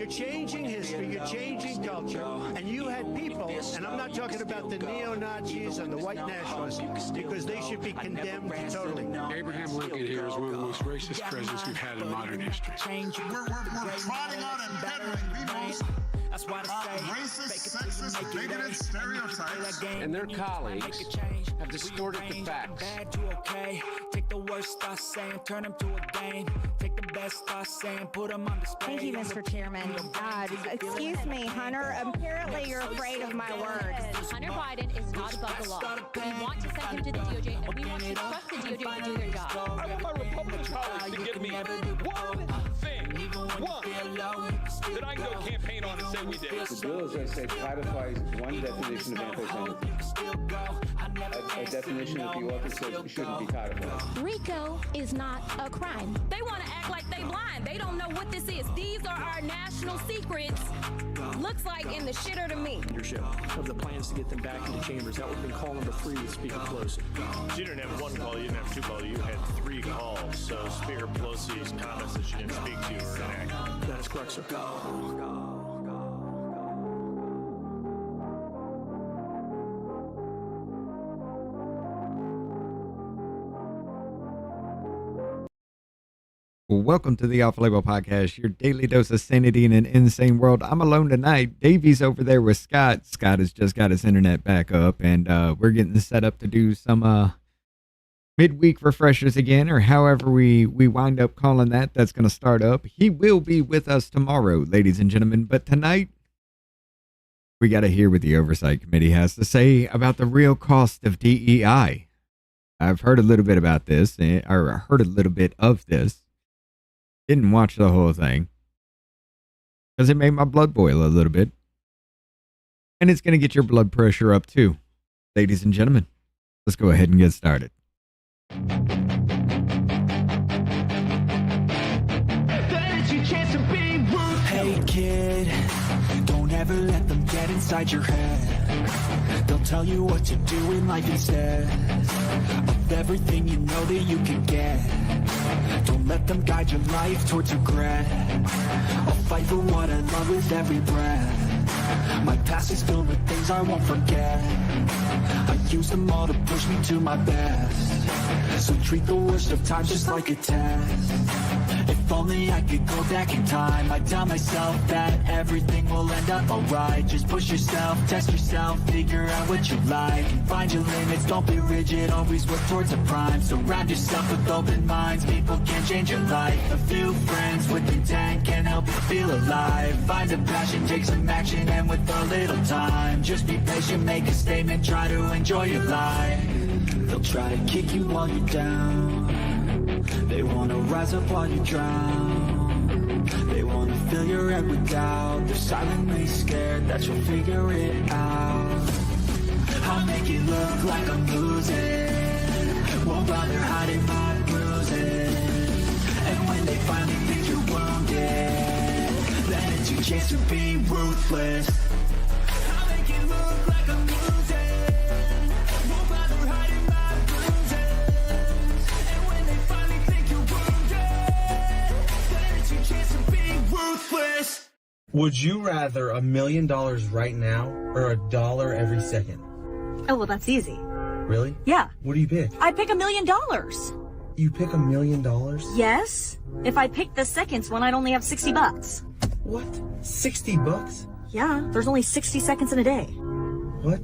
You're changing history, you're changing culture, and you had people, and I'm not talking about the neo-Nazis and the white nationalists, because they should be condemned totally. Abraham Lincoln here is one of the most racist presidents we've had in modern history. We're trotting out and peddling people's racist, sexist, bigoted stereotypes. And their colleagues have distorted the facts. Take the worst I say and turn them to a game. Take the best I say and put them on display. Thank you, Mr. Chairman. Excuse me, Hunter. Apparently you're afraid of my words. Hunter Biden is not above the law. We want to send him to the DOJ, and we want to trust the DOJ to do their job. I want my Republican colleagues to give me one thing, that I can go campaign on and say we did. The bill, as I say, codifies one definition of anti-Semitism. A definition that the author says shouldn't be codified. RICO is not a crime. They want to act like they blind. They don't know what this is. These are our national secrets. Looks like in the shitter to me. Leadership of the plans to get them back into chambers. That would have been call number 3 with Speaker Pelosi. You didn't have one call, you didn't have 2 calls, you had 3 calls. So Speaker Pelosi's comments that she didn't speak to were inaccurate. That is correct, sir. Welcome to the Alpha Label Podcast, your daily dose of sanity in an insane world. I'm alone tonight. Davey's over there with Scott. Scott has just got his internet back up, and we're getting set up to do some midweek refreshers again, or however we wind up calling that. That's going to start up. He will be with us tomorrow, ladies and gentlemen, but tonight we got to hear what the Oversight Committee has to say about the real cost of DEI. I've heard a little bit about this, or heard a little bit of this. Didn't watch the whole thing because it made my blood boil a little bit. And it's going to get your blood pressure up too. Ladies and gentlemen, let's go ahead and get started. Hey kid, don't ever let them get inside your head. They'll tell you what to do in life instead of everything you know that you can get. Don't let them guide your life towards regret. I'll fight for what I love with every breath. My past is filled with things I won't forget. I use them all to push me to my best. So treat the worst of times just like a test. If only I could go back in time, I'd tell myself that everything will end up alright. Just push yourself, test yourself, figure out what you like, and find your limits, don't be rigid, always work towards a prime. Surround yourself with open minds, people can change your life. A few friends with intent can help you feel alive. Find a passion, take some action, and with a little time, just be patient, make a statement, try to enjoy your life. They'll try to kick you while you're down. They wanna rise up while you drown. They wanna fill your head with doubt. They're silently scared that you'll figure it out. I'll make it look like I'm losing. Won't bother hiding my bruises. And when they finally think you're wounded, then it's your chance to be ruthless. I'll make it look like I'm losing. Would you rather $1 million right now or $1 every second? Oh, well, that's easy. Really? Yeah. What do you pick? I pick $1 million. You pick $1 million? Yes. If I pick the seconds one, I'd only have $60. What? $60? Yeah, there's only 60 seconds in a day. What?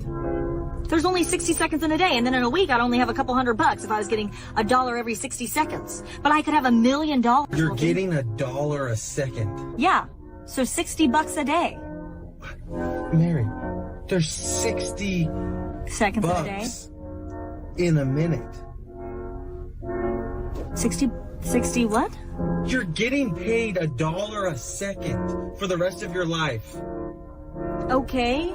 There's only 60 seconds in a day, and then in a week I'd only have a couple $100 if I was getting $1 every 60 seconds. But I could have $1 million. You're getting $1 a second? Yeah, so $60 a day. Mary, there's 60 seconds in a day? In a minute. 60 what? You're getting paid $1 a second for the rest of your life. Okay.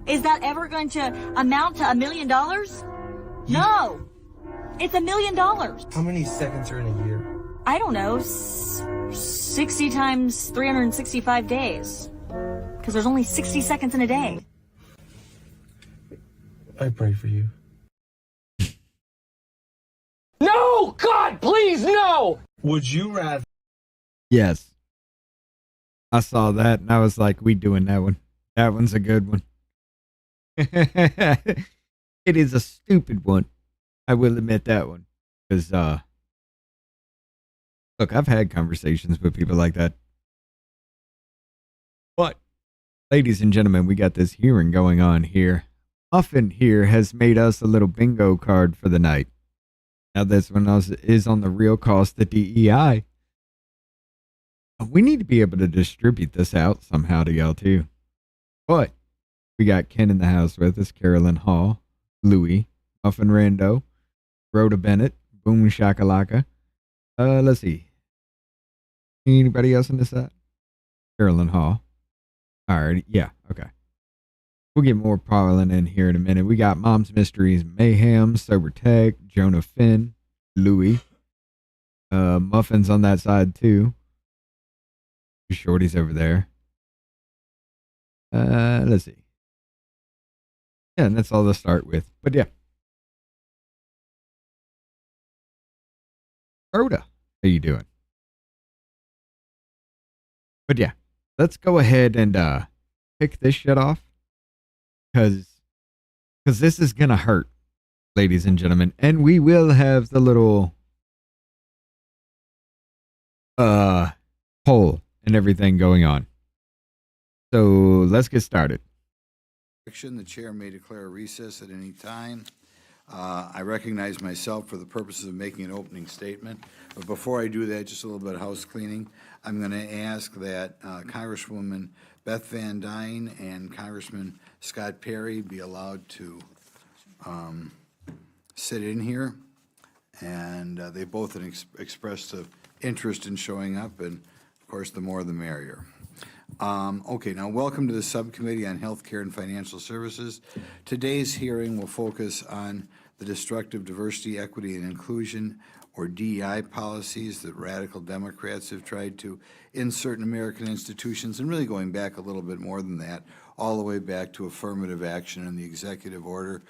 Is that ever going to amount to $1 million? No. It's $1 million. How many seconds are in a year? I don't know. 60 times 365 days. Because there's only 60 seconds in a day. I pray for you. No! God, please, no! Would you rather... Yes. I saw that and I was like, we doing that one. That one's a good one. It is a stupid one. I will admit that one. Because, look, I've had conversations with people like that. But, ladies and gentlemen, we got this hearing going on here. Muffin here has made us a little bingo card for the night. Now, this one is on the real cost of DEI. We need to be able to distribute this out somehow to y'all, too. But, we got Ken in the house with us, Carolyn Hall, Louie, Muffin Rando, Rhoda Bennett, Boom Shakalaka. Let's see. Anybody else in this set? Carolyn Hall. Alright, yeah, okay. We'll get more Parlin in here in a minute. We got Mom's Mysteries, Mayhem, Sober Tech, Jonah Finn, Louie. Muffin's on that side too. Shorty's over there. Let's see. Yeah, and that's all to start with. But yeah. Rhoda, how you doing? But yeah, let's go ahead and pick this shit off. Because this is going to hurt, ladies and gentlemen. And we will have the little poll and everything going on. So let's get started. The chair may declare a recess at any time. I recognize myself for the purposes of making an opening statement. But before I do that, just a little bit of house cleaning. I'm going to ask that Congresswoman Beth Van Dyne and Congressman Scott Perry be allowed to sit in here. And they both have expressed an interest in showing up, and of course, the more the merrier. Okay, now welcome to the Subcommittee on Healthcare and Financial Services. Today's hearing will focus on the destructive diversity, equity, and inclusion, or DEI policies that radical Democrats have tried to insert in American institutions, and really going back a little bit more than that, all the way back to affirmative action and the executive order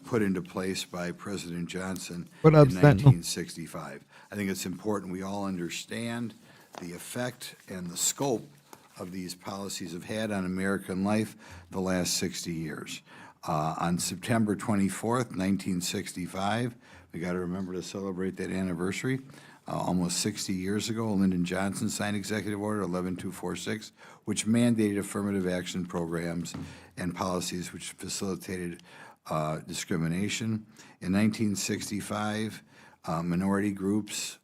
put into place by President Johnson in 1965. I think it's important we all understand the effect and the scope of these policies have had on American life the last 60 years. On September 24th, 1965, we got to remember to celebrate that anniversary. Almost 60 years ago, Lyndon Johnson signed Executive Order 11246, which mandated affirmative action programs and policies which facilitated discrimination. In 1965, minority groups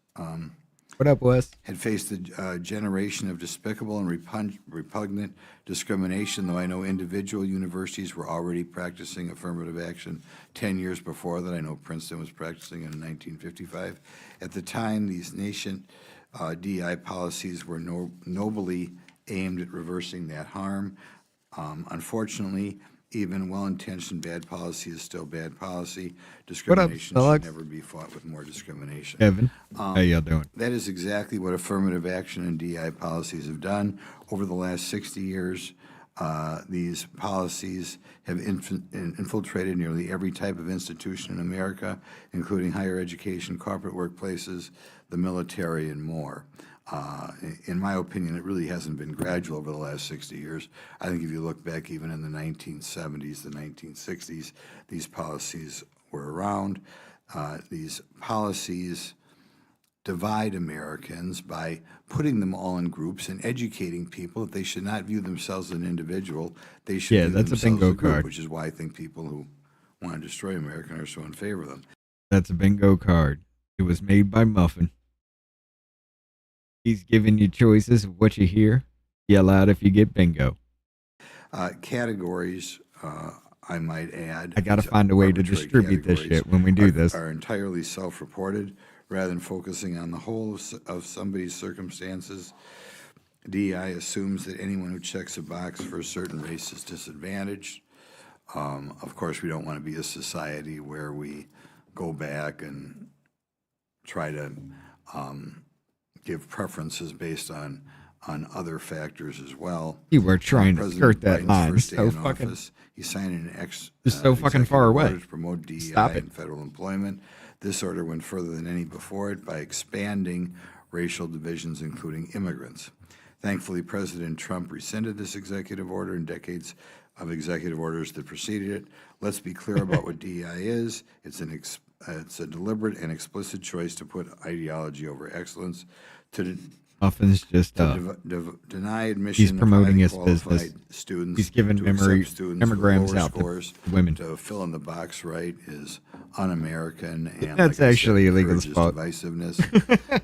what up, Wes? Had faced a generation of despicable and repugnant discrimination, though I know individual universities were already practicing affirmative action 10 years before that. I know Princeton was practicing in 1955. At the time, these nascent DEI policies were nobly aimed at reversing that harm. Unfortunately, even well-intentioned bad policy is still bad policy. Discrimination should never be fought with more discrimination. Kevin, how y'all doing? That is exactly what affirmative action and DEI policies have done. Over the last 60 years, these policies have infiltrated nearly every type of institution in America, including higher education, corporate workplaces, the military, and more. In my opinion, it really hasn't been gradual over the last 60 years. I think if you look back even in the 1970s, the 1960s, these policies were around. These policies divide Americans by putting them all in groups and educating people that they should not view themselves as an individual. They should view that's themselves a bingo as a group, card. which is why I think people who want to destroy America are so in favor of them. That's a bingo card. It was made by Muffin. He's giving you choices of what you hear. Yell out if you get bingo. Categories, I might add. I got to find a way to distribute this shit when we do this. Are entirely self-reported rather than focusing on the whole of somebody's circumstances. DEI assumes that anyone who checks a box for a certain race is disadvantaged. Of course, we don't want to be a society where we go back and try to give preferences based on other factors as well. You were trying to skirt that line. So fucking. He signed an so fucking far away. To promote DEI Stop it. in federal employment. This order went further than any before it by expanding racial divisions, including immigrants. Thankfully, President Trump rescinded this executive order and decades of executive orders that preceded it. Let's be clear about what DEI is. It's a deliberate and explicit choice to put ideology over excellence, to Often's just deny admission. He's promoting of his highly business. qualified students. He's giving to accept students with mammograms lower out scores, to women. To fill in the box right is un-American, and That's like I actually said, illegal encourages spot. divisiveness.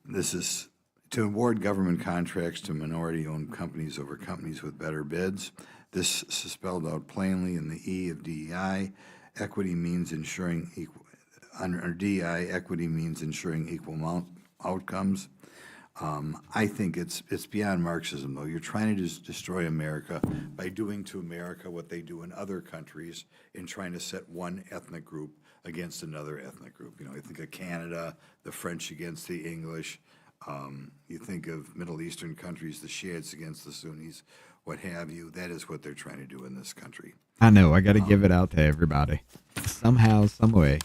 This is to award government contracts to minority-owned companies over companies with better bids. This is spelled out plainly in the E of DEI. Equity means ensuring equal. Under DEI, equity means ensuring equal outcomes. I think it's beyond Marxism, though. You're trying to destroy America by doing to America what they do in other countries in trying to set one ethnic group against another ethnic group. You know, you think of Canada, the French against the English. You think of Middle Eastern countries, the Shiites against the Sunnis, what have you. That is what they're trying to do in this country. I know. I got to give it out to everybody somehow, some way.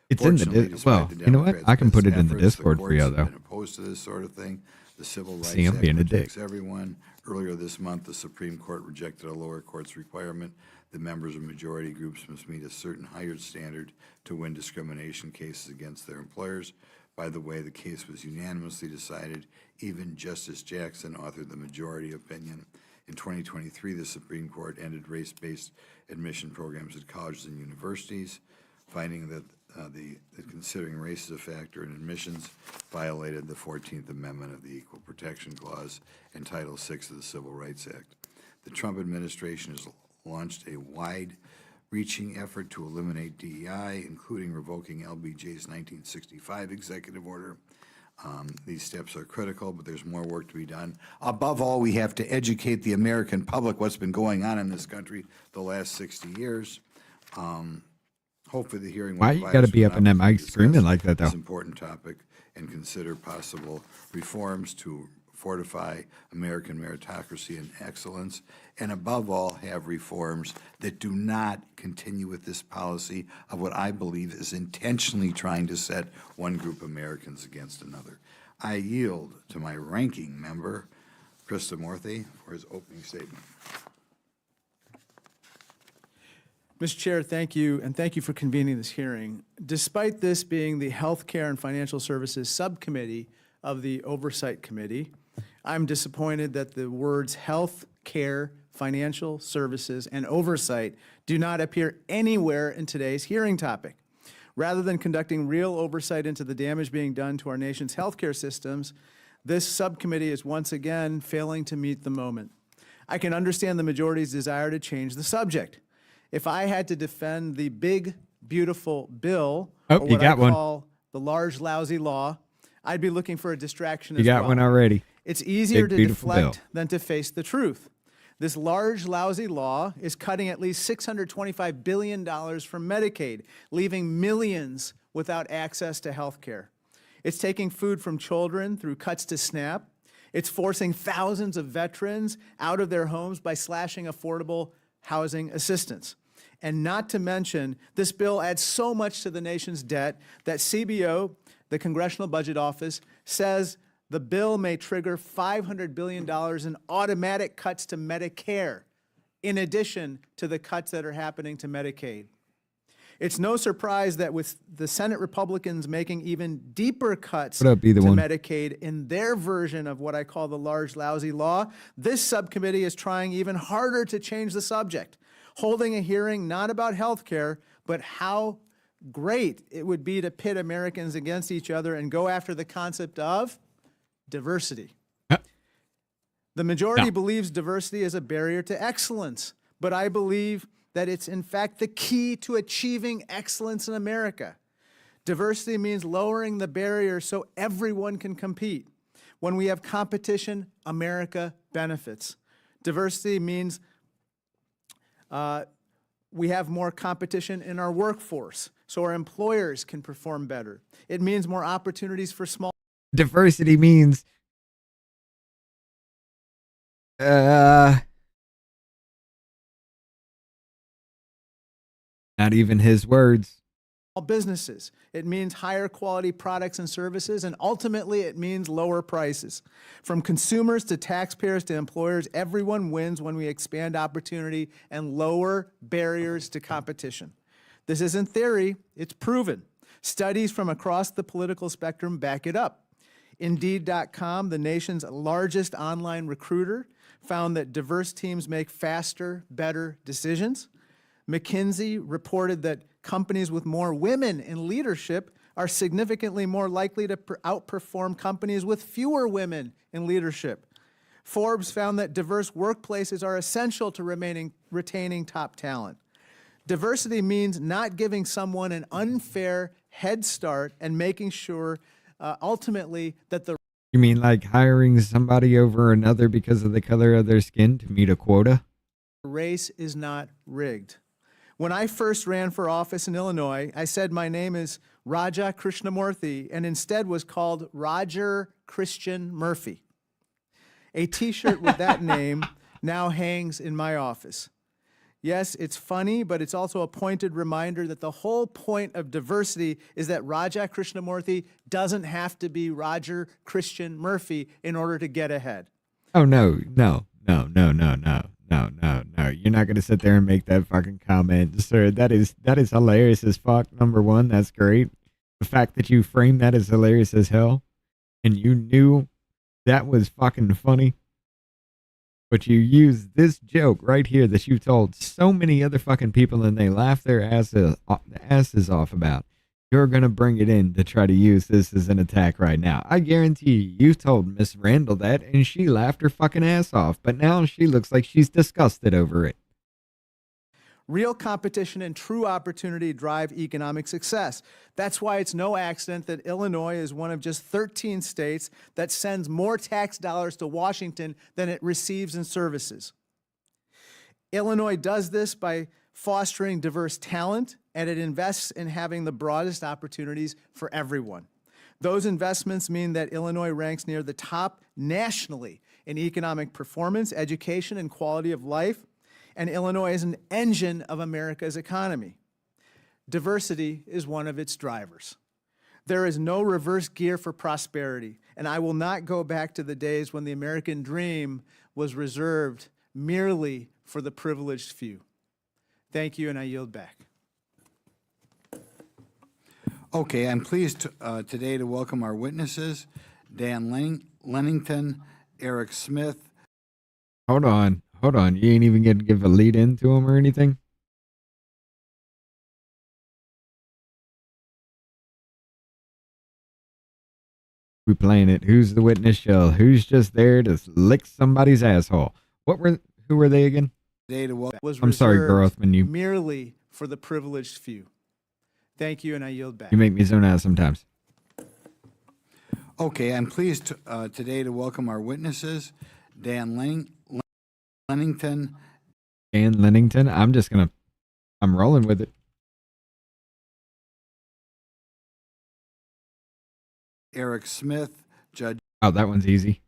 It's in the well. You know what? I can put it in the Discord for you though. Been opposed to this sort of thing. The Civil Rights See, I'm Act being a dick. protects everyone. Earlier this month, the Supreme Court rejected a lower court's requirement that members of majority groups must meet a certain higher standard to win discrimination cases against their employers. By the way, the case was unanimously decided. Even Justice Jackson authored the majority opinion. In 2023, the Supreme Court ended race-based admission programs at colleges and universities, finding that considering race as a factor in admissions violated the 14th Amendment of the Equal Protection Clause and Title VI of the Civil Rights Act. The Trump administration has launched a wide-reaching effort to eliminate DEI, including revoking LBJ's 1965 executive order. These steps are critical, but there's more work to be done. Above all, we have to educate the American public what's been going on in this country the last 60 years. Hopefully the hearing will Why you got to be up in that mic screaming like that, though? This important topic and consider possible reforms to fortify American meritocracy and excellence, and above all, have reforms that do not continue with this policy of what I believe is intentionally trying to set one group of Americans against another. I yield to my ranking member, Krista Morthy, for his opening statement. Mr. Chair, thank you, and thank you for convening this hearing. Despite this being the Healthcare and Financial Services Subcommittee of the Oversight Committee, I'm disappointed that the words health, care, financial services, and oversight do not appear anywhere in today's hearing topic. Rather than conducting real oversight into the damage being done to our nation's healthcare systems, this subcommittee is once again failing to meet the moment. I can understand the majority's desire to change the subject. If I had to defend the big, beautiful bill, or what I call the large, lousy law, I'd be looking for a distraction as well. You got one already. It's easier to deflect than to face the truth. This large, lousy law is cutting at least $625 billion from Medicaid, leaving millions without access to health care. It's taking food from children through cuts to SNAP. It's forcing thousands of veterans out of their homes by slashing affordable housing assistance. And not to mention, this bill adds so much to the nation's debt that CBO, the Congressional Budget Office, says the bill may trigger $500 billion in automatic cuts to Medicare, in addition to the cuts that are happening to Medicaid. It's no surprise that with the Senate Republicans making even deeper cuts to Medicaid in their version of what I call the large, lousy law, this subcommittee is trying even harder to change the subject, holding a hearing not about health care, but how great it would be to pit Americans against each other and go after the concept of diversity. The majority believes diversity is a barrier to excellence, but I believe that it's in fact the key to achieving excellence in America. Diversity means lowering the barrier so everyone can compete. When we have competition, America benefits. Diversity means we have more competition in our workforce, so our employers can perform better. It means more opportunities for small. Diversity means not even his words. businesses. It means higher quality products and services, and ultimately it means lower prices. From consumers to taxpayers to employers, everyone wins when we expand opportunity and lower barriers to competition. This isn't theory, it's proven. Studies from across the political spectrum back it up. Indeed.com, the nation's largest online recruiter, found that diverse teams make faster, better decisions. McKinsey reported that companies with more women in leadership are significantly more likely to outperform companies with fewer women in leadership. Forbes found that diverse workplaces are essential to retaining top talent. Diversity means not giving someone an unfair head start and making sure ultimately that the You mean like hiring somebody over another because of the color of their skin to meet a quota? race is not rigged. When I first ran for office in Illinois, I said my name is Raja Krishnamurthy and instead was called Roger Christian Murphy. A t-shirt with that name now hangs in my office. Yes, it's funny, but it's also a pointed reminder that the whole point of diversity is that Raja Krishnamurthy doesn't have to be Roger Christian Murphy in order to get ahead. Oh, no. You're not going to sit there and make that fucking comment, sir. That is hilarious as fuck, number one. That's great. The fact that you framed that is hilarious as hell, and you knew that was fucking funny. But you used this joke right here that you told so many other fucking people and they laughed their asses off about. You're going to bring it in to try to use this as an attack right now. I guarantee you told Miss Randall that and she laughed her fucking ass off. But now she looks like she's disgusted over it. Real competition and true opportunity drive economic success. That's why it's no accident that Illinois is one of just 13 states that sends more tax dollars to Washington than it receives in services. Illinois does this by fostering diverse talent, and it invests in having the broadest opportunities for everyone. Those investments mean that Illinois ranks near the top nationally in economic performance, education, and quality of life. And Illinois is an engine of America's economy. Diversity is one of its drivers. There is no reverse gear for prosperity, and I will not go back to the days when the American dream was reserved merely for the privileged few. Thank you, and I yield back. Okay, I'm pleased today to welcome our witnesses, Dan Lennington, Eric Smith. Hold on. You ain't even going to give a lead in to him or anything? We playing it. Who's the witness shell? Who's just there to lick somebody's asshole? Who were they again? I'm sorry, Grothman. You merely for the privileged few. Thank you, and I yield back. You make me zone out sometimes. Okay, I'm pleased today to welcome our witnesses, Dan Lennington. Dan Lennington. I'm rolling with it. Eric Smith, Judge. Oh, that one's easy.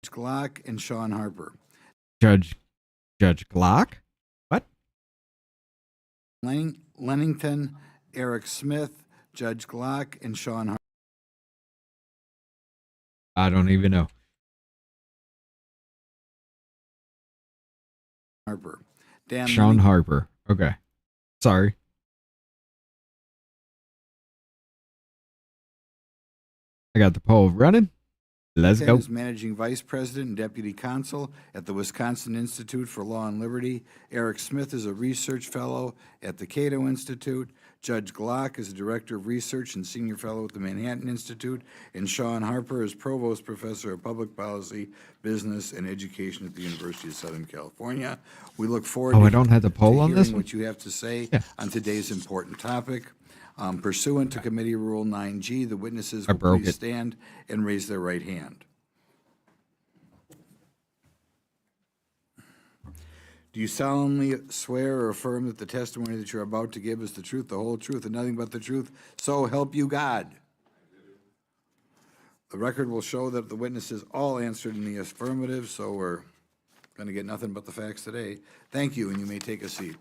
Glock and Sean Harper. Judge Glock? What? Lennington, Eric Smith, Judge Glock, and Sean Harper. I don't even know. Harper. Sean Harper. Okay. Sorry. I got the poll running. Let's go. Is Managing Vice President and Deputy Consul at the Wisconsin Institute for Law and Liberty. Eric Smith is a Research Fellow at the Cato Institute. Judge Glock is a Director of Research and Senior Fellow at the Manhattan Institute. And Sean Harper is Provost Professor of Public Policy, Business, and Education at the University of Southern California. We look forward to, I don't have the poll on this one? what you have to say on today's important topic. Pursuant to Committee Rule 9G, the witnesses will please stand and raise their right hand. Do you solemnly swear or affirm that the testimony that you're about to give is the truth, the whole truth, and nothing but the truth? So help you God. The record will show that the witnesses all answered in the affirmative, so we're Going to get nothing but the facts today. Thank you, and you may take a seat.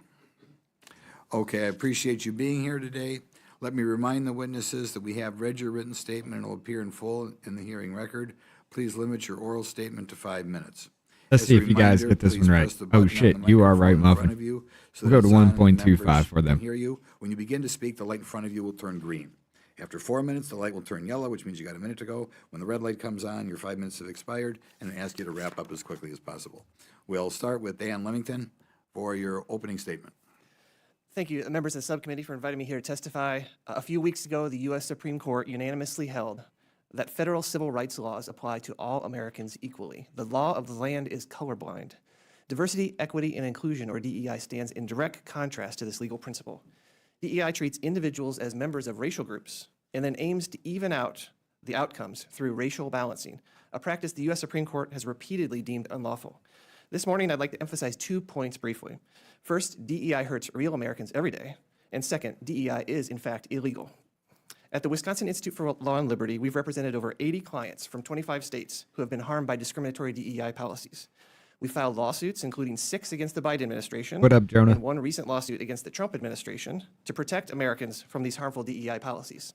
Okay, I appreciate you being here today. Let me remind the witnesses that we have read your written statement and it will appear in full in the hearing record. Please limit your oral statement to 5 minutes. Let's see if you guys get this one right. Oh shit, you are right, Muffin. We'll go to 1.25 for them. Hear you. When you begin to speak, the light in front of you will turn green. After 4 minutes, the light will turn yellow, which means you got a minute to go. When the red light comes on, your 5 minutes have expired, and I ask you to wrap up as quickly as possible. We'll start with Dan Leamington for your opening statement. Thank you, members of the subcommittee, for inviting me here to testify. A few weeks ago, the U.S. Supreme Court unanimously held that federal civil rights laws apply to all Americans equally. The law of the land is colorblind. Diversity, equity, and inclusion, or DEI, stands in direct contrast to this legal principle. DEI treats individuals as members of racial groups and then aims to even out the outcomes through racial balancing, a practice the U.S. Supreme Court has repeatedly deemed unlawful. This morning, I'd like to emphasize 2 points briefly. First, DEI hurts real Americans every day. And second, DEI is, in fact, illegal. At the Wisconsin Institute for Law and Liberty, we've represented over 80 clients from 25 states who have been harmed by discriminatory DEI policies. We filed lawsuits, including 6 against the Biden administration. What up, Jonah? And 1 recent lawsuit against the Trump administration to protect Americans from these harmful DEI policies.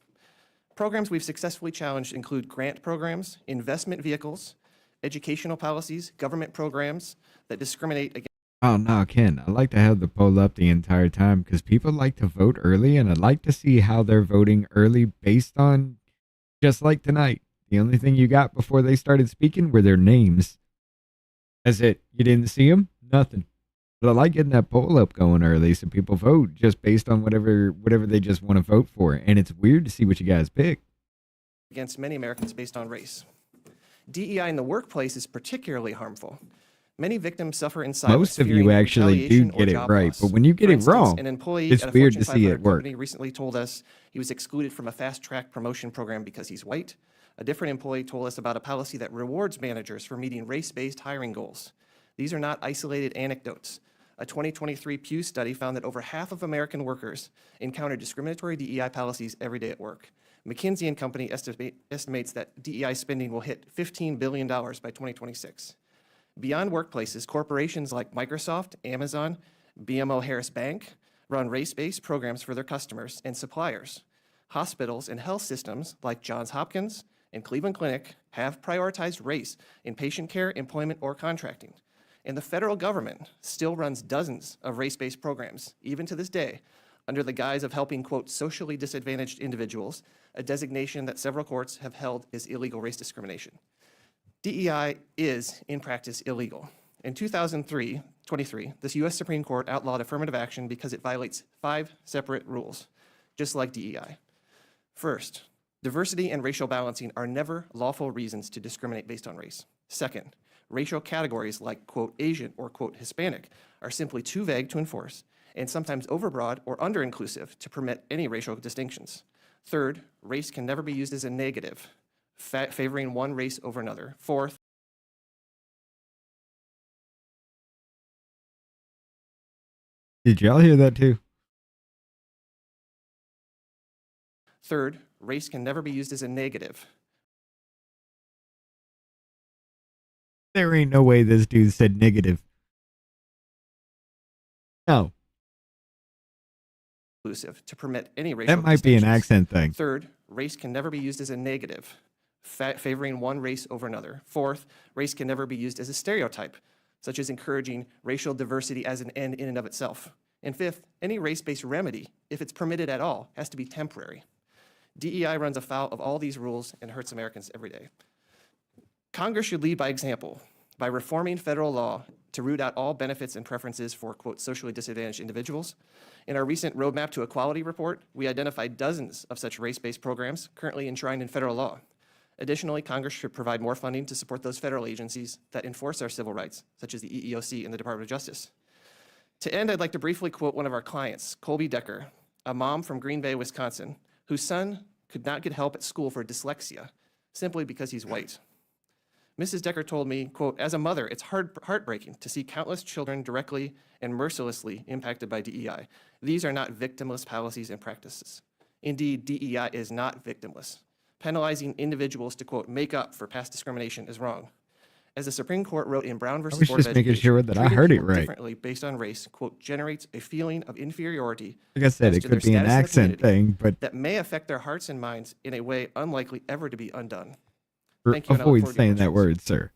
Programs we've successfully challenged include grant programs, investment vehicles, educational policies, government programs that discriminate against. Oh, no, Ken, I like to have the poll up the entire time because people like to vote early, and I'd like to see how they're voting early based on, just like tonight, the only thing you got before they started speaking were their names. That's it. You didn't see them? Nothing. But I like getting that poll up going early so people vote just based on whatever they just want to vote for. And it's weird to see what you guys pick. Against many Americans based on race. DEI in the workplace is particularly harmful. Many victims suffer in silence. Most of you actually do get it right, but when you get it wrong, an employee it's at a weird Fortune to see 500 it work. company recently told us he was excluded from a fast-track promotion program because he's white. A different employee told us about a policy that rewards managers for meeting race-based hiring goals. These are not isolated anecdotes. A 2023 Pew study found that over half of American workers encounter discriminatory DEI policies every day at work. McKinsey & Company estimates that DEI spending will hit $15 billion by 2026. Beyond workplaces, corporations like Microsoft, Amazon, BMO Harris Bank run race-based programs for their customers and suppliers. Hospitals and health systems like Johns Hopkins and Cleveland Clinic have prioritized race in patient care, employment, or contracting. And the federal government still runs dozens of race-based programs, even to this day, under the guise of helping, quote, socially disadvantaged individuals, a designation that several courts have held is illegal race discrimination. DEI is, in practice, illegal. In 2023, the U.S. Supreme Court outlawed affirmative action because it violates 5 separate rules, just like DEI. First, diversity and racial balancing are never lawful reasons to discriminate based on race. Second, racial categories like, quote, Asian or, quote, Hispanic are simply too vague to enforce and sometimes overbroad or under-inclusive to permit any racial distinctions. Third, race can never be used as a negative, favoring one race over another. Fourth, did y'all hear that too? Third, race can never be used as a negative. There ain't no way this dude said negative. No. To permit any racial That might be an accent thing. Third, race can never be used as a negative, favoring one race over another. Fourth, race can never be used as a stereotype, such as encouraging racial diversity as an end in and of itself. And fifth, any race-based remedy, if it's permitted at all, has to be temporary. DEI runs afoul of all these rules and hurts Americans every day. Congress should lead by example by reforming federal law to root out all benefits and preferences for, quote, socially disadvantaged individuals. In our recent Roadmap to Equality report, we identified dozens of such race-based programs currently enshrined in federal law. Additionally, Congress should provide more funding to support those federal agencies that enforce our civil rights, such as the EEOC and the Department of Justice. To end, I'd like to briefly quote one of our clients, Colby Decker, a mom from Green Bay, Wisconsin, whose son could not get help at school for dyslexia simply because he's white. Mrs. Decker told me, quote, as a mother, it's heartbreaking to see countless children directly and mercilessly impacted by DEI. These are not victimless policies and practices. Indeed, DEI is not victimless. Penalizing individuals to, quote, make up for past discrimination is wrong. As the Supreme Court wrote in Brown I versus was Board of just making Education, sure that I treating heard it people right. differently based on race, quote, generates a feeling of inferiority Like I said, as it to their could be an status in the accent community thing, but that may affect their hearts and minds in a way unlikely ever to be undone. r- Thank you, and I look avoid forward to your saying that word, sir.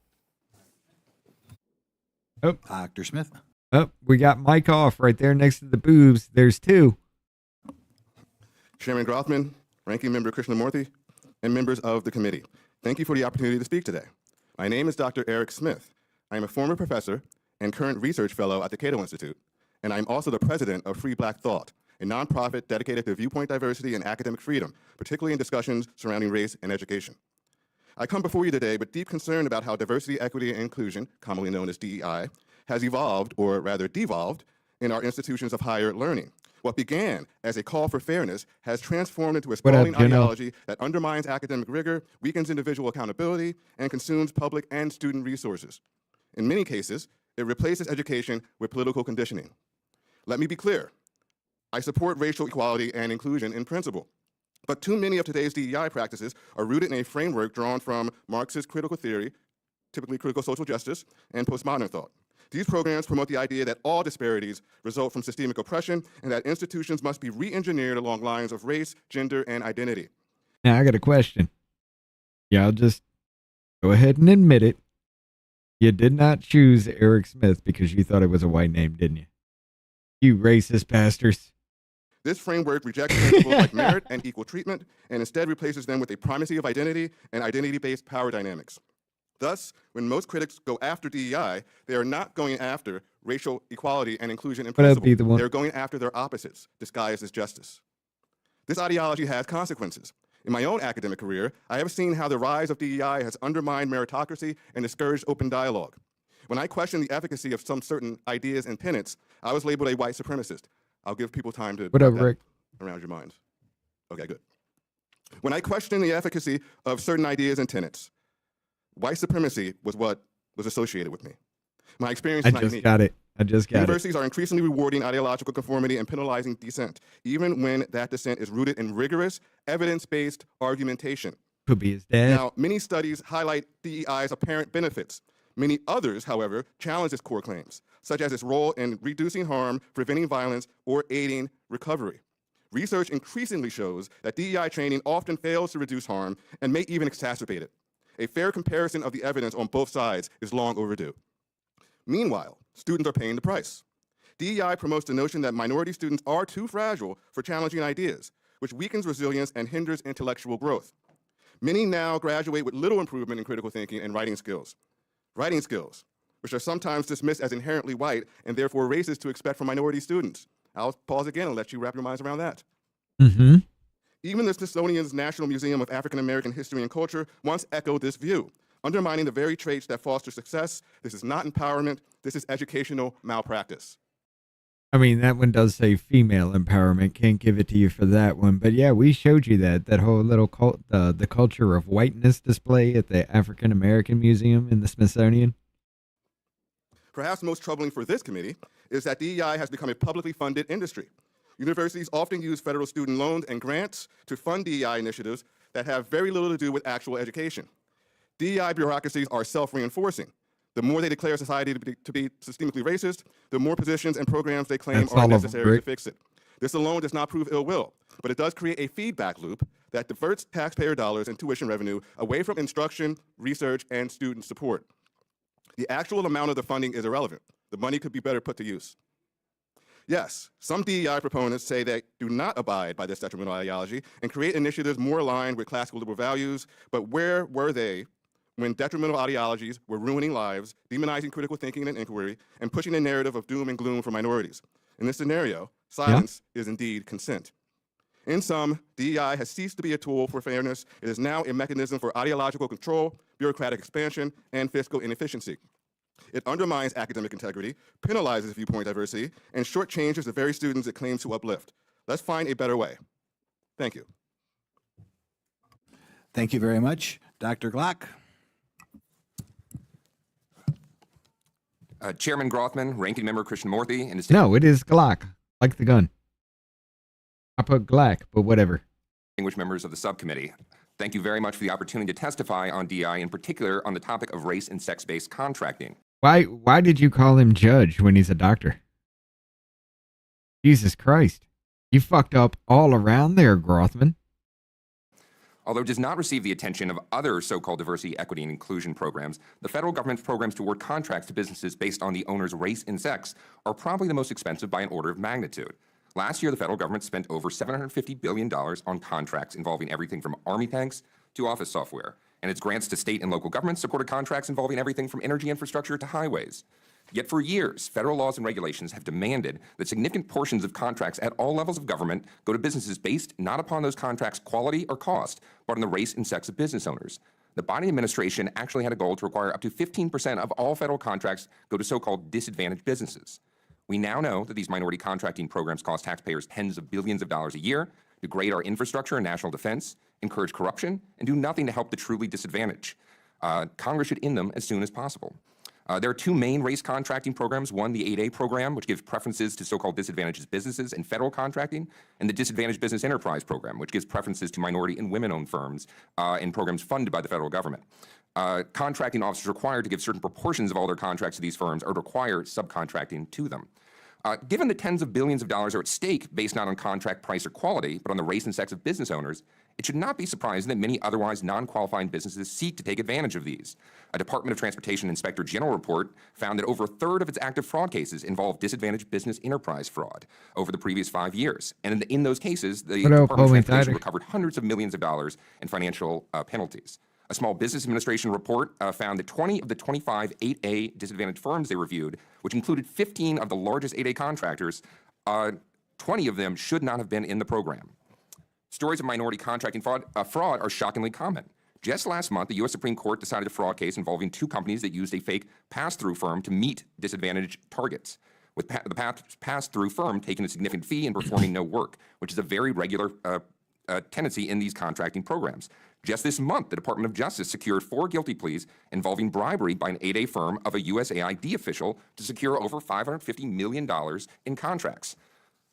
Oh, Dr. Smith. oh, we got Mike off right there next to the boobs. There's two. Chairman Grothman, Ranking Member Krishnamurthy, and members of the committee, thank you for the opportunity to speak today. My name is Dr. Eric Smith. I am a former professor and current research fellow at the Cato Institute, and I'm also the president of Free Black Thought, a nonprofit dedicated to viewpoint diversity and academic freedom, particularly in discussions surrounding race and education. I come before you today with deep concern about how diversity, equity, and inclusion, commonly known as DEI, has evolved, or rather devolved, in our institutions of higher learning. What began as a call for fairness has transformed into a sprawling ideology that undermines academic rigor, weakens individual accountability, and consumes public and student resources. In many cases, it replaces education with political conditioning. Let me be clear. I support racial equality and inclusion in principle. But too many of today's DEI practices are rooted in a framework drawn from Marxist critical theory, typically critical social justice, and postmodern thought. These programs promote the idea that all disparities result from systemic oppression and that institutions must be re-engineered along lines of race, gender, and identity. Now, I got a question. Y'all just go ahead and admit it. You did not choose Eric Smith because you thought it was a white name, didn't you? You racist bastards. This framework rejects principles like merit and equal treatment and instead replaces them with a primacy of identity and identity-based power dynamics. Thus, when most critics go after DEI, they are not going after racial equality and inclusion in principle. They're going after their opposites, disguised as justice. This ideology has consequences. In my own academic career, I have seen how the rise of DEI has undermined meritocracy and discouraged open dialogue. When I questioned the efficacy of some certain ideas and tenets, I was labeled a white supremacist. I'll give people time to What up, wrap that Rick? around your minds. Okay, good. When I questioned the efficacy of certain ideas and tenets, white supremacy was what was associated with me. My experience is not unique. I just got it. Universities are increasingly rewarding ideological conformity and penalizing dissent, even when that dissent is rooted in rigorous, evidence-based argumentation. Could be his dad. Now, many studies highlight DEI's apparent benefits. Many others, however, challenge its core claims, such as its role in reducing harm, preventing violence, or aiding recovery. Research increasingly shows that DEI training often fails to reduce harm and may even exacerbate it. A fair comparison of the evidence on both sides is long overdue. Meanwhile, students are paying the price. DEI promotes the notion that minority students are too fragile for challenging ideas, which weakens resilience and hinders intellectual growth. Many now graduate with little improvement in critical thinking and writing skills, which are sometimes dismissed as inherently white and therefore racist to expect from minority students. I'll pause again and let you wrap your minds around that. Mm-hmm. Even the Smithsonian's National Museum of African American History and Culture once echoed this view, undermining the very traits that foster success. This is not empowerment, this is educational malpractice. I mean, that one does say female empowerment. Can't give it to you for that one. But yeah, we showed you that whole little the culture of whiteness display at the African American Museum in the Smithsonian. Perhaps most troubling for this committee is that DEI has become a publicly funded industry. Universities often use federal student loans and grants to fund DEI initiatives that have very little to do with actual education. DEI bureaucracies are self-reinforcing. The more they declare society to be systemically racist, the more positions and programs they claim are necessary to fix it. This alone does not prove ill will, but it does create a feedback loop that diverts taxpayer dollars and tuition revenue away from instruction, research, and student support. The actual amount of the funding is irrelevant. The money could be better put to use. Yes, some DEI proponents say they do not abide by this detrimental ideology and create initiatives more aligned with classical liberal values, but where were they when detrimental ideologies were ruining lives, demonizing critical thinking and inquiry, and pushing a narrative of doom and gloom for minorities? In this scenario, silence is indeed consent. In sum, DEI has ceased to be a tool for fairness. It is now a mechanism for ideological control, bureaucratic expansion, and fiscal inefficiency. It undermines academic integrity, penalizes viewpoint diversity, and shortchanges the very students it claims to uplift. Let's find a better way. Thank you. Thank you very much. Dr. Glock. Chairman Grothman, Ranking Member Krishnamurthy, and No, it is Glock, like the gun. I put Glock, but whatever. distinguished members of the subcommittee. Thank you very much for the opportunity to testify on DEI, in particular on the topic of race and sex-based contracting. Why did you call him judge when he's a doctor? Jesus Christ. You fucked up all around there, Grothman. Although it does not receive the attention of other so-called diversity, equity, and inclusion programs, the federal government's programs to award contracts to businesses based on the owner's race and sex are probably the most expensive by an order of magnitude. Last year, the federal government spent over $750 billion on contracts involving everything from army tanks to office software, and its grants to state and local governments supported contracts involving everything from energy infrastructure to highways. Yet for years, federal laws and regulations have demanded that significant portions of contracts at all levels of government go to businesses based not upon those contracts' quality or cost, but on the race and sex of business owners. The Biden administration actually had a goal to require up to 15% of all federal contracts go to so-called disadvantaged businesses. We now know that these minority contracting programs cost taxpayers tens of billions of dollars a year, degrade our infrastructure and national defense, encourage corruption, and do nothing to help the truly disadvantaged. Congress should end them as soon as possible. There are two main race contracting programs. One, the 8A program, which gives preferences to so-called disadvantaged businesses in federal contracting, and the Disadvantaged Business Enterprise program, which gives preferences to minority and women-owned firms in programs funded by the federal government. Contracting officers are required to give certain proportions of all their contracts to these firms or require subcontracting to them. Given the tens of billions of dollars are at stake based not on contract price or quality, but on the race and sex of business owners, it should not be surprising that many otherwise non-qualifying businesses seek to take advantage of these. A Department of Transportation Inspector General report found that over a third of its active fraud cases involved disadvantaged business enterprise fraud over the previous 5 years. And in those cases, the Department of Transportation recovered hundreds of millions of dollars in financial penalties. A Small Business Administration report found that 20 of the 25 8A disadvantaged firms they reviewed, which included 15 of the largest 8A contractors, 20 of them should not have been in the program. Stories of minority contracting fraud are shockingly common. Just last month, the U.S. Supreme Court decided a fraud case involving two companies that used a fake pass-through firm to meet disadvantaged targets, with the pass-through firm taking a significant fee and performing no work, which is a very regular tendency in these contracting programs. Just this month, the Department of Justice secured 4 guilty pleas involving bribery by an 8A firm of a USAID official to secure over $550 million in contracts.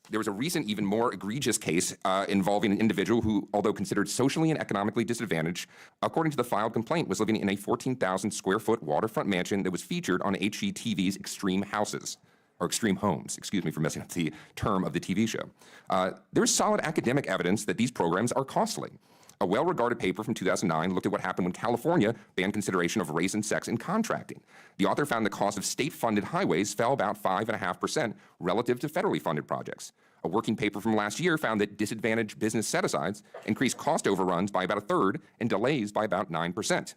There was a recent, even more egregious case involving an individual who, although considered socially and economically disadvantaged, according to the filed complaint, was living in a 14,000 square foot waterfront mansion that was featured on HGTV's Extreme Houses. Or Extreme Homes, excuse me for messing up the term of the TV show. There's solid academic evidence that these programs are costly. A well-regarded paper from 2009 looked at what happened when California banned consideration of race and sex in contracting. The author found the cost of state-funded highways fell about 5.5% relative to federally funded projects. A working paper from last year found that disadvantaged business set-asides increased cost overruns by about a third and delays by about 9%.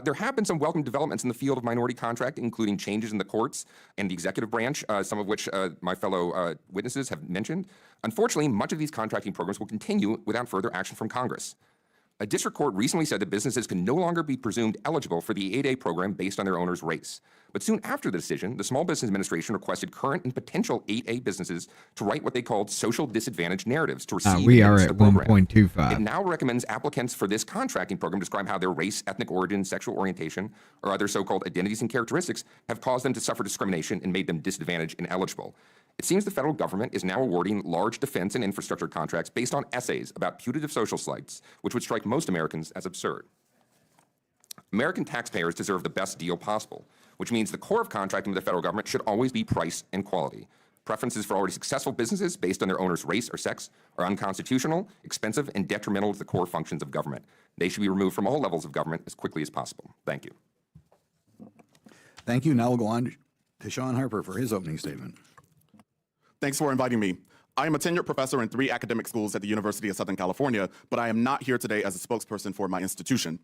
There have been some welcome developments in the field of minority contracting, including changes in the courts and the executive branch, some of which my fellow witnesses have mentioned. Unfortunately, much of these contracting programs will continue without further action from Congress. A district court recently said that businesses can no longer be presumed eligible for the 8A program based on their owner's race. But soon after the decision, the Small Business Administration requested current and potential 8A businesses to write what they called social disadvantage narratives to receive we are at 1.25. It now recommends applicants for this contracting program describe how their race, ethnic origin, sexual orientation, or other so-called identities and characteristics have caused them to suffer discrimination and made them disadvantaged and eligible. It seems the federal government is now awarding large defense and infrastructure contracts based on essays about putative social slights, which would strike most Americans as absurd. American taxpayers deserve the best deal possible, which means the core of contracting with the federal government should always be price and quality. Preferences for already successful businesses based on their owner's race or sex are unconstitutional, expensive, and detrimental to the core functions of government. They should be removed from all levels of government as quickly as possible. Thank you. Thank you. Now we'll go on to Sean Harper for his opening statement. Thanks for inviting me. I am a tenured professor in 3 academic schools at the University of Southern California, but I am not here today as a spokesperson for my institution.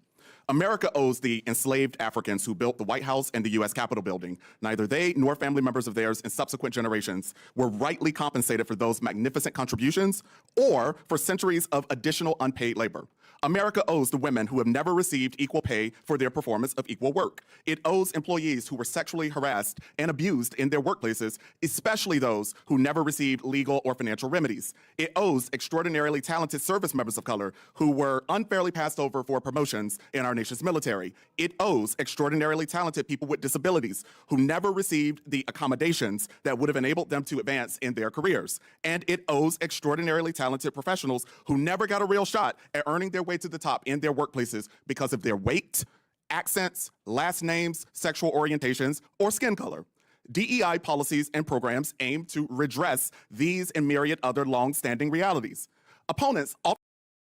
America owes the enslaved Africans who built the White House and the U.S. Capitol building. Neither they nor family members of theirs in subsequent generations were rightly compensated for those magnificent contributions or for centuries of additional unpaid labor. America owes the women who have never received equal pay for their performance of equal work. It owes employees who were sexually harassed and abused in their workplaces, especially those who never received legal or financial remedies. It owes extraordinarily talented service members of color who were unfairly passed over for promotions and in our nation's military. It owes extraordinarily talented people with disabilities who never received the accommodations that would have enabled them to advance in their careers. And it owes extraordinarily talented professionals who never got a real shot at earning their way to the top in their workplaces because of their weight, accents, last names, sexual orientations, or skin color. DEI policies and programs aim to redress these and myriad other long-standing realities. Opponents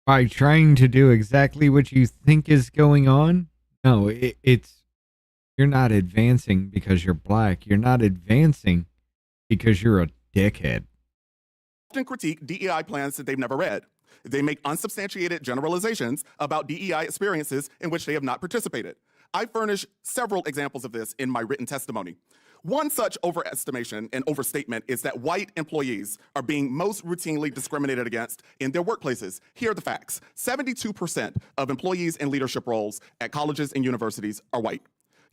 by trying to do exactly what you think is going on? No, it's you're not advancing because you're black. You're not advancing because you're a dickhead. Often critique DEI plans that they've never read. They make unsubstantiated generalizations about DEI experiences in which they have not participated. I furnish several examples of this in my written testimony. One such overestimation and overstatement is that white employees are being most routinely discriminated against in their workplaces. Here are the facts. 72% of employees in leadership roles at colleges and universities are white.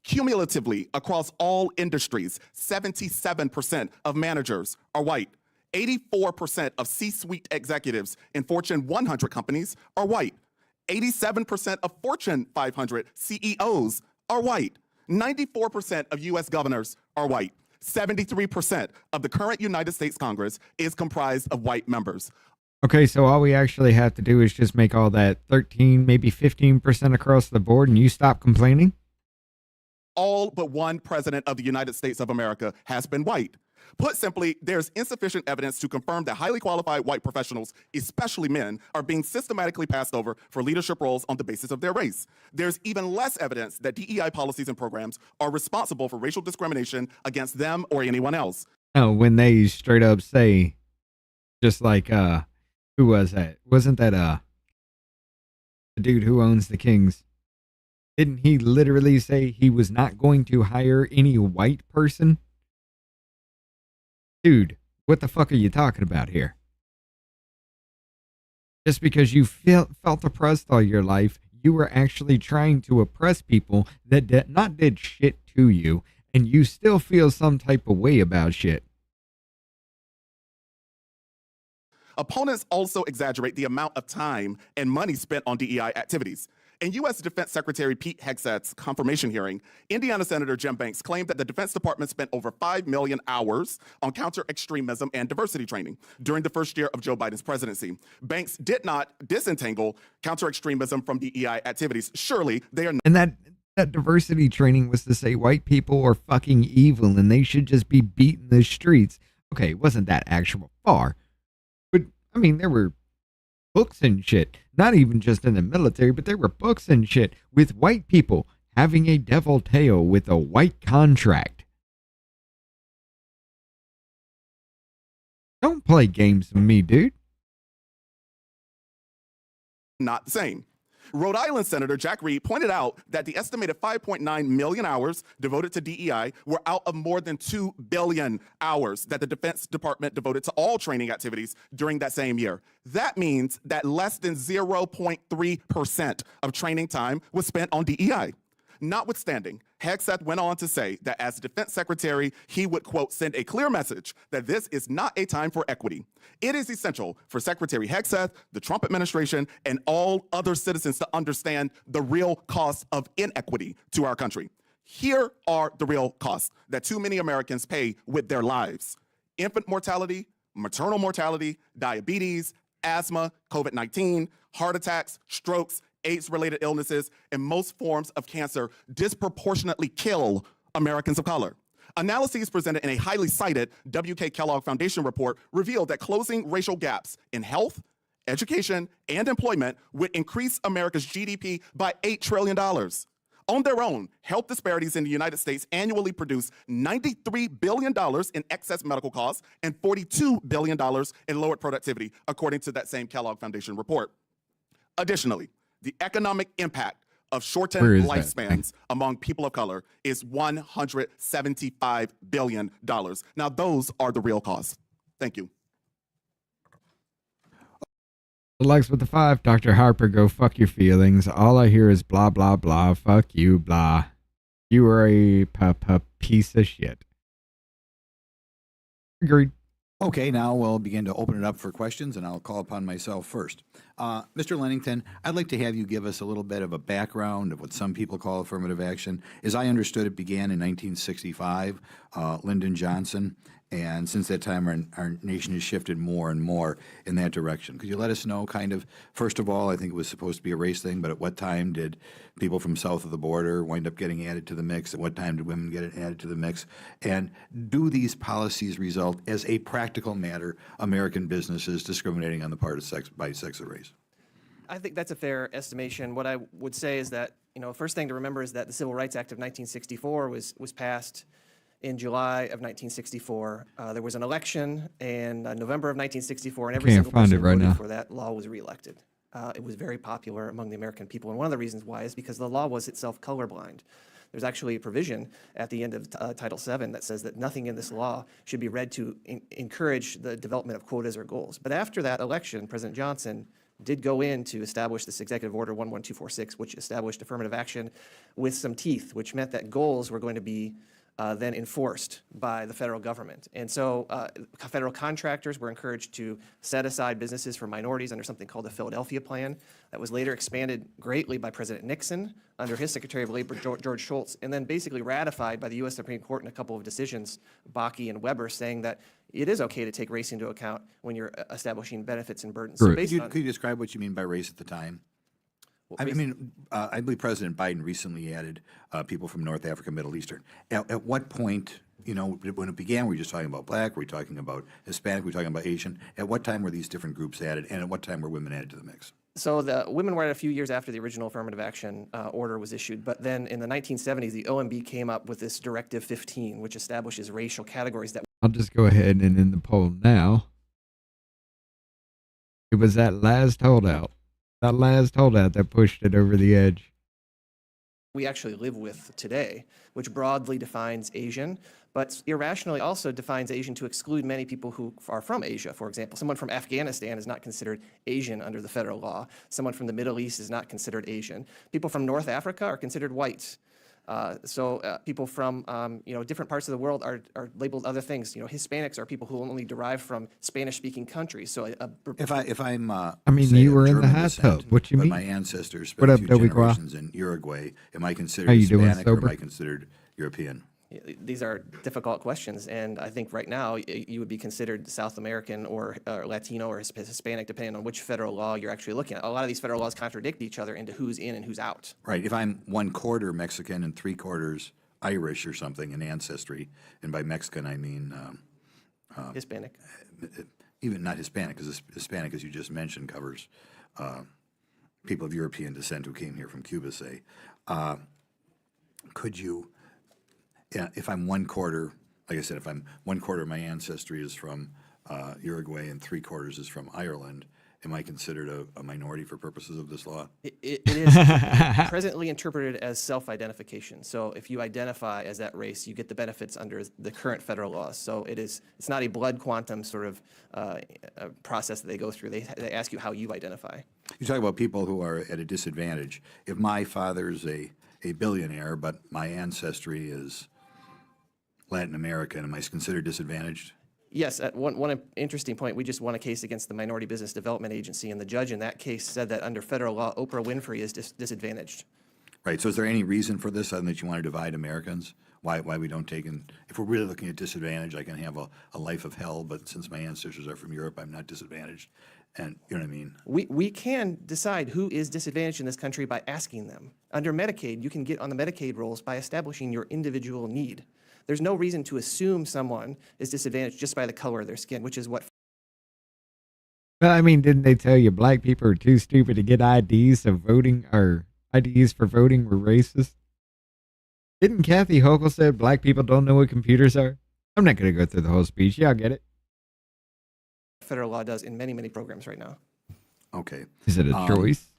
Cumulatively, across all industries, 77% of managers are white. 84% of C-suite executives in Fortune 100 companies are white. 87% of Fortune 500 CEOs are white. 94% of U.S. governors are white. 73% of the current United States Congress is comprised of white members. Okay, so all we actually have to do is just make all that 13, maybe 15% across the board, and you stop complaining? All but one president of the United States of America has been white. Put simply, there's insufficient evidence to confirm that highly qualified white professionals, especially men, are being systematically passed over for leadership roles on the basis of their race. There's even less evidence that DEI policies and programs are responsible for racial discrimination against them or anyone else. No, when they straight up say, just like, who was that? Wasn't that, the dude who owns the Kings? Didn't he literally say he was not going to hire any white person? Dude, what the fuck are you talking about here? Just because you felt oppressed all your life, you were actually trying to oppress people that did shit to you, and you still feel some type of way about shit. Opponents also exaggerate the amount of time and money spent on DEI activities. In U.S. Defense Secretary Pete Hegseth's confirmation hearing, Indiana Senator Jim Banks claimed that the Defense Department spent over 5 million hours on counter-extremism and diversity training during the first year of Joe Biden's presidency. Banks did not disentangle counter-extremism from DEI activities. Surely they are not. And that diversity training was to say white people are fucking evil and they should just be beat in the streets. Okay, it wasn't that actual far. But, I mean, there were books and shit, not even just in the military, but there were books and shit with white people having a devil tail with a white contract. Don't play games with me, dude. Not the same. Rhode Island Senator Jack Reed pointed out that the estimated 5.9 million hours devoted to DEI were out of more than 2 billion hours that the Defense Department devoted to all training activities during that same year. That means that less than 0.3% of training time was spent on DEI. Notwithstanding, Hegseth went on to say that as Defense Secretary, he would, quote, send a clear message that this is not a time for equity. It is essential for Secretary Hegseth, the Trump administration, and all other citizens to understand the real cost of inequity to our country. Here are the real costs that too many Americans pay with their lives: infant mortality, maternal mortality, diabetes, asthma, COVID-19, heart attacks, strokes, AIDS-related illnesses, and most forms of cancer disproportionately kill Americans of color. Analyses presented in a highly cited W.K. Kellogg Foundation report revealed that closing racial gaps in health, education, and employment would increase America's GDP by $8 trillion. On their own, health disparities in the United States annually produce $93 billion in excess medical costs and $42 billion in lowered productivity, according to that same Kellogg Foundation report. Additionally, the economic impact of shortened lifespans among people of color is $175 billion. Now, those are the real costs. Thank you. Lex with the 5. Dr. Harper, go fuck your feelings. All I hear is blah, blah, blah. Fuck you, blah. You are a piece of shit. Agreed. Okay, now we'll begin to open it up for questions, and I'll call upon myself first. Mr. Lennington, I'd like to have you give us a little bit of a background of what some people call affirmative action. As I understood, it began in 1965, Lyndon Johnson, and since that time, our nation has shifted more and more in that direction. Could you let us know, kind of, first of all, I think it was supposed to be a race thing, but at what time did people from south of the border wind up getting added to the mix? At what time did women get added to the mix? And do these policies result, as a practical matter, American businesses discriminating on the part of sex by sex or race? I think that's a fair estimation. What I would say is that, first thing to remember is that the Civil Rights Act of 1964 was passed in July of 1964. There was an election in November of 1964, and every single person who voted for that law was reelected. It was very popular among the American people, and one of the reasons why is because the law was itself colorblind. There's actually a provision at the end of Title VII that says that nothing in this law should be read to encourage the development of quotas or goals. But after that election, President Johnson did go in to establish this Executive Order 11246, which established affirmative action with some teeth, which meant that goals were going to be then enforced by the federal government. And so federal contractors were encouraged to set aside businesses for minorities under something called the Philadelphia Plan that was later expanded greatly by President Nixon under his Secretary of Labor, George Shultz, and then basically ratified by the U.S. Supreme Court in a couple of decisions, Bakke and Weber, saying that it is okay to take race into account when you're establishing benefits and burdens. So could you describe what you mean by race at the time? I believe President Biden recently added people from North Africa, Middle Eastern. At what point, when it began, were we just talking about black? Were we talking about Hispanic? Were we talking about Asian? At what time were these different groups added, and at what time were women added to the mix? So the women were added a few years after the original affirmative action order was issued, but then in the 1970s, the OMB came up with this Directive 15, which establishes racial categories that. I'll just go ahead and end the poll now. It was that last holdout that pushed it over the edge. We actually live with today, which broadly defines Asian, but irrationally also defines Asian to exclude many people who are from Asia. For example, someone from Afghanistan is not considered Asian under the federal law. Someone from the Middle East is not considered Asian. People from North Africa are considered white. People from different parts of the world are labeled other things. Hispanics are people who only derive from Spanish-speaking countries. So if I'm you were in the hot tub. What you mean? My ancestors spent a few generations in Uruguay. Am I considered Hispanic or am I considered European? These are difficult questions, and I think right now you would be considered South American or Latino or Hispanic, depending on which federal law you're actually looking at. A lot of these federal laws contradict each other into who's in and who's out. Right. If I'm 1/4 Mexican and 3/4 Irish or something in ancestry, and by Mexican I mean Hispanic. Even not Hispanic, because Hispanic, as you just mentioned, covers people of European descent who came here from Cuba, say. Could you? Yeah, if I'm 1/4, like I said, if I'm 1/4 of my ancestry is from Uruguay and 3/4 is from Ireland, am I considered a minority for purposes of this law? It is presently interpreted as self-identification. So if you identify as that race, you get the benefits under the current federal laws. So it's not a blood quantum sort of process that they go through. They ask you how you identify. You talk about people who are at a disadvantage. If my father's a billionaire, but my ancestry is Latin American, am I considered disadvantaged? Yes, at one interesting point, we just won a case against the Minority Business Development Agency, and the judge in that case said that under federal law, Oprah Winfrey is disadvantaged. Right, so is there any reason for this other than that you want to divide Americans? Why we don't take in, if we're really looking at disadvantage, I can have a life of hell, but since my ancestors are from Europe, I'm not disadvantaged. And you know what I mean? We can decide who is disadvantaged in this country by asking them. Under Medicaid, you can get on the Medicaid rolls by establishing your individual need. There's no reason to assume someone is disadvantaged just by the color of their skin, which is what. Well, didn't they tell you black people are too stupid to get IDs, so voting or IDs for voting were racist? Didn't Kathy Hochul say black people don't know what computers are? I'm not going to go through the whole speech. Y'all get it. Federal law does in many, many programs right now. Okay. Is it a choice?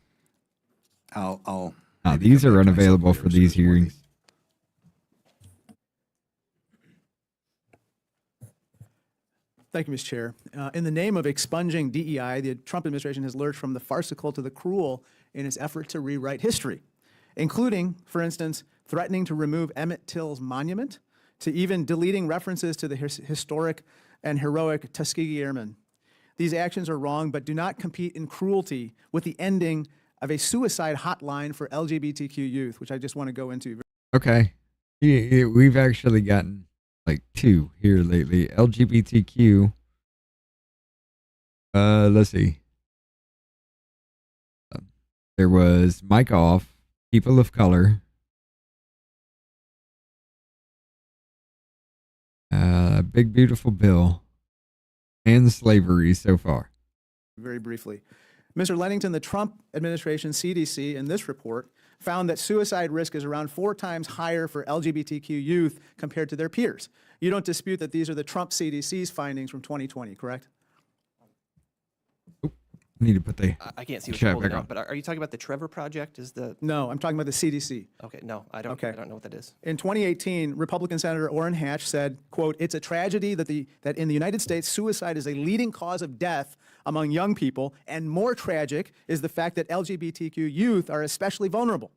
These are unavailable for these hearings. Thank you, Mr. Chair. In the name of expunging DEI, the Trump administration has lurched from the farcical to the cruel in its effort to rewrite history, including, for instance, threatening to remove Emmett Till's monument, to even deleting references to the historic and heroic Tuskegee Airmen. These actions are wrong, but do not compete in cruelty with the ending of a suicide hotline for LGBTQ youth, which I just want to go into. Okay. We've actually gotten like 2 here lately. LGBTQ. Let's see. There was Mike Off, People of Color. Big Beautiful Bill. And slavery so far. Very briefly. Mr. Lennington, the Trump administration CDC in this report found that suicide risk is around 4 times higher for LGBTQ youth compared to their peers. You don't dispute that these are the Trump CDC's findings from 2020, correct? I need to put the I can't see what chat you're holding back up, on. but are you talking about the Trevor Project? No, I'm talking about the CDC. Okay, no, I don't know what that is. In 2018, Republican Senator Orrin Hatch said, quote, "It's a tragedy that in the United States, suicide is a leading cause of death among young people, and more tragic is the fact that LGBTQ youth are especially vulnerable."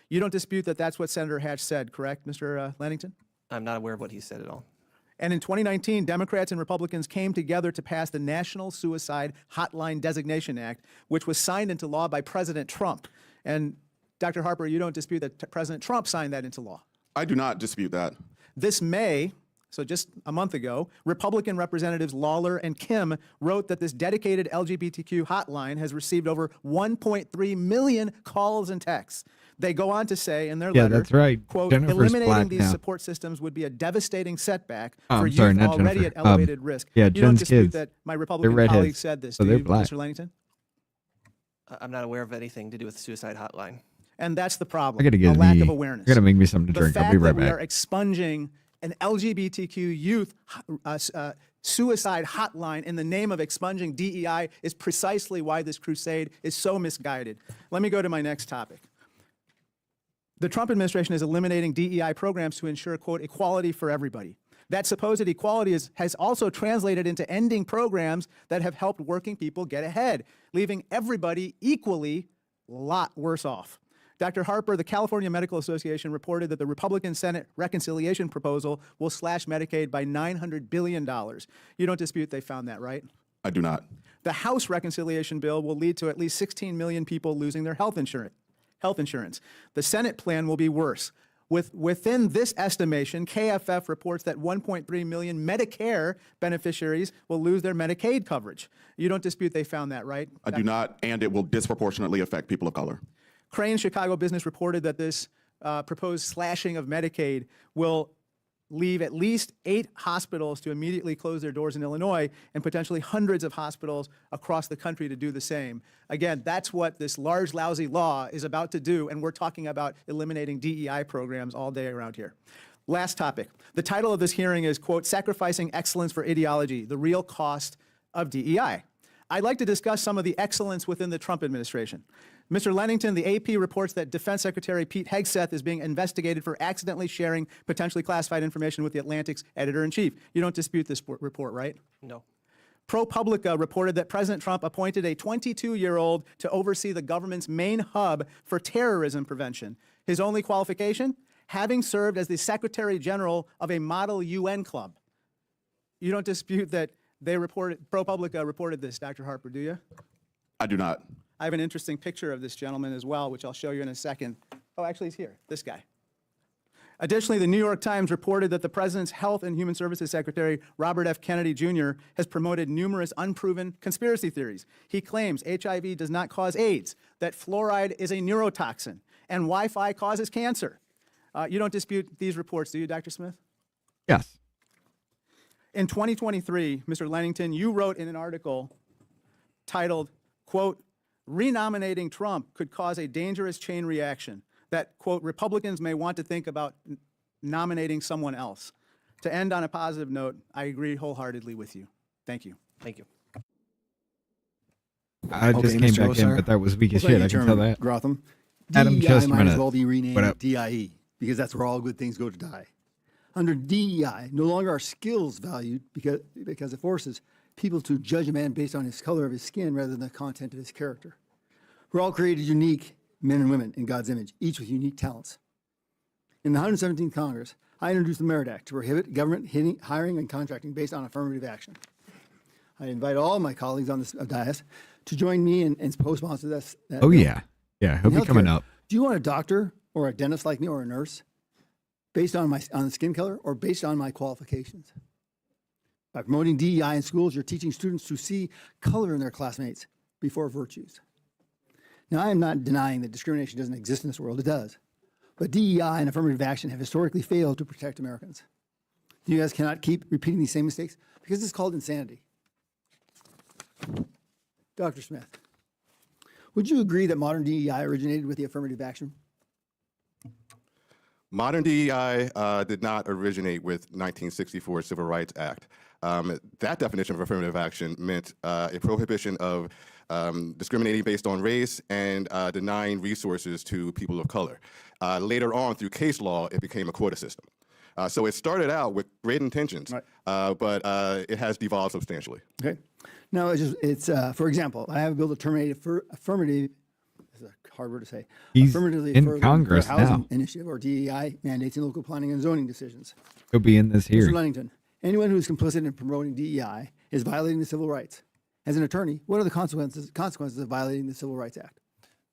You don't dispute that that's what Senator Hatch said, correct, Mr. Lennington? I'm not aware of what he said at all. And in 2019, Democrats and Republicans came together to pass the National Suicide Hotline Designation Act, which was signed into law by President Trump. And Dr. Harper, you don't dispute that President Trump signed that into law? I do not dispute that. This May, so just a month ago, Republican Representatives Lawler and Kim wrote that this dedicated LGBTQ hotline has received over 1.3 million calls and texts. They go on to say in their letter, that's right. quote, Jennifer's "Eliminating black these now. support systems would be a devastating setback Oh, for I'm sorry, youth not already Jennifer. at elevated risk." Yeah, You don't Jen's dispute kids. that my They're Republican redheads, colleague said this, so do they're you, black. Mr. Lennington? I'm not aware of anything to do with the suicide hotline. And that's the problem, I gotta get a lack me, of awareness. I gotta make me something to The drink. fact I'll be right that we back. are expunging an LGBTQ youth suicide hotline in the name of expunging DEI is precisely why this crusade is so misguided. Let me go to my next topic. The Trump administration is eliminating DEI programs to ensure, quote, equality for everybody. That supposed equality has also translated into ending programs that have helped working people get ahead, leaving everybody equally a lot worse off. Dr. Harper, the California Medical Association reported that the Republican Senate reconciliation proposal will slash Medicaid by $900 billion. You don't dispute they found that, right? I do not. The House reconciliation bill will lead to at least 16 million people losing their health insurance. The Senate plan will be worse. Within this estimation, KFF reports that 1.3 million Medicare beneficiaries will lose their Medicaid coverage. You don't dispute they found that, right? I do not, and it will disproportionately affect people of color. Crane Chicago Business reported that this proposed slashing of Medicaid will leave at least 8 hospitals to immediately close their doors in Illinois and potentially hundreds of hospitals across the country to do the same. Again, that's what this large, lousy law is about to do, and we're talking about eliminating DEI programs all day around here. Last topic. The title of this hearing is, quote, "Sacrificing Excellence for Ideology, the Real Cost of DEI." I'd like to discuss some of the excellence within the Trump administration. Mr. Lennington, the AP reports that Defense Secretary Pete Hegseth is being investigated for accidentally sharing potentially classified information with the Atlantic's editor-in-chief. You don't dispute this report, right? No. ProPublica reported that President Trump appointed a 22-year-old to oversee the government's main hub for terrorism prevention. His only qualification? Having served as the Secretary General of a model UN club. You don't dispute that ProPublica reported this, Dr. Harper, do you? I do not. I have an interesting picture of this gentleman as well, which I'll show you in a second. Oh, actually, he's here, this guy. Additionally, the New York Times reported that the President's Health and Human Services Secretary, Robert F. Kennedy Jr., has promoted numerous unproven conspiracy theories. He claims HIV does not cause AIDS, that fluoride is a neurotoxin, and Wi-Fi causes cancer. You don't dispute these reports, do you, Dr. Smith? Yes. In 2023, Mr. Lennington, you wrote in an article titled, quote, "Renominating Trump could cause a dangerous chain reaction that, quote, Republicans may want to think about nominating someone else." To end on a positive note, I agree wholeheartedly with you. Thank you. Thank you. I just came back in, but that was weak as shit. I can tell that. Grotham. Adam, DEI just a might minute. as well be What renamed up? DIE because that's where all good things go to die. Under DEI, no longer are skills valued because it forces people to judge a man based on his color of his skin rather than the content of his character. We're all created unique men and women in God's image, each with unique talents. In the 117th Congress, I introduced the Merit Act to prohibit government hiring and contracting based on affirmative action. I invite all my colleagues on this dais to join me and co-sponsor this. Oh, yeah. Yeah, he'll be coming up. Do you want a doctor or a dentist like me or a nurse based on the skin color or based on my qualifications? By promoting DEI in schools, you're teaching students to see color in their classmates before virtues. Now, I am not denying that discrimination doesn't exist in this world. It does. But DEI and affirmative action have historically failed to protect Americans. You guys cannot keep repeating these same mistakes because it's called insanity. Dr. Smith, would you agree that modern DEI originated with the affirmative action? Modern DEI did not originate with 1964 Civil Rights Act. That definition of affirmative action meant a prohibition of discriminating based on race and denying resources to people of color. Later on, through case law, it became a quota system. So it started out with great intentions, but it has devolved substantially. Okay. Now, it's for example, I have a bill to terminate affirmative, this is a hard word to say, He's affirmatively in Congress housing now. initiative or DEI mandates in local planning and zoning decisions. He'll be in this Mr. hearing. Ludington, anyone who is complicit in promoting DEI is violating the civil rights. As an attorney, what are the consequences of violating the Civil Rights Act?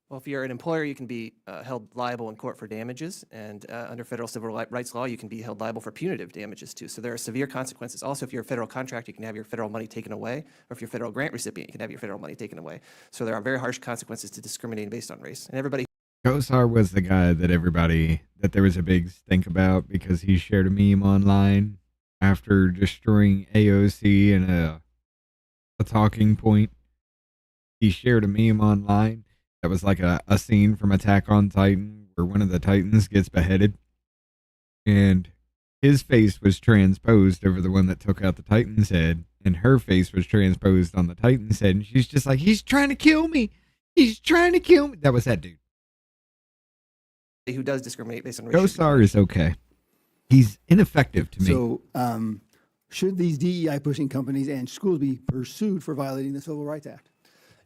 Well, if you're an employer, you can be held liable in court for damages, and under federal civil rights law, you can be held liable for punitive damages too. So there are severe consequences. Also, if you're a federal contractor, you can have your federal money taken away, or if you're a federal grant recipient, you can have your federal money taken away. So there are very harsh consequences to discriminating based on race. And everybody. Kosar was the guy that there was a big stink about because he shared a meme online after destroying AOC and a talking point. He shared a meme online that was like a scene from Attack on Titan where one of the Titans gets beheaded. And his face was transposed over the one that took out the Titan's head. And her face was transposed on the Titan's head. And she's just like, he's trying to kill me. He's trying to kill me. That was that dude. Who does discriminate based on race. Kosar is okay. He's ineffective to me. So, should these DEI pushing companies and schools be pursued for violating the Civil Rights Act?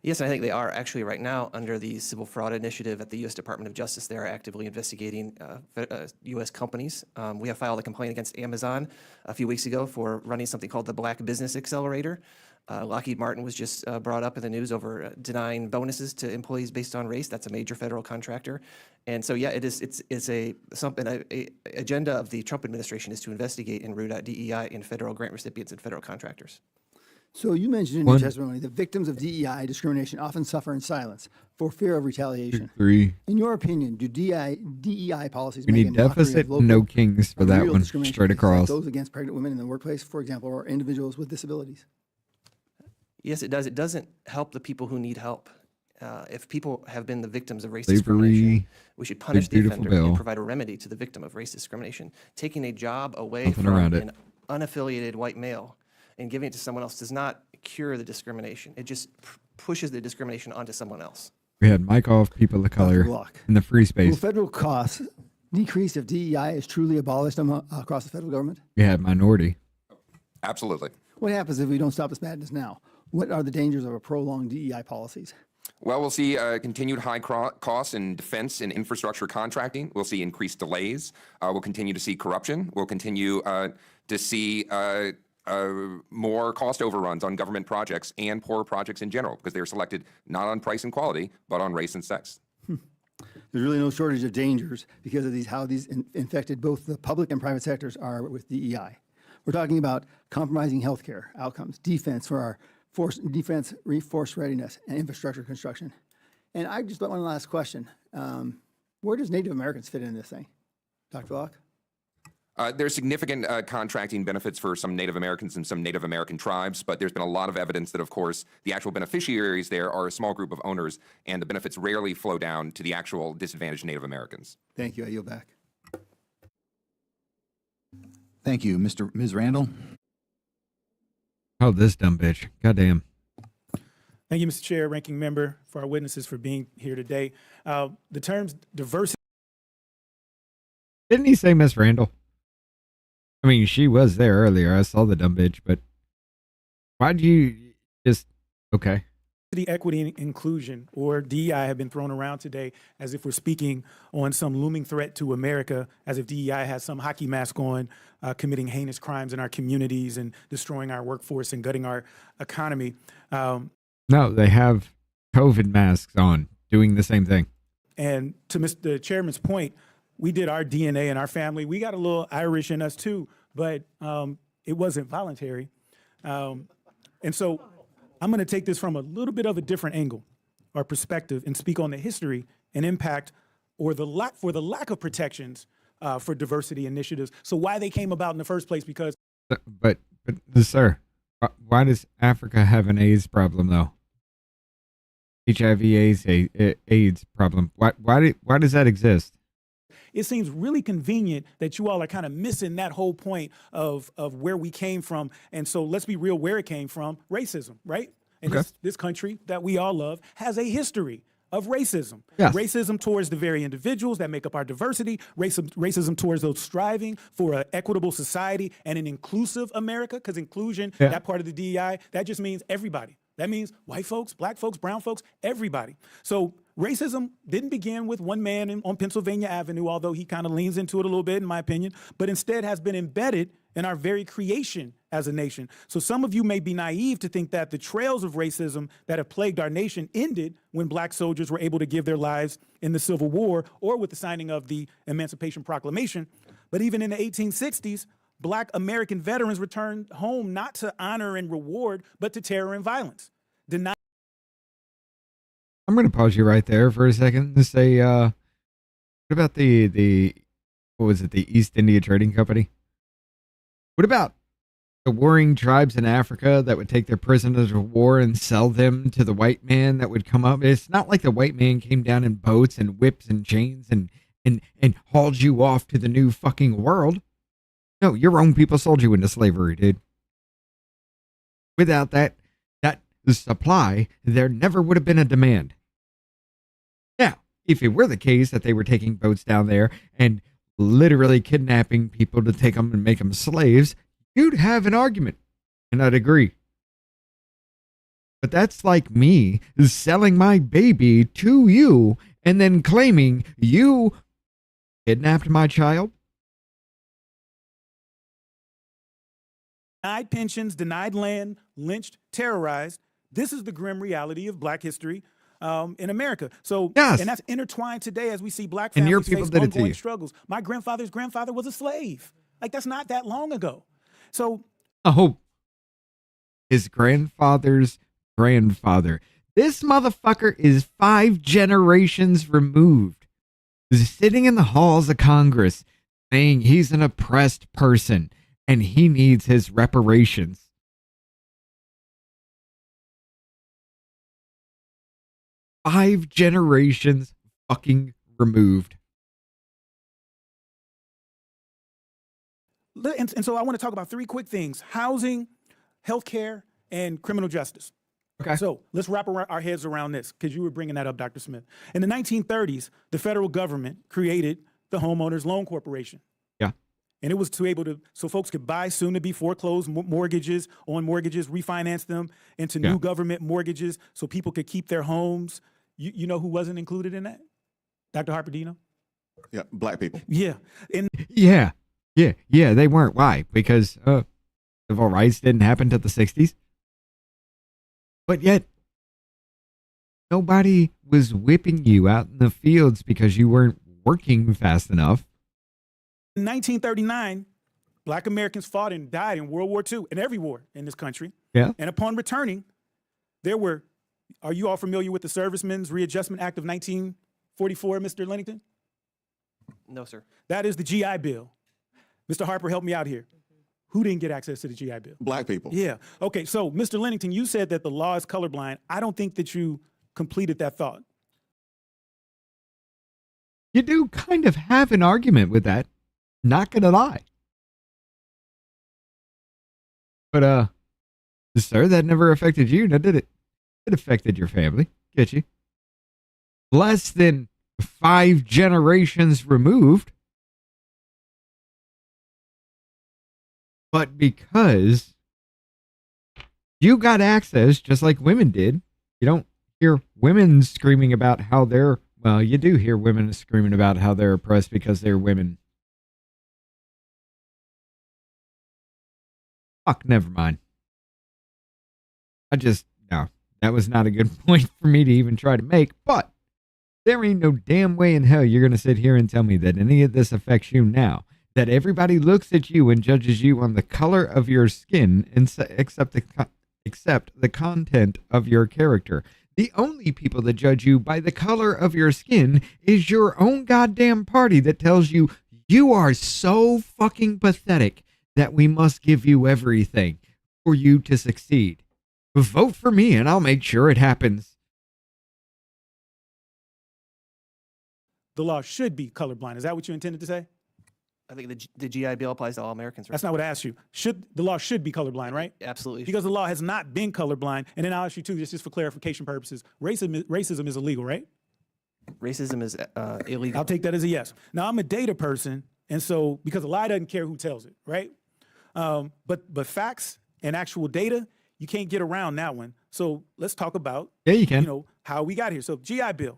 Yes, I think they are actually right now under the Civil Fraud Initiative at the U.S. Department of Justice. They are actively investigating U.S. companies. We have filed a complaint against Amazon a few weeks ago for running something called the Black Business Accelerator. Lockheed Martin was just brought up in the news over denying bonuses to employees based on race. That's a major federal contractor. And so, yeah, it's a agenda of the Trump administration is to investigate and root out DEI in federal grant recipients and federal contractors. So you mentioned in your testimony that victims of DEI discrimination often suffer in silence for fear of retaliation. Agree. In your opinion, do DEI policies We make need a mockery deficit, of local no kings for or that real one, discrimination straight against across. those against pregnant women in the workplace, for example, or individuals with disabilities? Yes, it does. It doesn't help the people who need help. If people have been the victims of race Slavery, discrimination, we should punish the beautiful offender bill. and provide a remedy to the victim of race discrimination. Taking a job away Nothing from around it. an unaffiliated white male and giving it to someone else does not cure the discrimination. It just pushes the discrimination onto someone else. We had Mike off, people of color, in the free Will space. federal costs decrease if DEI is truly abolished across the federal government? We had minority. Absolutely. What happens if we don't stop this madness now? What are the dangers of a prolonged DEI policies? Well, we'll see continued high costs in defense and infrastructure contracting. We'll see increased delays. We'll continue to see corruption. We'll continue to see more cost overruns on government projects and poor projects in general because they're selected not on price and quality, but on race and sex. There's really no shortage of dangers because of how these infected both the public and private sectors are with DEI. We're talking about compromising healthcare outcomes, defense for our force readiness, and infrastructure construction. And I just got one last question. Where does Native Americans fit in this thing? Dr. Locke? There's significant contracting benefits for some Native Americans and some Native American tribes, but there's been a lot of evidence that, of course, the actual beneficiaries there are a small group of owners, and the benefits rarely flow down to the actual disadvantaged Native Americans. Thank you. I yield back. Thank you. Ms. Randall? Oh, this dumb bitch. Goddamn. Thank you, Mr. Chair, Ranking Member, for our witnesses for being here today. The terms diversity. Didn't he say Miss Randall? I mean, she was there earlier. I saw the dumb bitch, but why'd you just... Okay. Equity, and inclusion, or DEI, have been thrown around today as if we're speaking on some looming threat to America, as if DEI has some hockey mask on, committing heinous crimes in our communities and destroying our workforce and gutting our economy. No, they have COVID masks on, doing the same thing. And to the chairman's point, we did our DNA in our family. We got a little Irish in us too, but it wasn't voluntary. And so I'm going to take this from a little bit of a different angle or perspective and speak on the history and impact, or the lack of protections for diversity initiatives. So why they came about in the first place, because. But sir, why does Africa have an AIDS problem though? HIV/AIDS problem. Why does that exist? It seems really convenient that you all are kind of missing that whole point of where we came from. And so let's be real, where it came from: racism, right? And this country that we all love has a history of racism. Yes. Racism towards the very individuals that make up our diversity, racism towards those striving for an equitable society and an inclusive America, because inclusion, that part of the DEI, that just means everybody. That means white folks, black folks, brown folks, everybody. So racism didn't begin with one man on Pennsylvania Avenue, although he kind of leans into it a little bit, in my opinion, but instead has been embedded in our very creation as a nation. So some of you may be naive to think that the trails of racism that have plagued our nation ended when black soldiers were able to give their lives in the Civil War or with the signing of the Emancipation Proclamation. But even in the 1860s, Black American veterans returned home not to honor and reward, but to terror and violence. I'm going to pause you right there for a second to say, what about the what was it, the East India Trading Company? What about the warring tribes in Africa that would take their prisoners of war and sell them to the white man that would come up? It's not like the white man came down in boats and whips and chains and hauled you off to the new fucking world. No, your own people sold you into slavery, dude. Without that supply, there never would have been a demand. Now, if it were the case that they were taking boats down there and literally kidnapping people to take them and make them slaves, you'd have an argument, and I'd agree. But that's like me selling my baby to you and then claiming you kidnapped my child. Denied pensions, denied land, lynched, terrorized. This is the grim reality of black history in America. So, yes. And that's intertwined today as we see black And your families people face did it to ongoing you. struggles. My grandfather's grandfather was a slave. Like, that's not that long ago. So, Oh, his grandfather's grandfather. This motherfucker is 5 generations removed, sitting in the halls of Congress saying he's an oppressed person and he needs his reparations. Five generations fucking removed. and so I want to talk about 3 quick things: housing, healthcare, and criminal justice. Okay. So let's wrap our heads around this, because you were bringing that up, Dr. Smith. In the 1930s, the federal government created the Homeowners Loan Corporation. Yeah. And it was so folks could buy soon-to-be foreclosed mortgages, refinance them into new government mortgages so people could keep their homes. You know who wasn't included in that? Dr. Harper, do you know? Yeah, black people. Yeah. Yeah, they weren't. Why? Because civil rights didn't happen till the 60s. But yet, nobody was whipping you out in the fields because you weren't working fast enough. In 1939, black Americans fought and died in World War II, and every war in this country. Yeah. And upon returning, are you all familiar with the Servicemen's Readjustment Act of 1944, Mr. Lennington? No, sir. That is the GI Bill. Mr. Harper, help me out here. Who didn't get access to the GI Bill? Black people. Yeah. Okay, so Mr. Lennington, you said that the law is colorblind. I don't think that you completed that thought. You do kind of have an argument with that. Not gonna lie. But, sir, that never affected you, now did it? It affected your family. Get you? Less than 5 generations removed. But because you got access, just like women did, You don't hear women screaming about how they're, well, you do hear women screaming about how they're oppressed because they're women. Fuck, never mind. No, that was not a good point for me to even try to make, but there ain't no damn way in hell you're going to sit here and tell me that any of this affects you now. That everybody looks at you and judges you on the color of your skin except the content of your character. The only people that judge you by the color of your skin is your own goddamn party that tells you you are so fucking pathetic that we must give you everything for you to succeed. Vote for me and I'll make sure it happens. The law should be colorblind. Is that what you intended to say? I think the GI Bill applies to all Americans. Right? That's not what I asked you. The law should be colorblind, right? Absolutely. Because the law has not been colorblind. And then I'll ask you too, just for clarification purposes, racism is illegal, right? Racism is illegal. I'll take that as a yes. Now, I'm a data person, and so because a lie doesn't care who tells it, right? But facts and actual data, you can't get around that one. So let's talk about you can. How we got here. So GI Bill,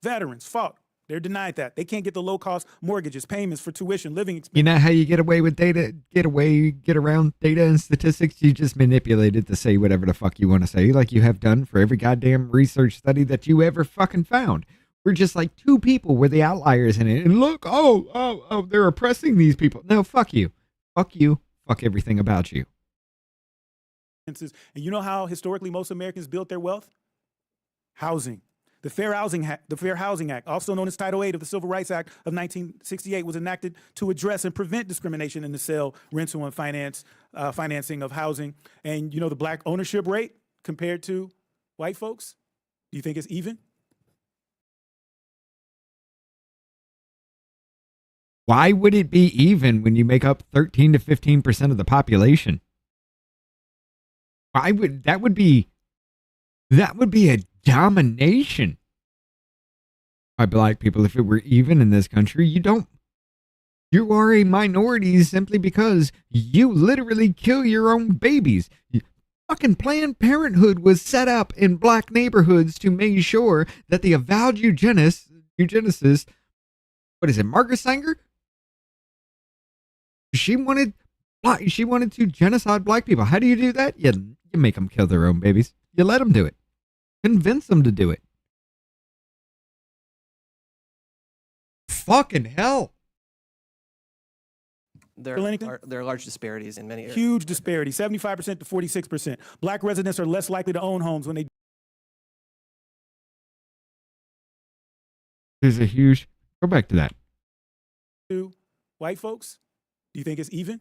veterans fought. They're denied that. They can't get the low-cost mortgages, payments for tuition, living expenses. You know how you get away with data, get around data and statistics? You just manipulate it to say whatever the fuck you want to say, like you have done for every goddamn research study that you ever fucking found. We're just like two people were the outliers in it. And look, they're oppressing these people. No, fuck you. Fuck you. Fuck everything about you. And you know how historically most Americans built their wealth? Housing. The Fair Housing Act, also known as Title VIII of the Civil Rights Act of 1968, was enacted to address and prevent discrimination in the sale, rental, and financing of housing. And the black ownership rate compared to white folks, do you think it's even? Why would it be even when you make up 13 to 15% of the population? That would be a domination by black people if it were even in this country. You are a minority simply because you literally kill your own babies. Fucking Planned Parenthood was set up in black neighborhoods to make sure that the avowed eugenicist, what is it, Margaret Sanger? She wanted to genocide black people. How do you do that? You make them kill their own babies. You let them do it. Convince them to do it. Fucking hell. There are large disparities in many areas. Huge disparity, 75% to 46%. Black residents are less likely to own homes when they... There's a huge... Go back to that. White folks, do you think it's even?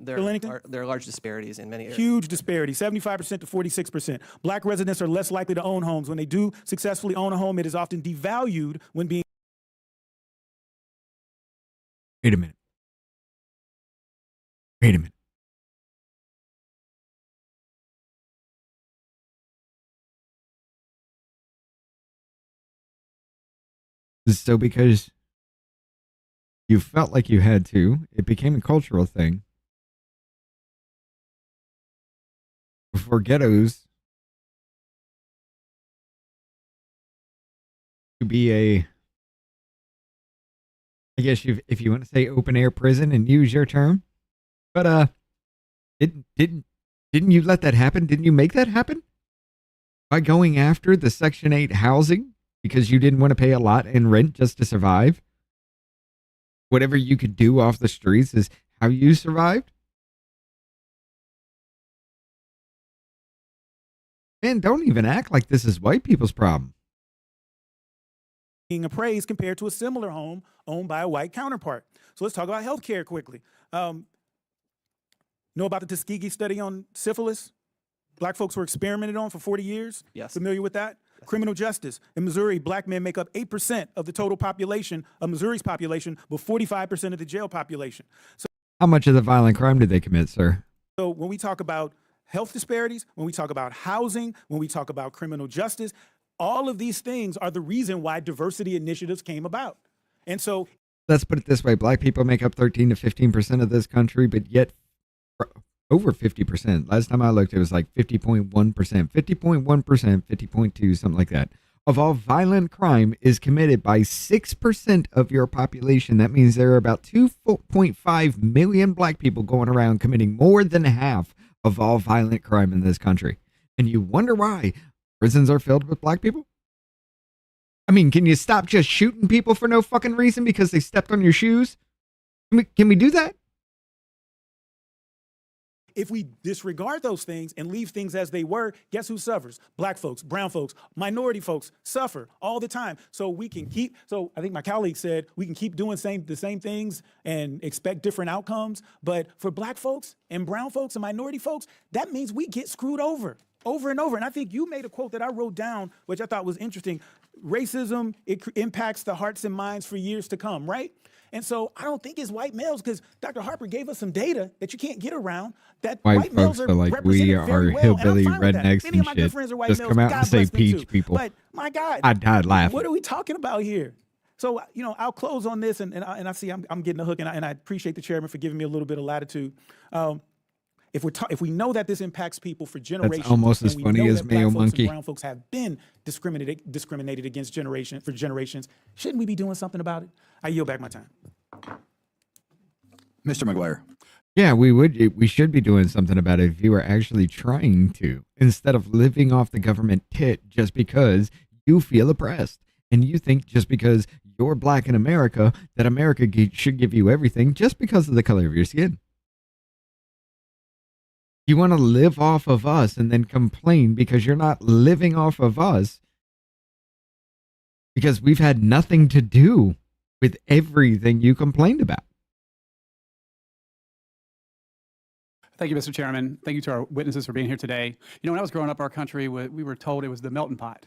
There are large disparities in many areas. Huge disparity, 75% to 46%. Black residents are less likely to own homes. When they do successfully own a home, it is often devalued when being... Wait a minute. So because you felt like you had to, it became a cultural thing. For ghettos to be I guess if you want to say open air prison and use your term, but didn't you let that happen? Didn't you make that happen by going after the Section 8 housing because you didn't want to pay a lot in rent just to survive? Whatever you could do off the streets is how you survived. Man, don't even act like this is white people's problem. Being appraised compared to a similar home owned by a white counterpart. So let's talk about healthcare quickly. Know about the Tuskegee study on syphilis? Black folks were experimented on for 40 years? Yes. Familiar with that? Yes. Criminal justice. In Missouri, black men make up 8% of the total population of Missouri's population, but 45% of the jail population. So, how much of the violent crime did they commit, sir? So when we talk about health disparities, when we talk about housing, when we talk about criminal justice, all of these things are the reason why diversity initiatives came about. And so let's put it this way. Black people make up 13 to 15% of this country, but yet over 50%. Last time I looked, it was like 50.1%, 50.1%, 50.2, something like that. Of all violent crime is committed by 6% of your population. That means there are about 2.5 million black people going around committing more than half of all violent crime in this country. And you wonder why prisons are filled with black people? I mean, can you stop just shooting people for no fucking reason because they stepped on your shoes? Can we do that? If we disregard those things and leave things as they were, guess who suffers? Black folks, brown folks, minority folks suffer all the time. So we can keep, so I think my colleague said, we can keep doing the same things and expect different outcomes. But for black folks and brown folks and minority folks, that means we get screwed over and over. And I think you made a quote that I wrote down, which I thought was interesting. Racism, it impacts the hearts and minds for years to come, right? And so I don't think it's white males, because Dr. Harper gave us some data that you can't get around, that white males are like, we are hillbilly rednecks and shit. Just come out and say peach, people. But my God, I died laughing. What are we talking about here? So, I'll close on this, and I see I'm getting a hook, and I appreciate the chairman for giving me a little bit of latitude. If we know that this impacts people for generations, that's almost as funny as Mayo Monkey. Brown folks have been discriminated against for generations. Shouldn't we be doing something about it? I yield back my time. Mr. McGuire. Yeah, we should be doing something about it if you were actually trying to, instead of living off the government tit just because you feel oppressed and you think just because you're black in America that America should give you everything just because of the color of your skin. You want to live off of us and then complain because you're not living off of us because we've had nothing to do with everything you complained about. Thank you, Mr. Chairman. Thank you to our witnesses for being here today. When I was growing up, our country, we were told it was the melting pot.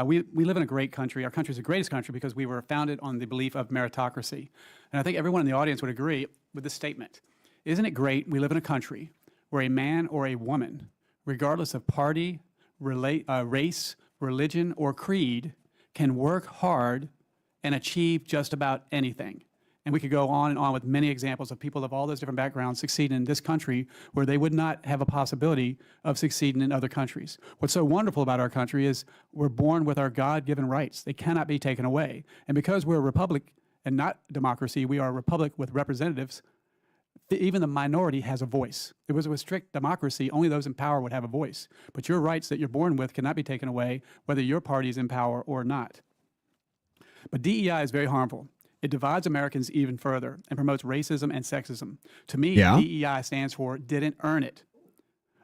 We live in a great country. Our country is the greatest country because we were founded on the belief of meritocracy. And I think everyone in the audience would agree with this statement. Isn't it great we live in a country where a man or a woman, regardless of party, race, religion, or creed, can work hard and achieve just about anything? And we could go on and on with many examples of people of all those different backgrounds succeeding in this country where they would not have a possibility of succeeding in other countries. What's so wonderful about our country is we're born with our God-given rights. They cannot be taken away. And because we're a republic and not democracy, we are a republic with representatives, even the minority has a voice. If it was a strict democracy, only those in power would have a voice. But your rights that you're born with cannot be taken away, whether your party is in power or not. But DEI is very harmful. It divides Americans even further and promotes racism and sexism. To me, DEI stands for didn't earn it.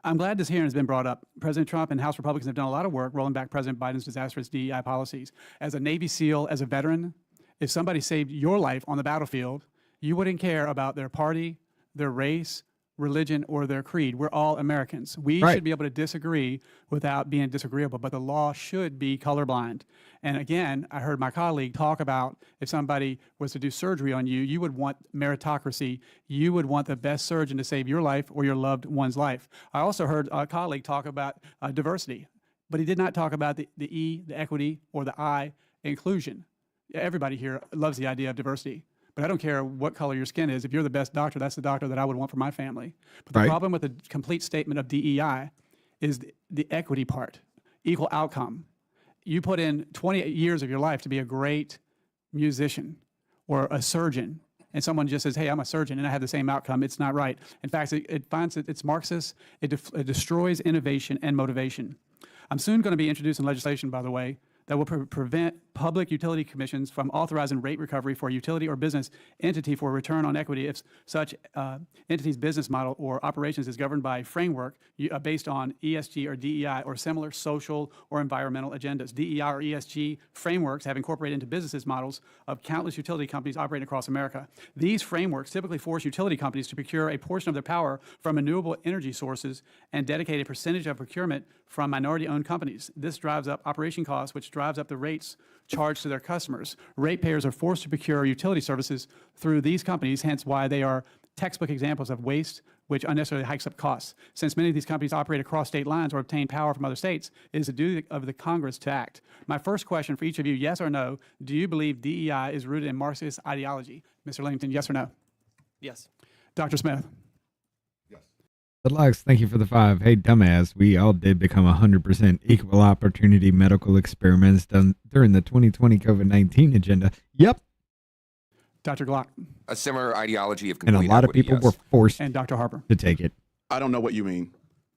I'm glad this hearing has been brought up. President Trump and House Republicans have done a lot of work rolling back President Biden's disastrous DEI policies. As a Navy SEAL, as a veteran, if somebody saved your life on the battlefield, you wouldn't care about their party, their race, religion, or their creed. We're all Americans. We should be able to disagree without being disagreeable, but the law should be colorblind. And again, I heard my colleague talk about if somebody was to do surgery on you, you would want meritocracy. You would want the best surgeon to save your life or your loved one's life. I also heard a colleague talk about diversity, but he did not talk about the E, the equity, or the I, inclusion. Everybody here loves the idea of diversity. But I don't care what color your skin is. If you're the best doctor, that's the doctor that I would want for my family. But the problem with the complete statement of DEI is the equity part, equal outcome. You put in 20 years of your life to be a great musician or a surgeon, and someone just says, hey, I'm a surgeon, and I have the same outcome. It's not right. In fact, it's Marxist. It destroys innovation and motivation. I'm soon going to be introducing legislation, by the way, that will prevent public utility commissions from authorizing rate recovery for a utility or business entity for return on equity if such entity's business model or operations is governed by a framework based on ESG or DEI or similar social or environmental agendas. DEI or ESG frameworks have incorporated into business models of countless utility companies operating across America. These frameworks typically force utility companies to procure a portion of their power from renewable energy sources and dedicate a percentage of procurement from minority-owned companies. This drives up operation costs, which drives up the rates charged to their customers. Ratepayers are forced to procure utility services through these companies, hence why they are textbook examples of waste, which unnecessarily hikes up costs. Since many of these companies operate across state lines or obtain power from other states, it is the duty of the Congress to act. My first question for each of you, yes or no, do you believe DEI is rooted in Marxist ideology? Mr. Langton, yes or no? Yes. Dr. Smith? Deluxe, thank you for the 5. Hey, dumbass, we all did become 100% equal opportunity medical experiments done during the 2020 COVID-19 agenda. Yep. Dr. Glock. A similar ideology of And complete a lot of equity, people yes. were forced And Dr. Harper. to take it. I don't know what you mean.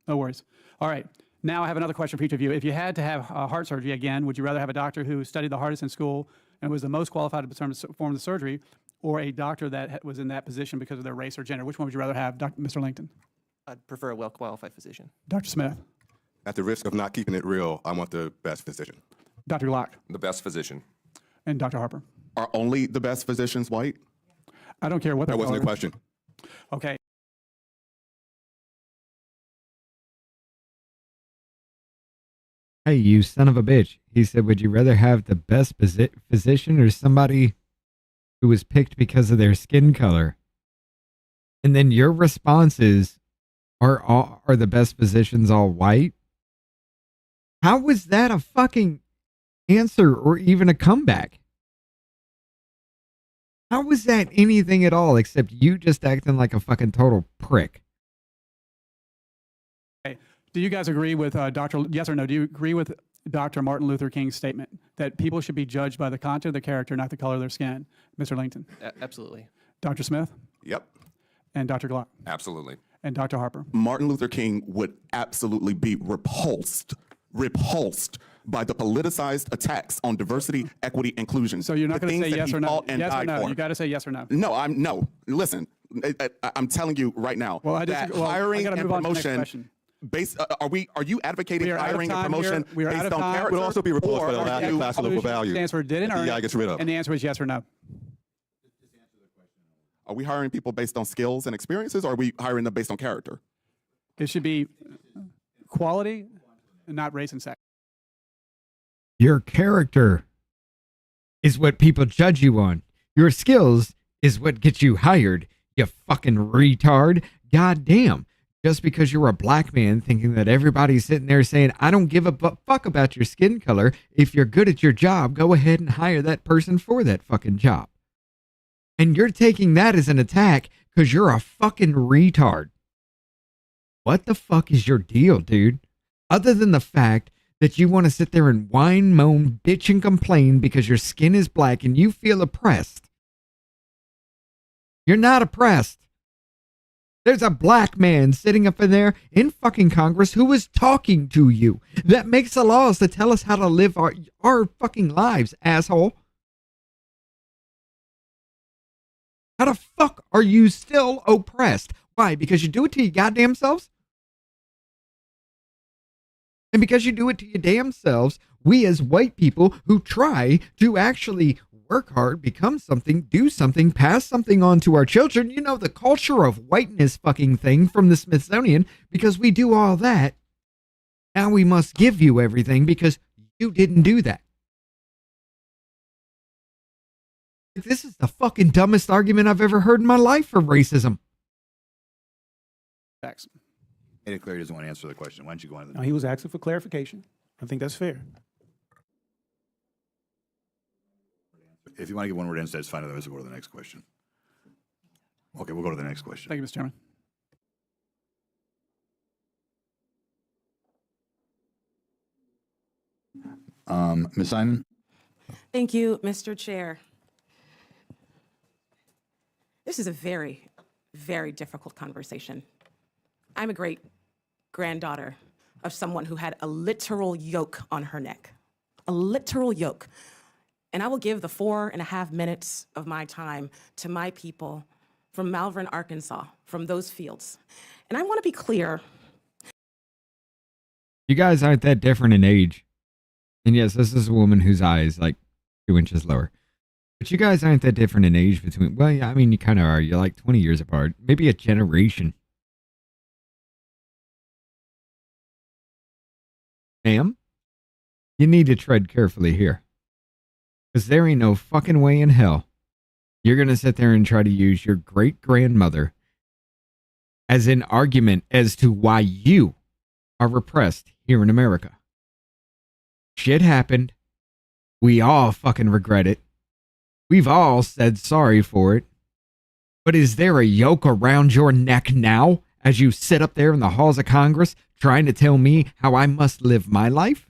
No worries. All right. Now I have another question for each of you. If you had to have heart surgery again, would you rather have a doctor who studied the hardest in school and was the most qualified to perform the surgery, or a doctor that was in that position because of their race or gender? Which one would you rather have, Mr. Langton? I'd prefer a well-qualified physician. Dr. Smith? At the risk of not keeping it real, I want the best physician. Dr. Glock? The best physician. And Dr. Harper? Are only the best physicians white? I don't care what That wasn't a question. Okay. Hey, you son of a bitch. He said, would you rather have the best physician or somebody who was picked because of their skin color? And then your responses are the best physicians all white? How was that a fucking answer or even a comeback? How was that anything at all except you just acting like a fucking total prick? Okay. Do you guys agree with yes or no, do you agree with Dr. Martin Luther King's statement that people should be judged by the content of their character, not the color of their skin? Mr. Langton? Absolutely. Dr. Smith? Yep. And Dr. Glock? Absolutely. And Dr. Harper? Martin Luther King would absolutely be repulsed by the politicized attacks on diversity, equity, inclusion. So you're not going to say yes or no? Yes or no? For. You got to say yes or no. No. Listen, I'm telling you right now. Well, that hiring and promotion. Are you advocating hiring and promotion based on character? Would also be repulsed by the lack of class and local value. The answer didn't earn DEI gets rid of. And the answer is yes or no. Are we hiring people based on skills and experiences, or are we hiring them based on character? It should be quality and not race and sex. Your character is what people judge you on. Your skills is what gets you hired, you fucking retard. God damn. Just because you're a black man thinking that everybody's sitting there saying, I don't give a fuck about your skin color. If you're good at your job, go ahead and hire that person for that fucking job. And you're taking that as an attack because you're a fucking retard. What the fuck is your deal, dude? Other than the fact that you want to sit there and whine, moan, bitch, and complain because your skin is black and you feel oppressed. You're not oppressed. There's a black man sitting up in there in fucking Congress who is talking to you. That makes the laws to tell us how to live our fucking lives, asshole. How the fuck are you still oppressed? Why? Because you do it to your goddamn selves? And because you do it to your damn selves, we as white people who try to actually work hard, become something, do something, pass something on to our children, you know, the culture of whiteness fucking thing from the Smithsonian, because we do all that, now we must give you everything because you didn't do that. This is the fucking dumbest argument I've ever heard in my life for racism. Facts. Made it clear he doesn't want to answer the question. Why don't you go on to the No, he was asking for clarification. I think that's fair. If you want to get one word answer, that's fine. Otherwise, we'll go to the next question. Okay, we'll go to the next question. Thank you, Mr. Chairman. Ms. Simon? Thank you, Mr. Chair. This is a very, very difficult conversation. I'm a great granddaughter of someone who had a literal yoke on her neck, a literal yoke. And I will give the 4.5 minutes of my time to my people from Malvern, Arkansas, from those fields. And I want to be clear. You guys aren't that different in age. And yes, this is a woman whose eye is like 2 inches lower. But you guys aren't that different in age between, well, yeah, I mean, you kind of are. You're like 20 years apart, maybe a generation. Ma'am, you need to tread carefully here. Because there ain't no fucking way in hell you're going to sit there and try to use your great-grandmother as an argument as to why you are repressed here in America. Shit happened. We all fucking regret it. We've all said sorry for it. But is there a yoke around your neck now as you sit up there in the halls of Congress trying to tell me how I must live my life?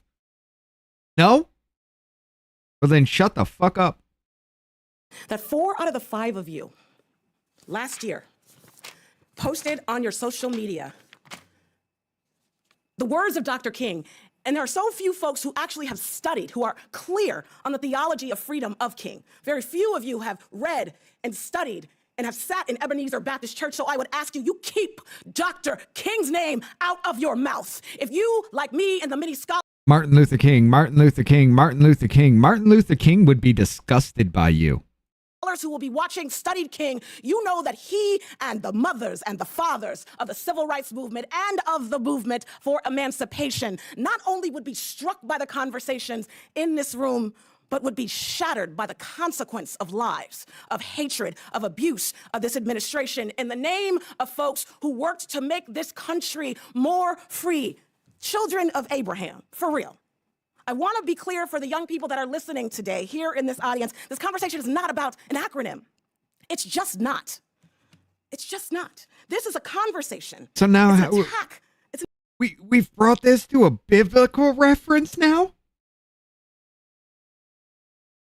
No? Well, then shut the fuck up. That 4 out of the 5 of you last year posted on your social media the words of Dr. King. And there are so few folks who actually have studied, who are clear on the theology of freedom of King. Very few of you have read and studied and have sat in Ebenezer Baptist Church. So I would ask you, you keep Dr. King's name out of your mouth. If you, like me and the many scholars, Martin Luther King, Martin Luther King, Martin Luther King. Martin Luther King would be disgusted by you. who will be watching studied King, you know that he and the mothers and the fathers of the civil rights movement and of the movement for emancipation not only would be struck by the conversations in this room, but would be shattered by the consequence of lives, of hatred, of abuse of this administration in the name of folks who worked to make this country more free. Children of Abraham, for real. I want to be clear for the young people that are listening today here in this audience, this conversation is not about an acronym. It's just not. It's just not. This is a conversation. So now it's an attack. We've brought this to a biblical reference now?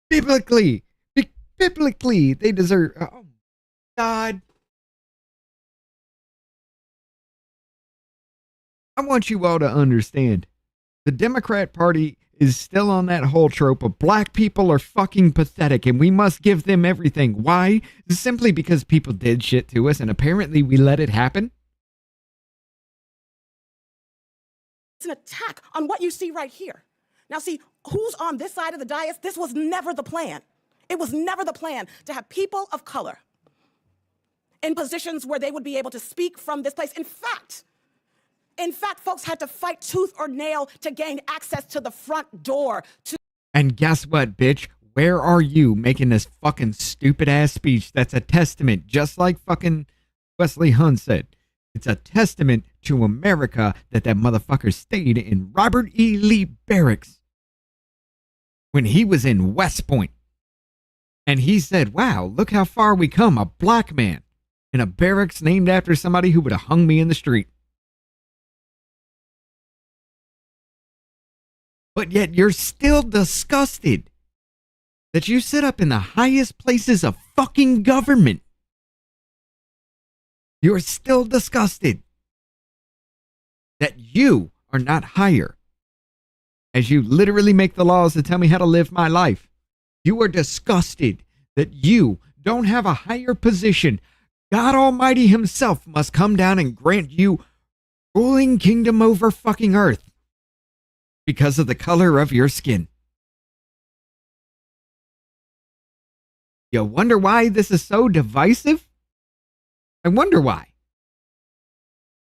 Biblically, they deserve. Oh, God. I want you all to understand. The Democrat Party is still on that whole trope of black people are fucking pathetic and we must give them everything. Why? Simply because people did shit to us and apparently we let it happen. It's an attack on what you see right here. Now see, who's on this side of the dais? This was never the plan. It was never the plan to have people of color in positions where they would be able to speak from this place. In fact, folks had to fight tooth or nail to gain access to the front door. And guess what, bitch? Where are you making this fucking stupid ass speech that's a testament, just like fucking Wesley Hunt said. It's a testament to America that motherfucker stayed in Robert E. Lee barracks when he was in West Point. And he said, wow, look how far we come, a black man in a barracks named after somebody who would have hung me in the street. But yet you're still disgusted that you sit up in the highest places of fucking government. You're still disgusted that you are not higher as you literally make the laws that tell me how to live my life. You are disgusted that you don't have a higher position. God Almighty himself must come down and grant you ruling kingdom over fucking earth because of the color of your skin. You wonder why this is so divisive? I wonder why.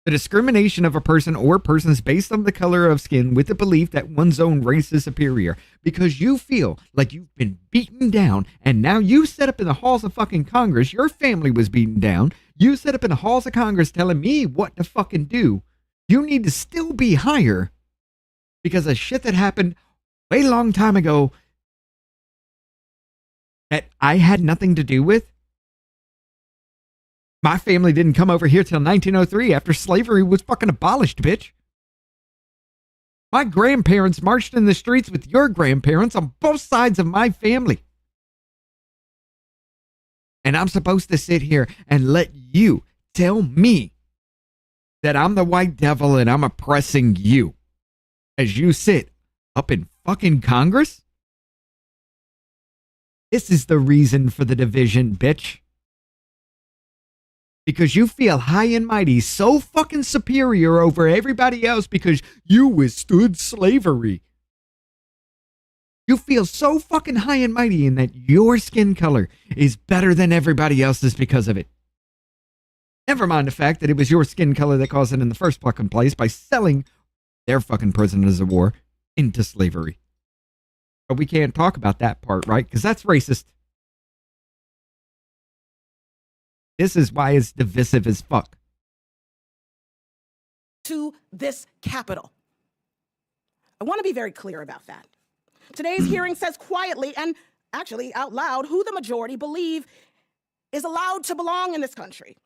The discrimination of a person or persons based on the color of skin with the belief that one's own race is superior because you feel like you've been beaten down and now you set up in the halls of fucking Congress, your family was beaten down, you set up in the halls of Congress telling me what to fucking do. You need to still be higher because of shit that happened way long time ago that I had nothing to do with. My family didn't come over here till 1903 after slavery was fucking abolished, bitch. My grandparents marched in the streets with your grandparents on both sides of my family. And I'm supposed to sit here and let you tell me that I'm the white devil and I'm oppressing you as you sit up in fucking Congress? This is the reason for the division, bitch. Because you feel high and mighty, so fucking superior over everybody else because you withstood slavery. You feel so fucking high and mighty in that your skin color is better than everybody else's because of it. Never mind the fact that it was your skin color that caused it in the first fucking place by selling their fucking prisoners of war into slavery. But we can't talk about that part, right? Because that's racist. This is why it's divisive as fuck. To this Capitol. I want to be very clear about that. Today's hearing says quietly and actually out loud who the majority believe is allowed to belong in this country.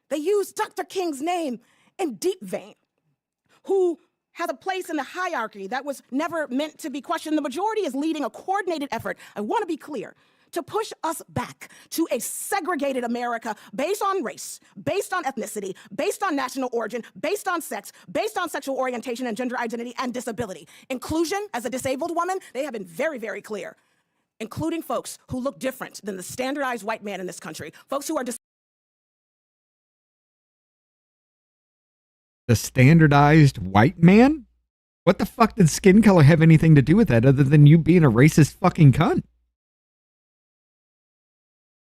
They use Dr. King's name in deep vein, who has a place in the hierarchy that was never meant to be questioned. The majority is leading a coordinated effort, I want to be clear, to push us back to a segregated America based on race, based on ethnicity, based on national origin, based on sex, based on sexual orientation and gender identity and disability. Inclusion, as a disabled woman, they have been very, very clear, including folks who look different than the standardized white man in this country, folks who are The standardized white man? What the fuck did skin color have anything to do with that other than you being a racist fucking cunt?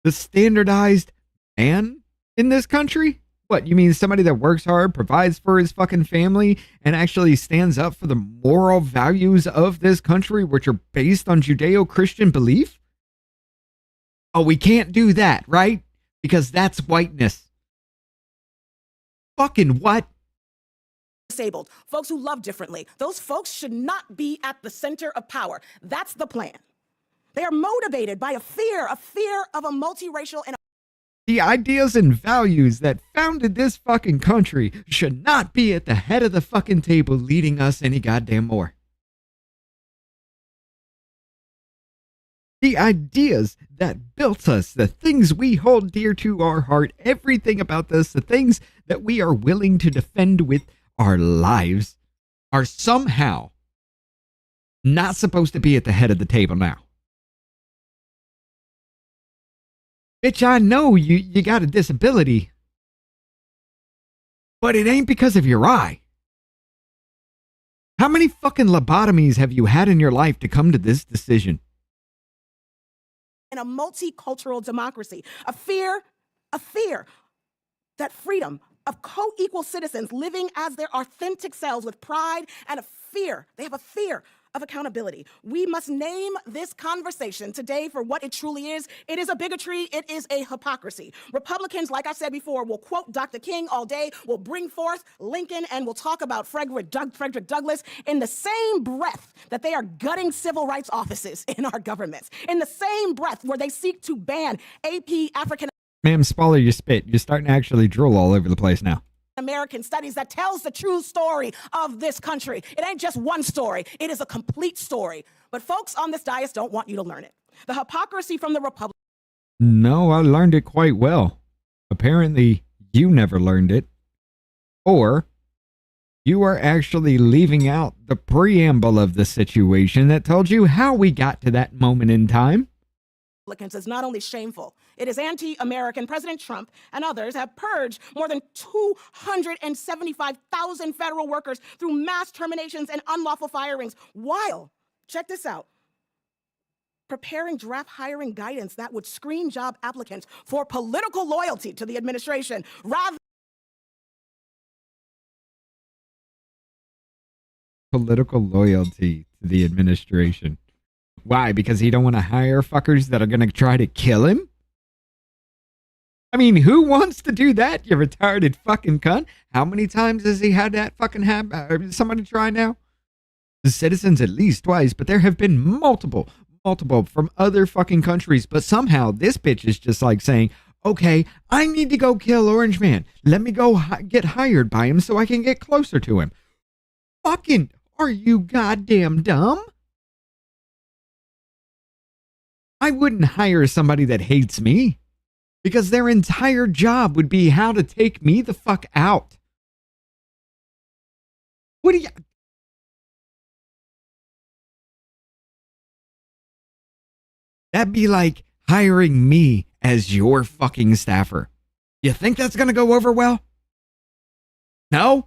The standardized man in this country? What, you mean somebody that works hard, provides for his fucking family, and actually stands up for the moral values of this country, which are based on Judeo-Christian belief? Oh, we can't do that, right? Because that's whiteness. Fucking what? Disabled, folks who love differently. Those folks should not be at the center of power. That's the plan. They are motivated by a fear of a multiracial and the ideas and values that founded this fucking country should not be at the head of the fucking table leading us any goddamn more. The ideas that built us, the things we hold dear to our heart, everything about us, the things that we are willing to defend with our lives are somehow not supposed to be at the head of the table now. Bitch, I know you got a disability, but it ain't because of your eye. How many fucking lobotomies have you had in your life to come to this decision? in a multicultural democracy, a fear that freedom of co-equal citizens living as their authentic selves with pride and a fear, they have a fear of accountability. We must name this conversation today for what it truly is. It is a bigotry. It is a hypocrisy. Republicans, like I said before, will quote Dr. King all day, will bring forth Lincoln, and will talk about Frederick Douglass in the same breath that they are gutting civil rights offices in our governments, in the same breath where they seek to ban AP African Ma'am, swallow your spit. You're starting to actually drool all over the place now. American studies that tells the true story of this country. It ain't just one story. It is a complete story. But folks on this dais don't want you to learn it. The hypocrisy from the Republic. No, I learned it quite well. Apparently, you never learned it. Or you are actually leaving out the preamble of the situation that told you how we got to that moment in time. Is not only shameful, it is anti-American. President Trump and others have purged more than 275,000 federal workers through mass terminations and unlawful firings, while, check this out, preparing draft hiring guidance that would screen job applicants for political loyalty to the administration, rather political loyalty to the administration. Why? Because he don't want to hire fuckers that are going to try to kill him? I mean, who wants to do that, you retarded fucking cunt? How many times has he had that fucking somebody try now? The citizens at least twice, but there have been multiple from other fucking countries. But somehow this bitch is just like saying, okay, I need to go kill Orange Man. Let me go get hired by him so I can get closer to him. Fucking, are you goddamn dumb? I wouldn't hire somebody that hates me, because their entire job would be how to take me the fuck out. What do you... That'd be like hiring me as your fucking staffer. You think that's going to go over well? No?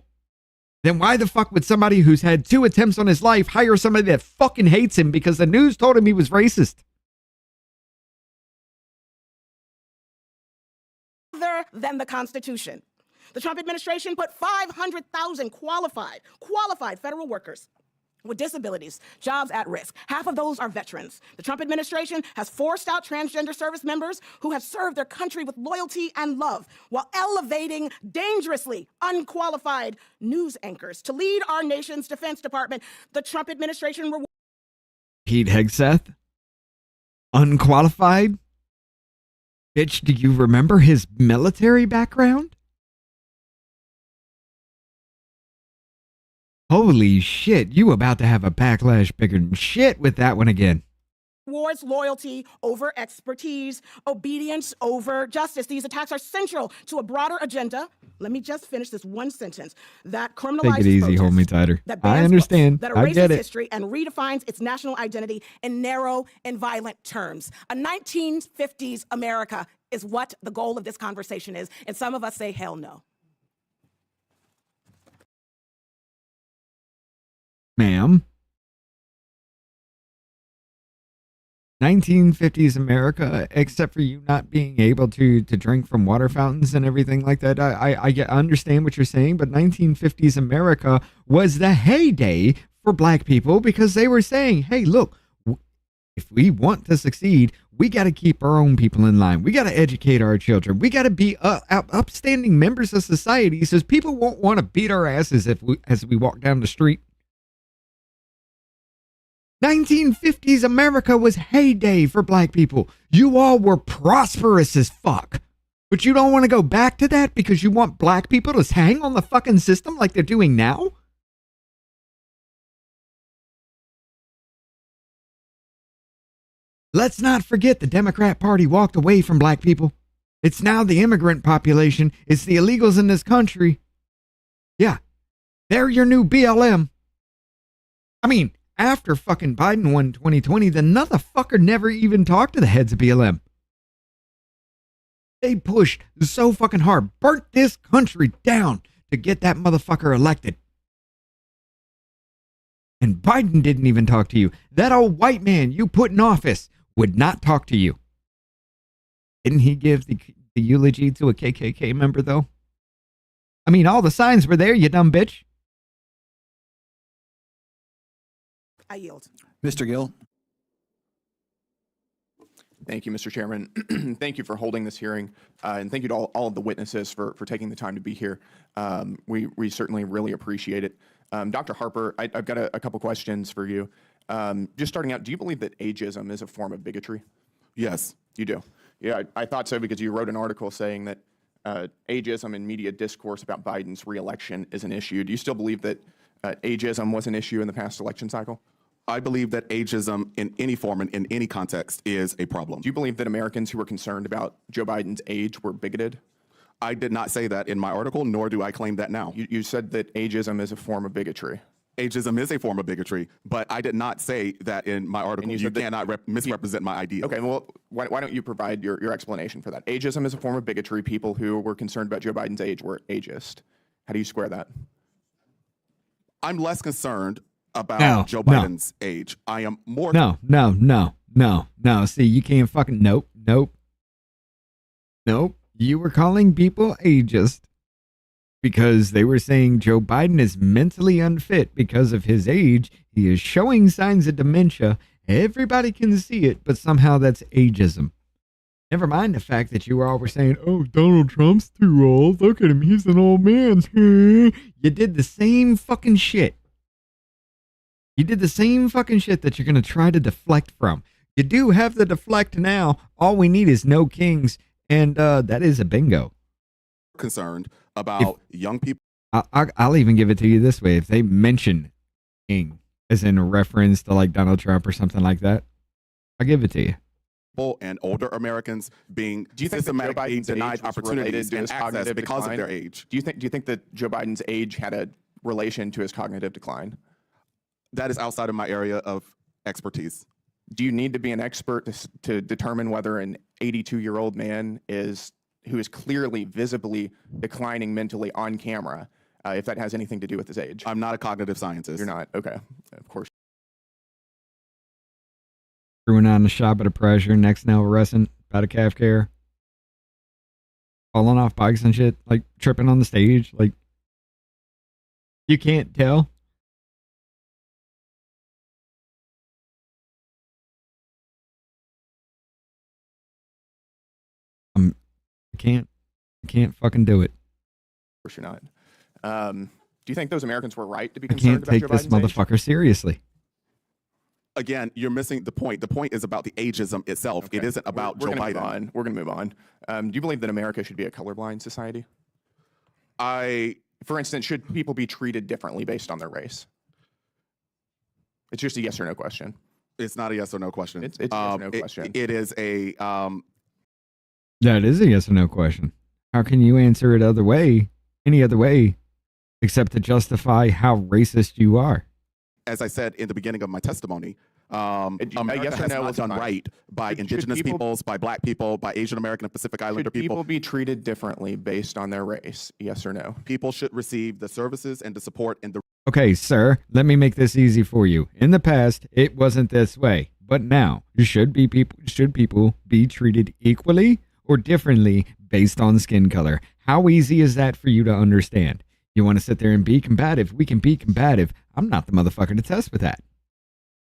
Then why the fuck would somebody who's had 2 attempts on his life hire somebody that fucking hates him because the news told him he was racist? Than the Constitution. The Trump administration put 500,000 qualified federal workers with disabilities, jobs at risk. Half of those are veterans. The Trump administration has forced out transgender service members who have served their country with loyalty and love, while elevating dangerously unqualified news anchors to lead our nation's Defense Department. The Trump administration Pete Hegseth? Unqualified? Bitch, do you remember his military background? Holy shit, you about to have a backlash bigger than shit with that one again. Towards loyalty over expertise, obedience over justice. These attacks are central to a broader agenda. Let me just finish this one sentence. That criminalizes Take it easy, hold me protest, tighter. that I bans understand. books, that I erases get it. history and redefines its national identity in narrow and violent terms. A 1950s America is what the goal of this conversation is, and some of us say hell no. Ma'am. 1950s America, except for you not being able to drink from water fountains and everything like that. I understand what you're saying, but 1950s America was the heyday for black people because they were saying, hey, look, if we want to succeed, we got to keep our own people in line. We got to educate our children. We got to be upstanding members of society so people won't want to beat our asses as we walk down the street. 1950s America was heyday for black people. You all were prosperous as fuck. But you don't want to go back to that because you want black people to hang on the fucking system like they're doing now? Let's not forget the Democrat Party walked away from black people. It's now the immigrant population. It's the illegals in this country. Yeah, they're your new BLM. I mean, after fucking Biden won 2020, the motherfucker never even talked to the heads of BLM. They pushed so fucking hard, burnt this country down to get that motherfucker elected. And Biden didn't even talk to you. That old white man you put in office would not talk to you. Didn't he give the eulogy to a KKK member, though? I mean, all the signs were there, you dumb bitch. I yield. Mr. Gill. Thank you, Mr. Chairman. Thank you for holding this hearing, and thank you to all of the witnesses for taking the time to be here. We certainly really appreciate it. Dr. Harper, I've got a couple questions for you. Just starting out, do you believe that ageism is a form of bigotry? Yes. You do? Yeah, I thought so because you wrote an article saying that ageism in media discourse about Biden's reelection is an issue. Do you still believe that ageism was an issue in the past election cycle? I believe that ageism in any form and in any context is a problem. Do you believe that Americans who were concerned about Joe Biden's age were bigoted? I did not say that in my article, nor do I claim that now. You said that ageism is a form of bigotry. Ageism is a form of bigotry, but I did not say that in my article. You cannot misrepresent my idea. Okay, well, why don't you provide your explanation for that? Ageism is a form of bigotry. People who were concerned about Joe Biden's age were ageist. How do you square that? I'm less concerned about Joe Biden's age. I am more. No. See, you can't fucking. Nope. You were calling people ageist because they were saying Joe Biden is mentally unfit because of his age. He is showing signs of dementia. Everybody can see it, but somehow that's ageism. Never mind the fact that you all were saying, oh, Donald Trump's too old. Look at him. He's an old man. You did the same fucking shit. You did the same fucking shit that you're going to try to deflect from. You do have the deflect now. All we need is no kings. And that is a bingo. Concerned about young people. I'll even give it to you this way. If they mention king as in a reference to like Donald Trump or something like that, I'll give it to you. And older Americans being systematically denied opportunities and access because of their age. Do you think that Joe Biden's age had a relation to his cognitive decline? That is outside of my area of expertise. Do you need to be an expert to determine whether an 82-year-old man who is clearly visibly declining mentally on camera, if that has anything to do with his age? I'm not a cognitive scientist. You're not? Okay. Of course. Screwing on the shop at a pressure, next now arresting about a calf care. Falling off bikes and shit, like tripping on the stage. Like, you can't tell. I can't fucking do it. Of course you're not. Do you think those Americans were right to be I concerned can't about take Joe this Biden's motherfucker seriously. Again, you're missing the point. The point is about the ageism itself. Okay. It isn't about Joe Biden. We're going to move on. Do you believe that America should be a colorblind society? I For instance, should people be treated differently based on their race? It's just a yes or no question. It's not a yes or no question. It's a yes or no question. It is a That is a yes or no question. How can you answer it any other way, except to justify how racist you are? As I said in the beginning of my testimony, America yes or has no not is done fine. right by indigenous peoples, by black people, by Asian American and Pacific Islander Should people be treated differently based on their race? Yes or no? People should receive the services and the support and the Okay, sir, let me make this easy for you. In the past, it wasn't this way, but now, should people be treated equally or differently based on skin color? How easy is that for you to understand? You want to sit there and be combative? We can be combative. I'm not the motherfucker to test with that.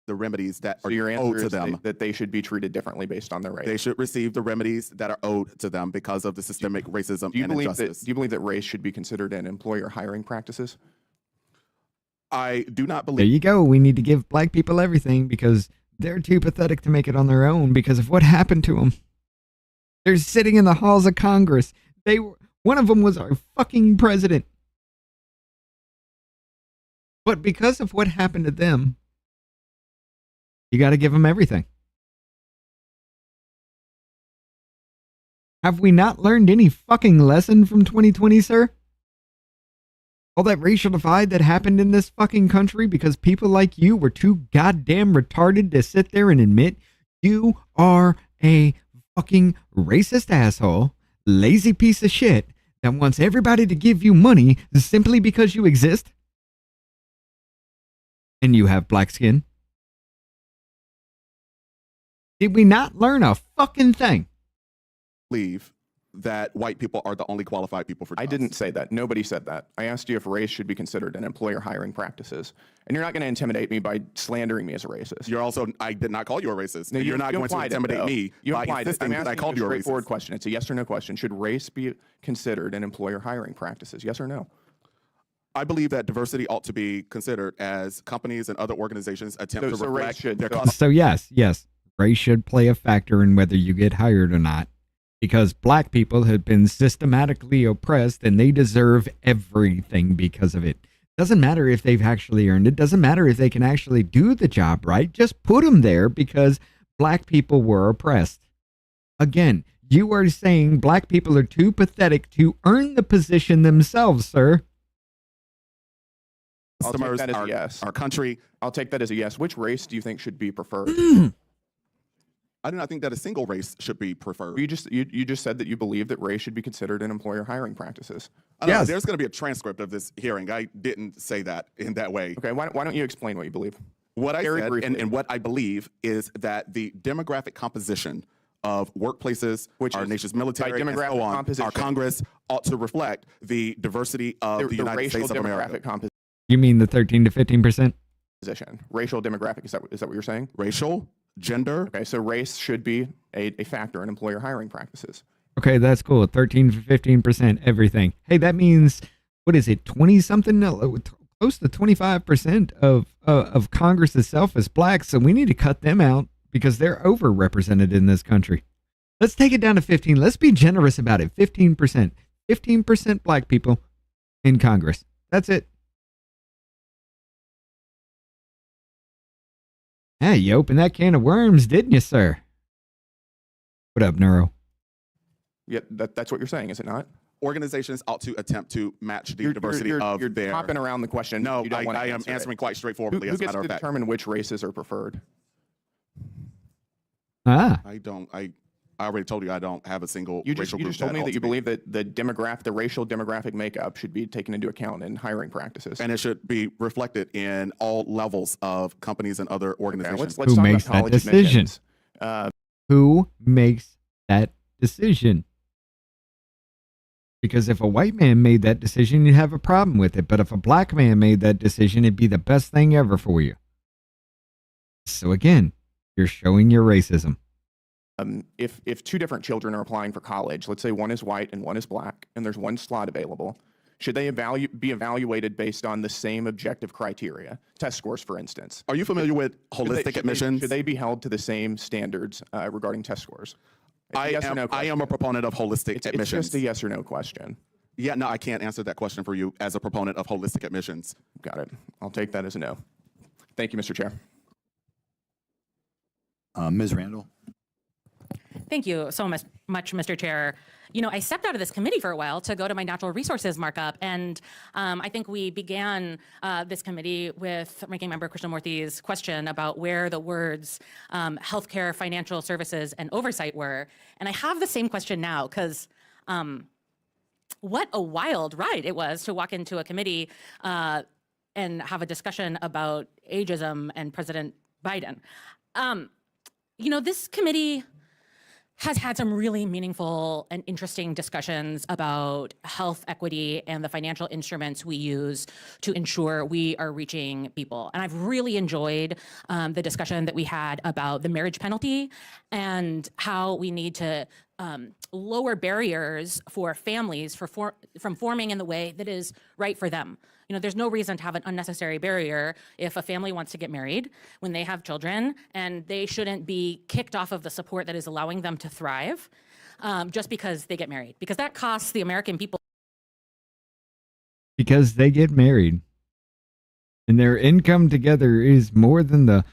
the remedies that So are your owed answer to is them. that they should be treated differently based on their race. They should receive the remedies that are owed to them because of the systemic racism Do you and believe injustice. do you believe that race should be considered in employer hiring practices? I do not There believe. you go. We need to give black people everything because they're too pathetic to make it on their own because of what happened to them. They're sitting in the halls of Congress. One of them was our fucking president. But because of what happened to them, you got to give them everything. Have we not learned any fucking lesson from 2020, sir? All that racial divide that happened in this fucking country because people like you were too goddamn retarded to sit there and admit you are a fucking racist asshole, lazy piece of shit that wants everybody to give you money simply because you exist and you have black skin. Did we not learn a fucking thing? Believe that white people are the only qualified people for jobs. I didn't say that. Nobody said that. I asked you if race should be considered in employer hiring practices. And you're not going to intimidate me by slandering me as a racist. You're also, I did not call you a racist. No, You're not going to implied it, intimidate though. me You by implied it. insisting I'm that I asking called you a straightforward racist. question. It's a yes or no question. Should race be considered in employer hiring practices? Yes or no? I believe that diversity ought to be considered as companies and other organizations attempt So to race reflect should- their so- So yes, race should play a factor in whether you get hired or not. Because black people have been systematically oppressed and they deserve everything because of it. Doesn't matter if they've actually earned it. Doesn't matter if they can actually do the job right. Just put them there because black people were oppressed. Again, you are saying black people are too pathetic to earn the position themselves, sir. I'll take customers, that as a yes. our country. I'll take that as a yes. Which race do you think should be preferred? I do not think that a single race should be preferred. You just said that you believe that race should be considered in employer hiring practices. I don't know, there's going to be a transcript of this hearing. I didn't say that in that way. Okay, why don't you explain what you believe? What I Very said briefly. and what I believe is that the demographic composition of workplaces, Which our is- nation's by military, and demographic so on, composition- our Congress ought to reflect the diversity of the United racial States of America. demographic You mean the 13 to 15%? composition. Racial demographic, is that what you're saying? Racial, gender. Okay, so race should be a factor in employer hiring practices. Okay, that's cool. 13 to 15%, everything. Hey, that means, what is it, 20 something? No, close to 25% of Congress itself is black. So we need to cut them out because they're overrepresented in this country. Let's take it down to 15. Let's be generous about it. 15%. 15% black people in Congress. That's it. Hey, you opened that can of worms, didn't you, sir? What up, Neuro? Yeah, that's what you're saying, is it not? Organizations ought to attempt to match the diversity you're of their. hopping around the question. No, You don't wanna I am answer it. answering quite straightforwardly. Who as a gets matter to of fact, determine which races are preferred? Ah. I don't. I already told you I don't have a single You just racial group told me ought that to you be. believe that the racial demographic makeup should be taken into account in hiring practices. And it should be reflected in all levels of companies and other organizations. let's Who talk makes about that college decision? admissions. Who makes that decision? Because if a white man made that decision, you'd have a problem with it. But if a black man made that decision, it'd be the best thing ever for you. So again, you're showing your racism. If two different children are applying for college, let's say one is white and one is black, and there's one slot available, should they be evaluated based on the same objective criteria? Test scores, for instance. Are you familiar with Should they- holistic admissions? Should they be held to the same standards regarding test scores? It's a yes or no I question. am a proponent of holistic It's admissions. just a yes or no question. Yeah, no, I can't answer that question for you as a proponent of holistic admissions. Got it. I'll take that as a no. Thank you, Mr. Chair. Ms. Randall? Thank you so much, Mr. Chair. You know, I stepped out of this committee for a while to go to my natural resources markup, and I think we began this committee with Ranking Member Krishnamurthy's question about where the words healthcare, financial services, and oversight were. And I have the same question now, because what a wild ride it was to walk into a committee and have a discussion about ageism and President Biden. You know, this committee has had some really meaningful and interesting discussions about health equity and the financial instruments we use to ensure we are reaching people. And I've really enjoyed the discussion that we had about the marriage penalty and how we need to lower barriers for families from forming in the way that is right for them. You know, there's no reason to have an unnecessary barrier if a family wants to get married when they have children, and they shouldn't be kicked off of the support that is allowing them to thrive just because they get married, because that costs the American people. Because they get married and their income together is more than the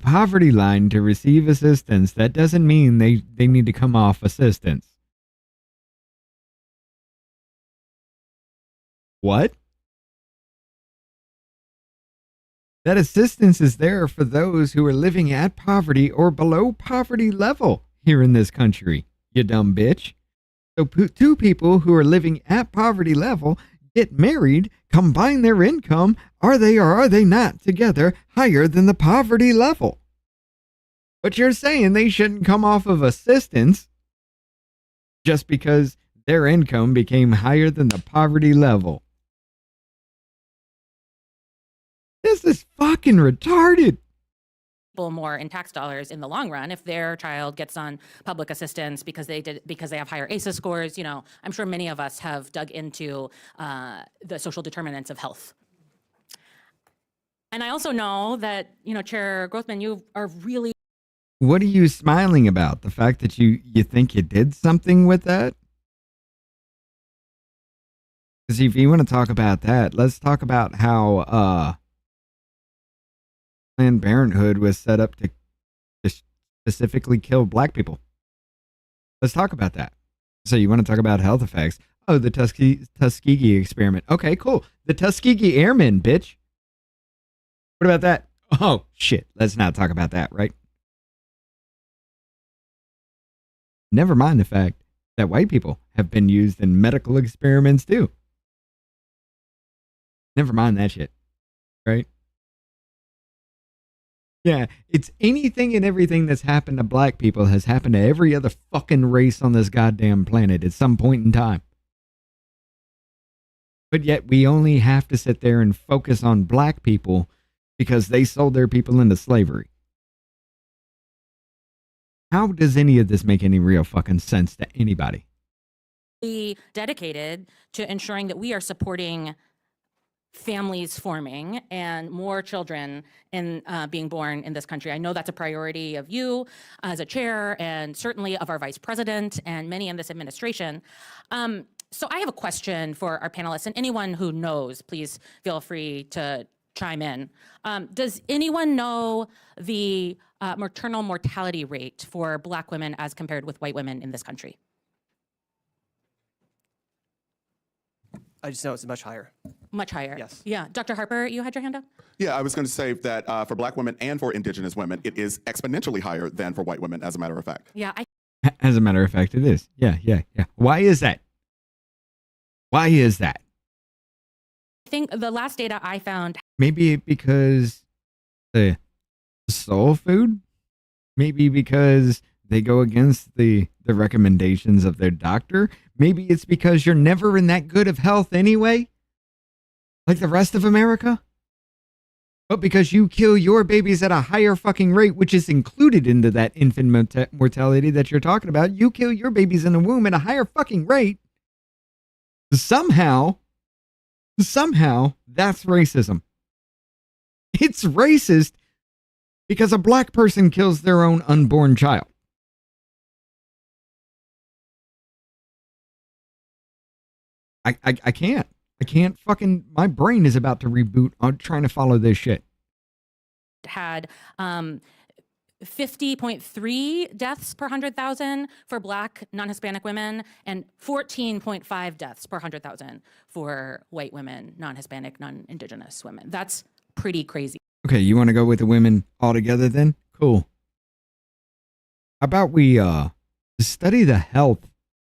poverty line to receive assistance. That doesn't mean they need to come off assistance. What? That assistance is there for those who are living at poverty or below poverty level here in this country, you dumb bitch. So two people who are living at poverty level get married, combine their income, are they or are they not together higher than the poverty level? But you're saying they shouldn't come off of assistance just because their income became higher than the poverty level. This is fucking retarded. More in tax dollars in the long run if their child gets on public assistance because they have higher ACEs scores. You know, I'm sure many of us have dug into the social determinants of health. And I also know that, you know, Chair Grothman, you are really. What are you smiling about? The fact that you think you did something with that? Because if you want to talk about that, let's talk about how Planned Parenthood was set up to specifically kill black people. Let's talk about that. So you want to talk about health effects? Oh, the Tuskegee experiment. Okay, cool. The Tuskegee Airmen, bitch. What about that? Oh, shit. Let's not talk about that, right? Never mind the fact that white people have been used in medical experiments too. Never mind that shit, right? Yeah, it's anything and everything that's happened to black people has happened to every other fucking race on this goddamn planet at some point in time. But yet we only have to sit there and focus on black people because they sold their people into slavery. How does any of this make any real fucking sense to anybody? Dedicated to ensuring that we are supporting families forming and more children in being born in this country. I know that's a priority of you as a chair and certainly of our vice president and many in this administration. So I have a question for our panelists, and anyone who knows, please feel free to chime in. Does anyone know the maternal mortality rate for black women as compared with white women in this country? I just know it's much higher. Much higher. Yes. Yeah. Dr. Harper, you had your hand up? Yeah, I was going to say that for black women and for indigenous women, it is exponentially higher than for white women, as a matter of fact. Yeah. As a matter of fact, it is. Yeah. Why is that? Why is that? I think the last data I found. Maybe because the soul food? Maybe because they go against the recommendations of their doctor? Maybe it's because you're never in that good of health anyway? Like the rest of America? But because you kill your babies at a higher fucking rate, which is included into that infant mortality that you're talking about, you kill your babies in the womb at a higher fucking rate. Somehow, that's racism. It's racist because a black person kills their own unborn child. I can't. I can't fucking, my brain is about to reboot on trying to follow this shit. Had 50.3 deaths per 100,000 for Black non-Hispanic women and 14.5 deaths per 100,000 for white women, non-Hispanic, non-Indigenous women. That's pretty crazy. Okay, you want to go with the women altogether then? Cool. How about we study the health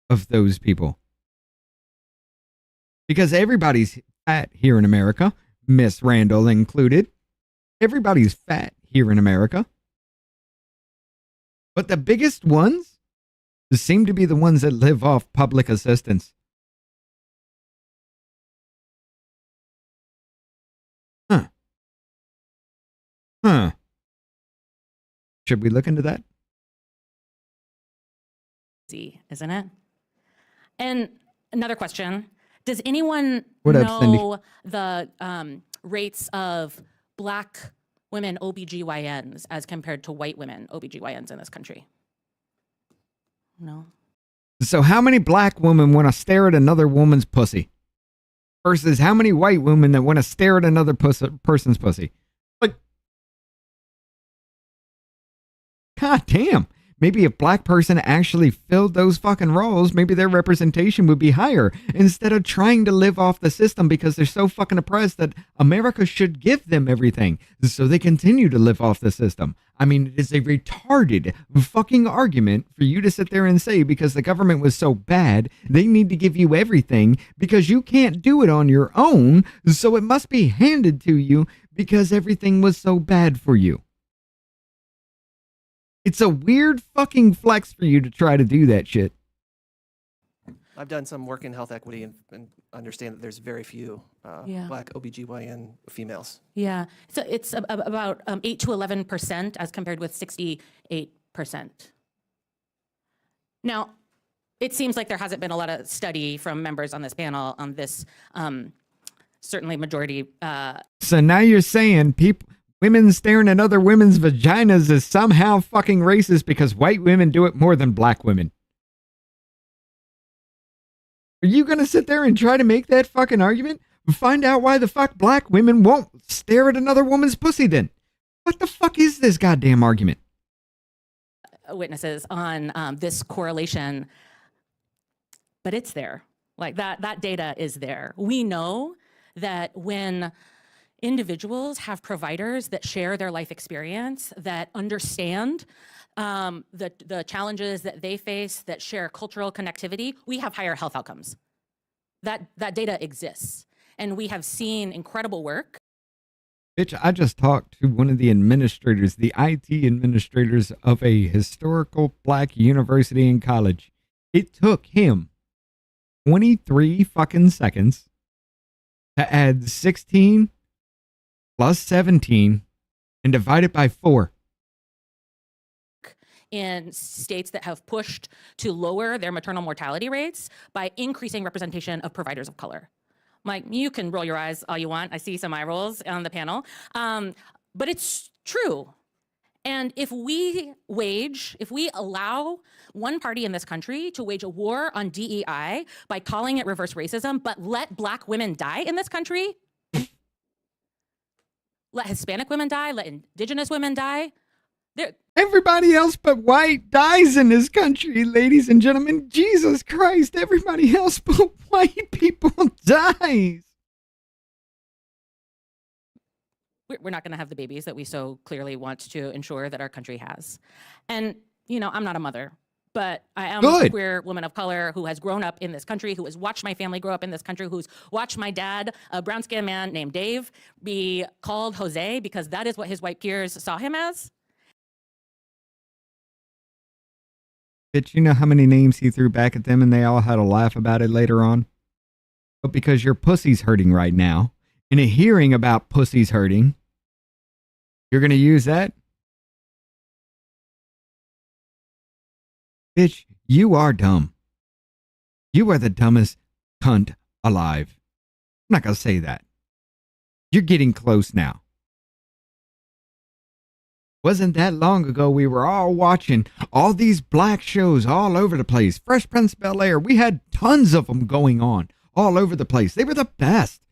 of those people? Because everybody's fat here in America, Miss Randall included. Everybody's fat here in America. But the biggest ones seem to be the ones that live off public assistance. Huh. Should we look into that? Isn't it? And another question. Does anyone What up, know the rates of Black women OBGYNs as compared to white women OBGYNs in this country? No. So how many black women want to stare at another woman's pussy versus how many white women that want to stare at another person's pussy? Like, god damn. Maybe if black person actually filled those fucking roles, maybe their representation would be higher instead of trying to live off the system because they're so fucking oppressed that America should give them everything. So they continue to live off the system. I mean, it is a retarded fucking argument for you to sit there and say because the government was so bad, they need to give you everything because you can't do it on your own. So it must be handed to you because everything was so bad for you. It's a weird fucking flex for you to try to do that shit. I've done some work in health equity and understand that there's very few Black OBGYN females. Yeah, so it's about 8 to 11% as compared with 68%. Now, it seems like there hasn't been a lot of study from members on this panel on this, certainly majority. So now you're saying women staring at other women's vaginas is somehow fucking racist because white women do it more than black women. Are you going to sit there and try to make that fucking argument? Find out why the fuck black women won't stare at another woman's pussy then. What the fuck is this goddamn argument? Witnesses on this correlation, but it's there. Like that data is there. We know that when individuals have providers that share their life experience, that understand the challenges that they face, that share cultural connectivity, we have higher health outcomes. That data exists. And we have seen incredible work. Bitch, I just talked to one of the administrators, the IT administrators of a historical black university and college. It took him 23 fucking seconds to add 16 plus 17 and divide it by 4. In states that have pushed to lower their maternal mortality rates by increasing representation of providers of color. Mike, you can roll your eyes all you want. I see some eye rolls on the panel. But it's true. And if we allow one party in this country to wage a war on DEI by calling it reverse racism, but let black women die in this country, let Hispanic women die, let Indigenous women die. Everybody else but white dies in this country, ladies and gentlemen. Jesus Christ, everybody else but white people dies. We're not going to have the babies that we so clearly want to ensure that our country has. And, you know, I'm not a mother, but I am a queer woman of color who has grown up in this country, who has watched my family grow up in this country, who's watched my dad, a brown-skinned man named Dave, be called Jose because that is what his white peers saw him as. Bitch, you know how many names he threw back at them and they all had a laugh about it later on? But because your pussy's hurting right now, and a hearing about pussies hurting, you're going to use that? Bitch, you are dumb. You are the dumbest cunt alive. I'm not going to say that. You're getting close now. Wasn't that long ago we were all watching all these black shows all over the place. Fresh Prince of Bel-Air. We had tons of them going on all over the place. They were the best.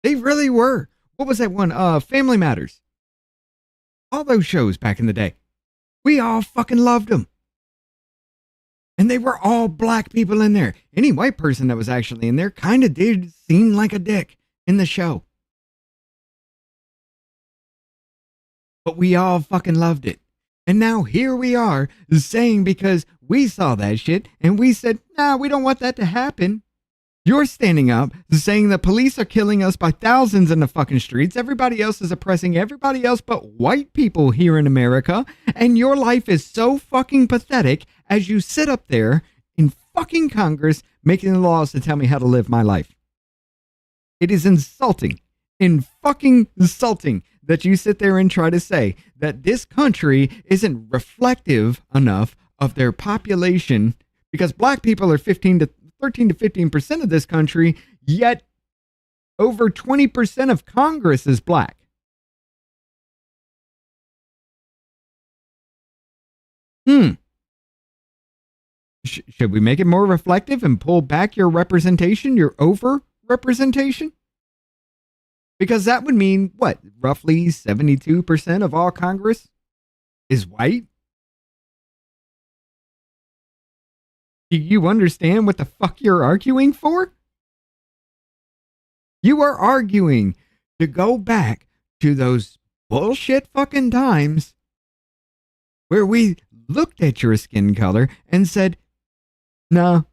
They really were. What was that one? Family Matters. All those shows back in the day. We all fucking loved them. And they were all black people in there. Any white person that was actually in there kind of did seem like a dick in the show. But we all fucking loved it. And now here we are saying because we saw that shit and we said, nah, we don't want that to happen. You're standing up saying the police are killing us by thousands in the fucking streets. Everybody else is oppressing everybody else but white people here in America. And your life is so fucking pathetic as you sit up there in fucking Congress making the laws to tell me how to live my life. It is insulting, fucking insulting that you sit there and try to say that this country isn't reflective enough of their population because black people are 13 to 15% of this country, yet over 20% of Congress is black. Should we make it more reflective and pull back your representation, your over-representation? Because that would mean, what, roughly 72% of all Congress is white? Do you understand what the fuck you're arguing for? You are arguing to go back to those bullshit fucking times where we looked at your skin color and said, nah,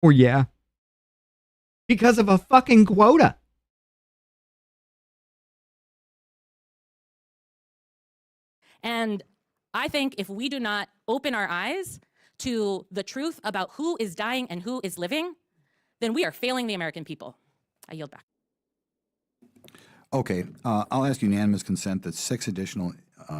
or yeah, because of a fucking quota. And I think if we do not open our eyes to the truth about who is dying and who is living, then we are failing the American people. I yield back. Okay, I'll ask unanimous consent that 6 additional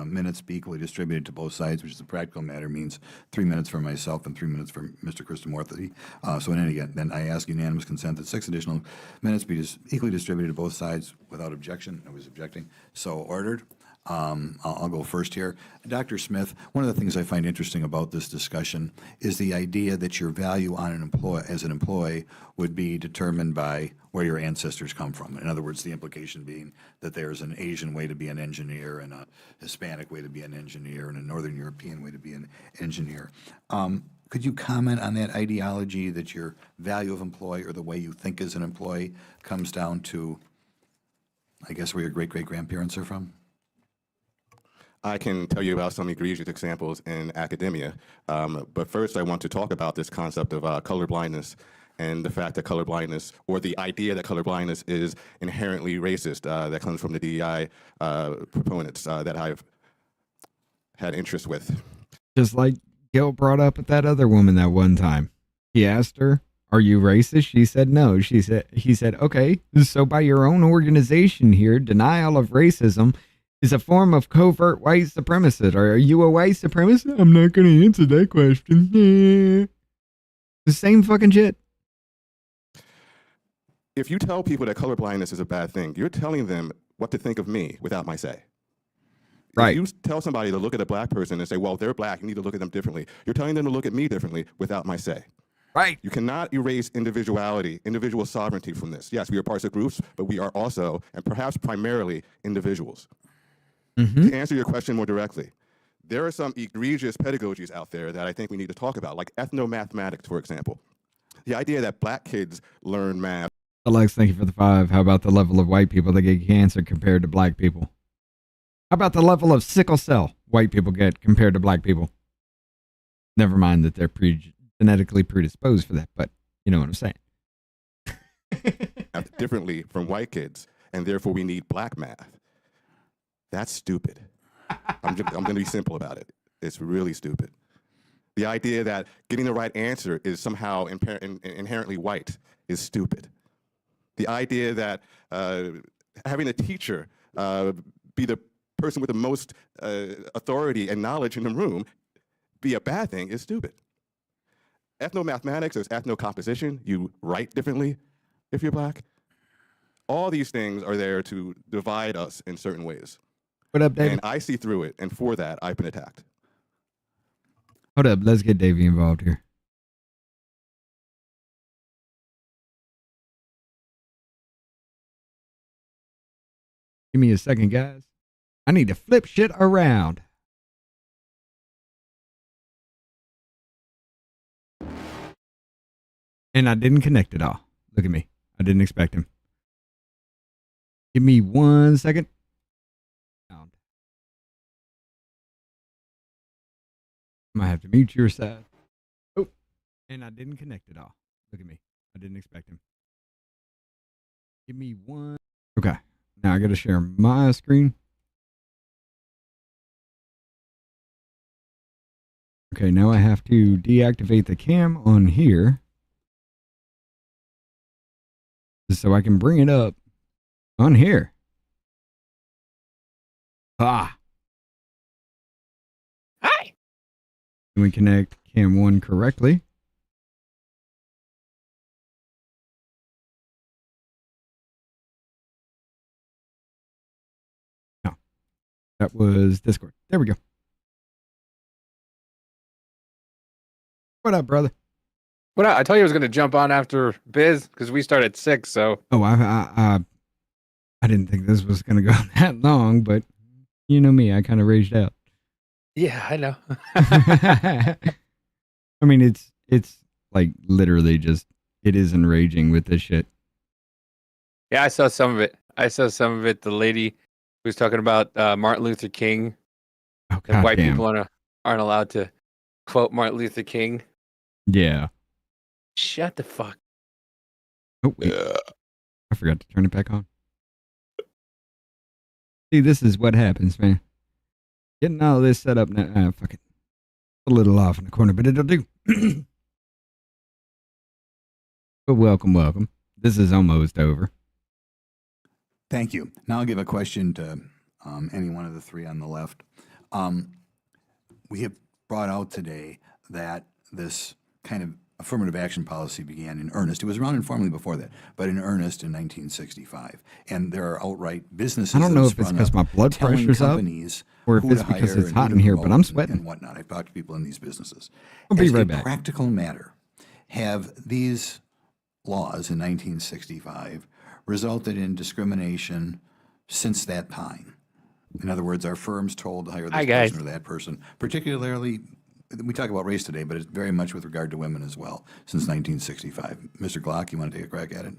minutes be equally distributed to both sides, which is a practical matter, means 3 minutes for myself and 3 minutes for Mr. Krishnamurthy. So in any event, then I ask unanimous consent that 6 additional minutes be equally distributed to both sides without objection. I was objecting. So ordered. I'll go first here. Dr. Smith, one of the things I find interesting about this discussion is the idea that your value on an as an employee would be determined by where your ancestors come from. In other words, the implication being that there's an Asian way to be an engineer and a Hispanic way to be an engineer and a Northern European way to be an engineer. Could you comment on that ideology that your value of employee or the way you think as an employee comes down to, I guess, where your great-great-grandparents are from? I can tell you about some egregious examples in academia, but first I want to talk about this concept of colorblindness and the fact that colorblindness, or the idea that colorblindness is inherently racist, that comes from the DEI proponents that I've had interest with. Just like Gil brought up with that other woman that one time. He asked her, "Are you racist?" She said no. He said, "Okay, so by your own organization here, denial of racism is a form of covert white supremacist. Are you a white supremacist?" I'm not going to answer that question. Yeah. The same fucking shit. If you tell people that colorblindness is a bad thing, you're telling them what to think of me without my say. Right. If you tell somebody to look at a black person and say, well, they're black, you need to look at them differently, you're telling them to look at me differently without my say. Right. You cannot erase individuality, individual sovereignty from this. Yes, we are parts of groups, but we are also, and perhaps primarily, individuals. To answer your question more directly, there are some egregious pedagogies out there that I think we need to talk about, like ethnomathematics, for example. The idea that black kids learn math. Alex, thank you for the 5. How about the level of white people that get cancer compared to black people? How about the level of sickle cell white people get compared to black people? Never mind that they're genetically predisposed for that, but you know what I'm saying. Differently from white kids, and therefore we need black math. That's stupid. I'm going to be simple about it. It's really stupid. The idea that getting the right answer is somehow inherently white is stupid. The idea that having a teacher be the person with the most authority and knowledge in the room be a bad thing is stupid. Ethnomathematics is ethnocomposition. You write differently if you're black. All these things are there to divide us in certain ways. What up, David? And I see through it, and for that, I've been attacked. Hold up, let's get Davey involved here. Give me a second, guys. I need to flip shit around. And I didn't connect at all. Look at me. I didn't expect him. Give me 1 second. I might have to mute your side. Oh, and I didn't connect at all. Look at me. I didn't expect him. Give me one. Okay. Now I got to share my screen. Okay, now I have to deactivate the cam on here so I can bring it up on here. Ah. Hi. Can we connect cam 1 correctly? No. That was Discord. There we go. What up, brother? What up? I told you I was going to jump on after Biz because we start at 6. So. Oh, I didn't think this was going to go that long, but you know me, I kind of raged out. Yeah, I know. I mean, it's like literally just it is enraging with this shit. Yeah, I saw some of it. The lady who was talking about Martin Luther King. Oh, and white goddamn. people aren't allowed to quote Martin Luther King. Yeah. Shut the fuck. Oh, wait. I forgot to turn it back on. See, this is what happens, man. Getting all this set up now. Fuck it. A little off in the corner, but it'll do. But welcome. This is almost over. Thank you. Now I'll give a question to any one of the three on the left. We have brought out today that this kind of affirmative action policy began in earnest. It was around informally before that, but in earnest in 1965. And there are outright businesses. I don't know that if it's sprung because up my blood telling pressure's up companies or if who it's to because hire it's and hot who in to here, but promote I'm sweating. and whatnot. I've talked to people in these businesses. I'll be As right a back. practical matter, have these laws in 1965 resulted in discrimination since that time? In other words, are firms told to hire this person or that person, particularly, we talk about race today, but it's very much with regard to women as well, since 1965. Mr. Glock, you want to take a crack at it?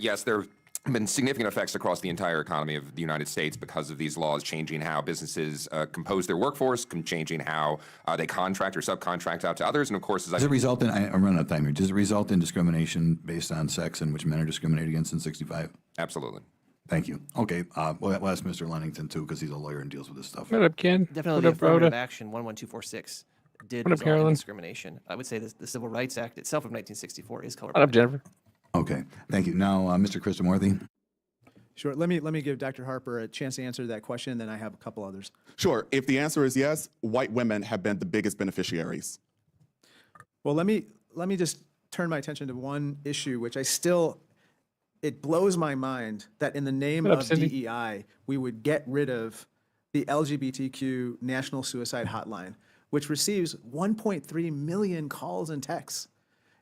Yes, there have been significant effects across the entire economy of the United States because of these laws changing how businesses compose their workforce, changing how they contract or subcontract out to others, and of course, Does it result in, I'm running out of time here, does it result in discrimination based on sex in which men are discriminated against in 65? Absolutely. Thank you. Okay, well, we'll ask Mr. Lennington too, because he's a lawyer and deals with this stuff. What up, Ken? Definitely What the up, affirmative Rhoda? action 11246 did What up, result in Carolyn? discrimination. I would say the Civil Rights Act itself of 1964 is color. What up, Jennifer? Okay, thank you. Now, Mr. Krishnamurthy. Sure. Let me give Dr. Harper a chance to answer that question, then I have a couple others. Sure. If the answer is yes, white women have been the biggest beneficiaries. Well, let me just turn my attention to one issue, which it blows my mind that in the name What up, of Cindy? DEI, we would get rid of the LGBTQ National Suicide Hotline, which receives 1.3 million calls and texts.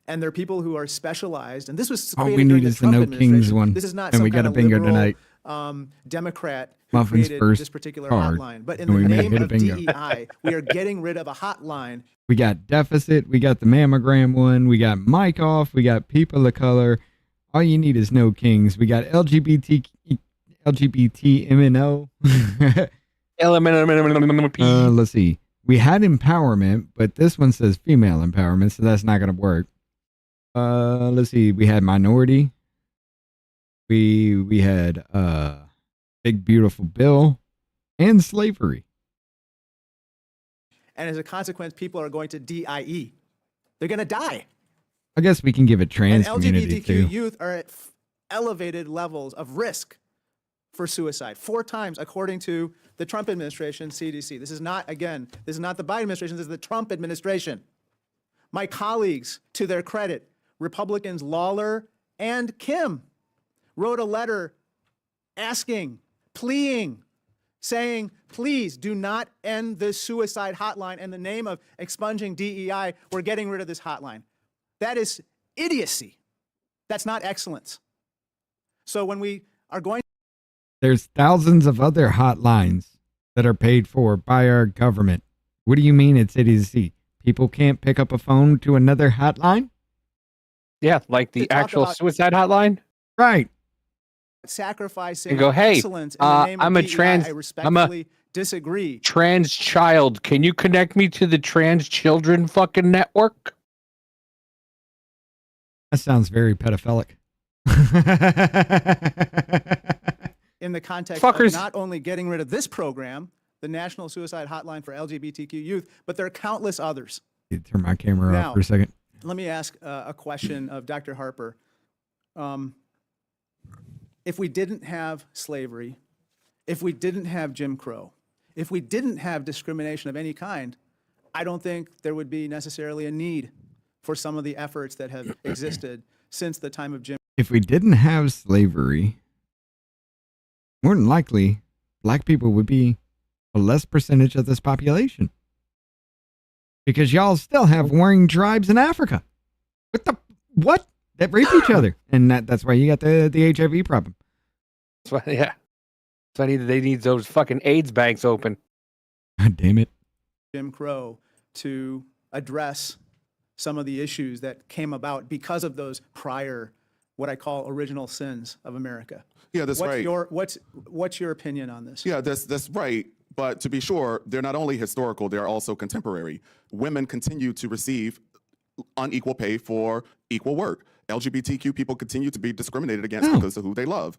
And there are people who are specialized, and this was All we created during need the is the Trump No administration. Kings one, This is not and some we got kind a of bingo liberal, tonight. Democrat who Muffins created first this particular card, hotline. But in and we the made name it a of bingo. DEI, we are getting rid of a hotline. We got deficit. We got the mammogram one. We got Mike off. We got people of color. All you need is No Kings. We got LGBT MNO. Let's see. We had empowerment, but this one says female empowerment, so that's not going to work. Let's see. We had minority. We had big beautiful bill and slavery. And as a consequence, people are going to DIE. They're going to die. I guess we can give it trans And community LGBTQ too. youth are at elevated levels of risk for suicide, 4 times according to the Trump administration CDC. This is not the Biden administration, this is the Trump administration. My colleagues, to their credit, Republicans Lawler and Kim, wrote a letter asking, pleading, saying, please do not end this suicide hotline in the name of expunging DEI. We're getting rid of this hotline. That is idiocy. That's not excellence. So when we are going There's thousands of other hotlines that are paid for by our government. What do you mean it's idiocy? People can't pick up a phone to another hotline? Yeah, like the actual suicide hotline? Right. Sacrificing And go, hey, excellence in the name of I'm a DEI, I respectfully disagree. trans child. Can you connect me to the trans children fucking network? That sounds very pedophilic. In the context Fuckers. of not only getting rid of this program, the National Suicide Hotline for LGBTQ youth, but there are countless others. Turn my camera Now, off for a second. Let me ask a question of Dr. Harper. If we didn't have slavery, if we didn't have Jim Crow, if we didn't have discrimination of any kind, I don't think there would be necessarily a need for some of the efforts that have existed since the time of Jim. If we didn't have slavery, more than likely, black people would be a less percentage of this population. Because y'all still have warring tribes in Africa. What? That rape each other. And that's why you got the HIV problem. That's why, yeah. That's why they need those fucking AIDS banks open. God damn it. Jim Crow to address some of the issues that came about because of those prior, what I call original sins of America. Yeah, that's right. What's your opinion on this? Yeah, that's right. But to be sure, they're not only historical, they're also contemporary. Women continue to receive unequal pay for equal work. LGBTQ people continue to be discriminated against because of who they love.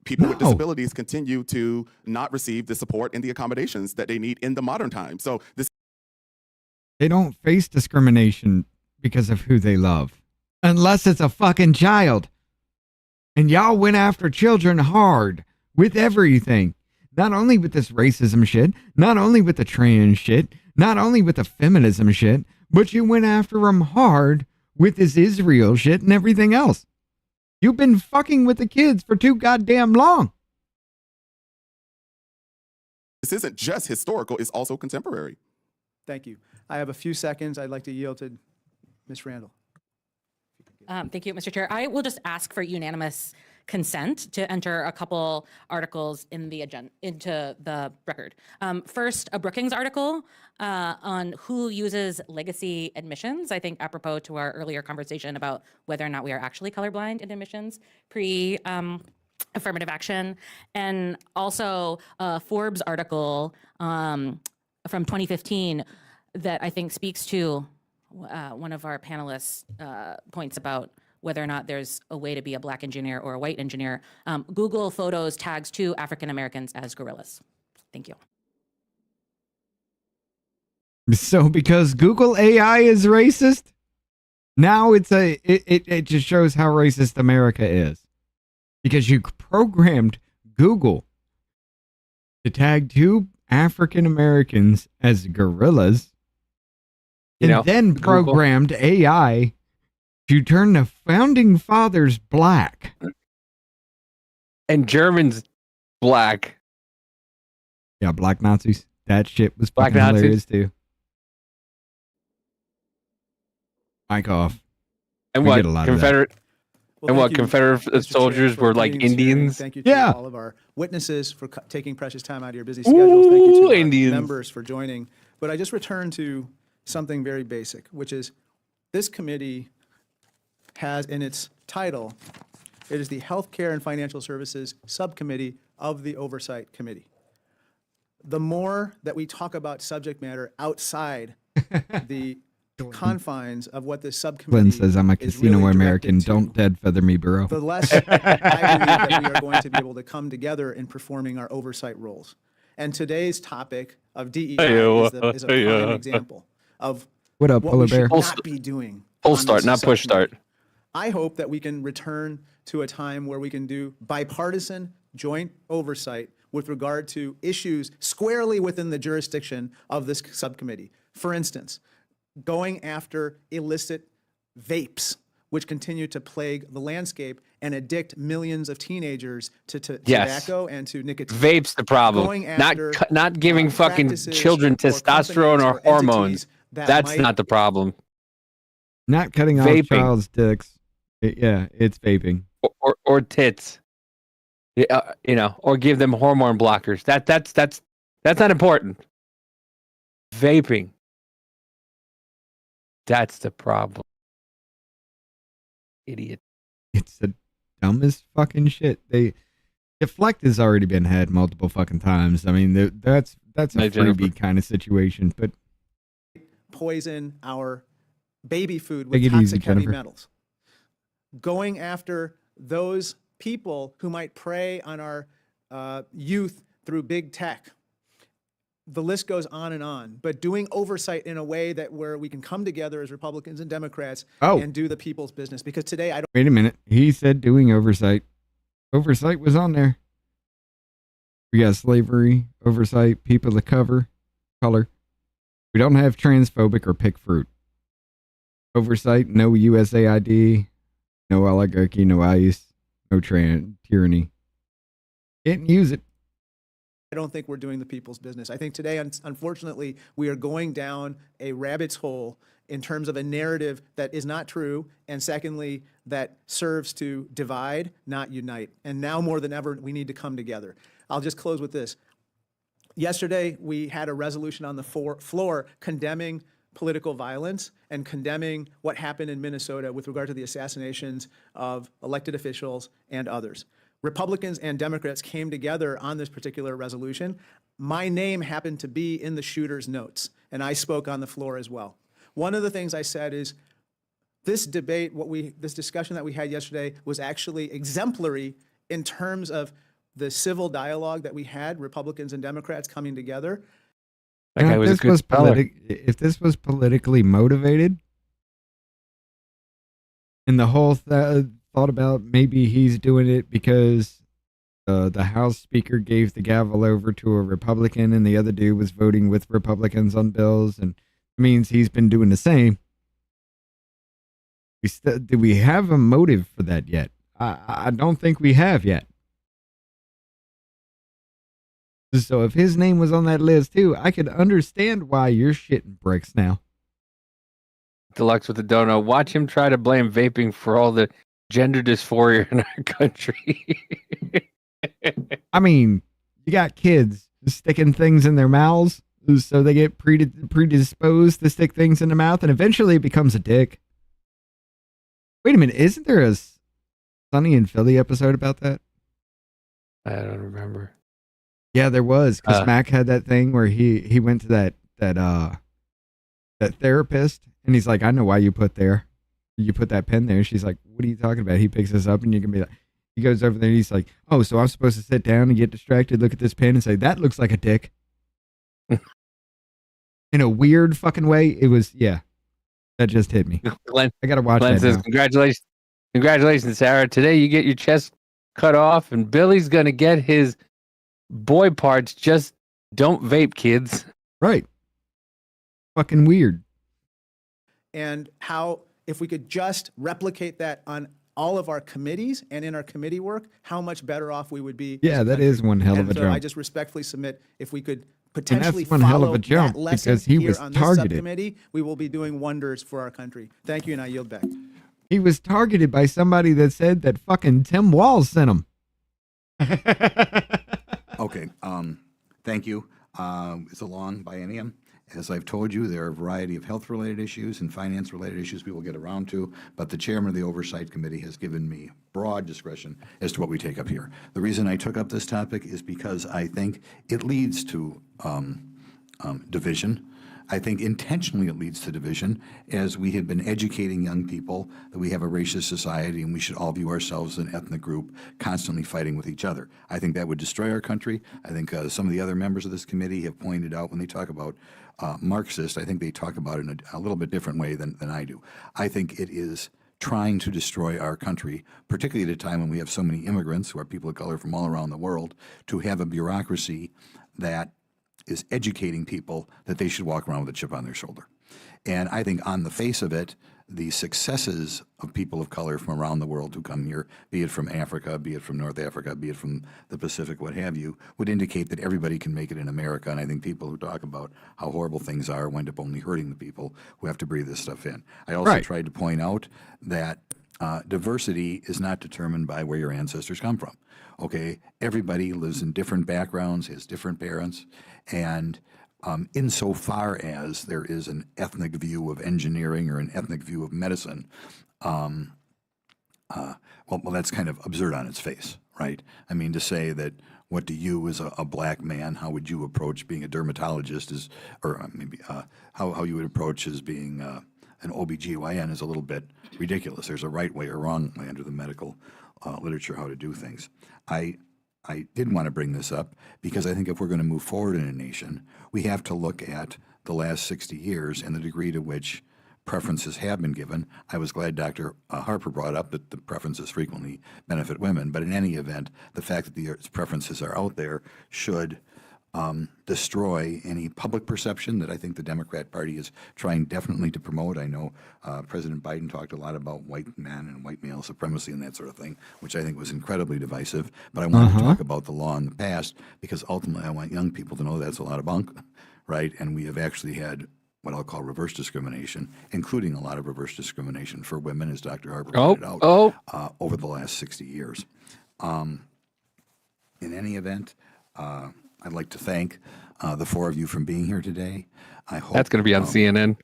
People with disabilities continue to not receive the support and the accommodations that they need in the modern time. So They don't face discrimination because of who they love. Unless it's a fucking child. And y'all went after children hard with everything. Not only with this racism shit, not only with the trans shit, not only with the feminism shit, but you went after them hard with this Israel shit and everything else. You've been fucking with the kids for too goddamn long. this isn't just historical, it's also contemporary. Thank you. I have a few seconds. I'd like to yield to Ms. Randall. Thank you, Mr. Chair. I will just ask for unanimous consent to enter a couple articles in the agenda into the record. First, a Brookings article on who uses legacy admissions. I think apropos to our earlier conversation about whether or not we are actually colorblind in admissions affirmative action, and also a Forbes article from 2015 that I think speaks to one of our panelists' points about whether or not there's a way to be a black engineer or a white engineer. Google Photos tags 2 African Americans as gorillas. Thank you. So because Google AI is racist, now it just shows how racist America is. Because you programmed Google to tag 2 African Americans as gorillas, and then programmed AI to turn the founding fathers black. And Germans black. Yeah, black Nazis. That shit was Black fucking Nazis. hilarious too. Mic off. And We what, get a lot of that. Confederate Well, and what thank you, Confederate Mr. Chair, soldiers for were like convening this hearing. Indians? Thank you to Yeah. all of our witnesses for taking precious time out of your busy schedules. Thank you to our Indians. members for joining. But I just return to something very basic, which is this committee has in its title, it is the Healthcare and Financial Services Subcommittee of the Oversight Committee. The more that we talk about subject matter outside the confines of what this subcommittee Glenn says I'm a is casino really American. directed to, Don't dead feather me, bro. the less I believe that we are going to be able to come together in performing our oversight roles. And today's topic of DEI is a prime example of What up, what Polar we should Bear? not be doing. Full on start, this not push subcommittee. start. I hope that we can return to a time where we can do bipartisan joint oversight with regard to issues squarely within the jurisdiction of this subcommittee. For instance, going after illicit vapes, which continue to plague the landscape and addict millions of teenagers to Yes. tobacco and to nicotine. Vape's the problem. Going Not after, not giving fucking practices children or testosterone companies or or hormones. entities that That's might- not the problem. Not cutting off Vaping. child's dicks. It's vaping. Or tits. You know, or give them hormone blockers. That's not important. Vaping. That's the problem. Idiot. It's the dumbest fucking shit. Deflect has already been had multiple fucking times. I mean, that's a freebie kind of situation. But poison our baby food Take with it easy, toxic heavy Jennifer. metals. Going after those people who might prey on our youth through big tech. The list goes on and on, but doing oversight in a way that where we can come together as Republicans and Democrats and do the people's business. Because today I don't. wait a minute. He said doing oversight. Oversight was on there. We got slavery, oversight, people of color. We don't have transphobic or pick fruit. Oversight, no USAID, no oligarchy, no ICE, no tyranny. Can't use it. I don't think we're doing the people's business. I think today, unfortunately, we are going down a rabbit's hole in terms of a narrative that is not true, and secondly, that serves to divide, not unite. And now more than ever, we need to come together. I'll just close with this. Yesterday, we had a resolution on the floor condemning political violence and condemning what happened in Minnesota with regard to the assassinations of elected officials and others. Republicans and Democrats came together on this particular resolution. My name happened to be in the shooter's notes, and I spoke on the floor as well. One of the things I said is this debate, this discussion that we had yesterday was actually exemplary in terms of the civil dialogue that we had, Republicans and Democrats coming together. If this was politically motivated, and the whole thought about maybe he's doing it because the House Speaker gave the gavel over to a Republican and the other dude was voting with Republicans on bills, and it means he's been doing the same. Do we have a motive for that yet? I don't think we have yet. So if his name was on that list too, I could understand why you're shitting bricks now. Deluxe with the donut. Watch him try to blame vaping for all the gender dysphoria in our country. I mean, you got kids sticking things in their mouths, so they get predisposed to stick things in their mouth, and eventually it becomes a dick. Wait a minute, isn't there a Sunny in Philly episode about that? I don't remember. Yeah, there was, because Mac had that thing where he went to that therapist, and he's like, I know why you put that pen there. She's like, what are you talking about? He picks this up, and you can be like, he goes over there, and he's like, oh, so I'm supposed to sit down and get distracted, look at this pen, and say, that looks like a dick. In a weird fucking way, it was, yeah, that just hit me. Glenn, I gotta watch Glenn that says, now. congratulations, Sarah. Today you get your chest cut off, and Billy's gonna get his boy parts. Just don't vape, kids. Right. Fucking weird. And how, if we could just replicate that on all of our committees and in our committee work, how much better off we would be. Yeah, that is one hell of a so jump. I just respectfully submit, if we could potentially one hell of follow a jump, that lesson because he here was on this targeted. subcommittee, we will be doing wonders for our country. Thank you, and I yield back. He was targeted by somebody that said that fucking Tim Walz sent him. Okay, thank you. It's a long biennium. As I've told you, there are a variety of health-related issues and finance-related issues we will get around to, but the chairman of the Oversight Committee has given me broad discretion as to what we take up here. The reason I took up this topic is because I think it leads to division. I think intentionally it leads to division, as we have been educating young people that we have a racist society and we should all view ourselves as an ethnic group constantly fighting with each other. I think that would destroy our country. I think some of the other members of this committee have pointed out when they talk about Marxist, I think they talk about it in a little bit different way than I do. I think it is trying to destroy our country, particularly at a time when we have so many immigrants who are people of color from all around the world, to have a bureaucracy that is educating people that they should walk around with a chip on their shoulder. And I think on the face of it, the successes of people of color from around the world who come here, be it from Africa, be it from North Africa, be it from the Pacific, what have you, would indicate that everybody can make it in America. And I think people who talk about how horrible things are wind up only hurting the people who have to breathe this stuff in. I also tried to point out that diversity is not determined by where your ancestors come from. Okay, everybody lives in different backgrounds, has different parents, and insofar as there is an ethnic view of engineering or an ethnic view of medicine, well, that's kind of absurd on its face, right? I mean, to say that what do you as a black man, how would you approach being a dermatologist is, or maybe how you would approach as being an OBGYN is a little bit ridiculous. There's a right way or wrong way under the medical literature how to do things. I did want to bring this up because I think if we're going to move forward in a nation, we have to look at the last 60 years and the degree to which preferences have been given. I was glad Dr. Harper brought up that the preferences frequently benefit women, but in any event, the fact that the preferences are out there should destroy any public perception that I think the Democrat Party is trying definitely to promote. I know President Biden talked a lot about white men and white male supremacy and that sort of thing, which I think was incredibly divisive. But I wanted to talk about the law in the past because ultimately I want young people to know that's a lot of bunk, right? And we have actually had what I'll call reverse discrimination, including a lot of reverse discrimination for women, as Dr. Harper pointed out, over the last 60 years. In any event, I'd like to thank the four of you for being here today. I hope that's going to be on CNN.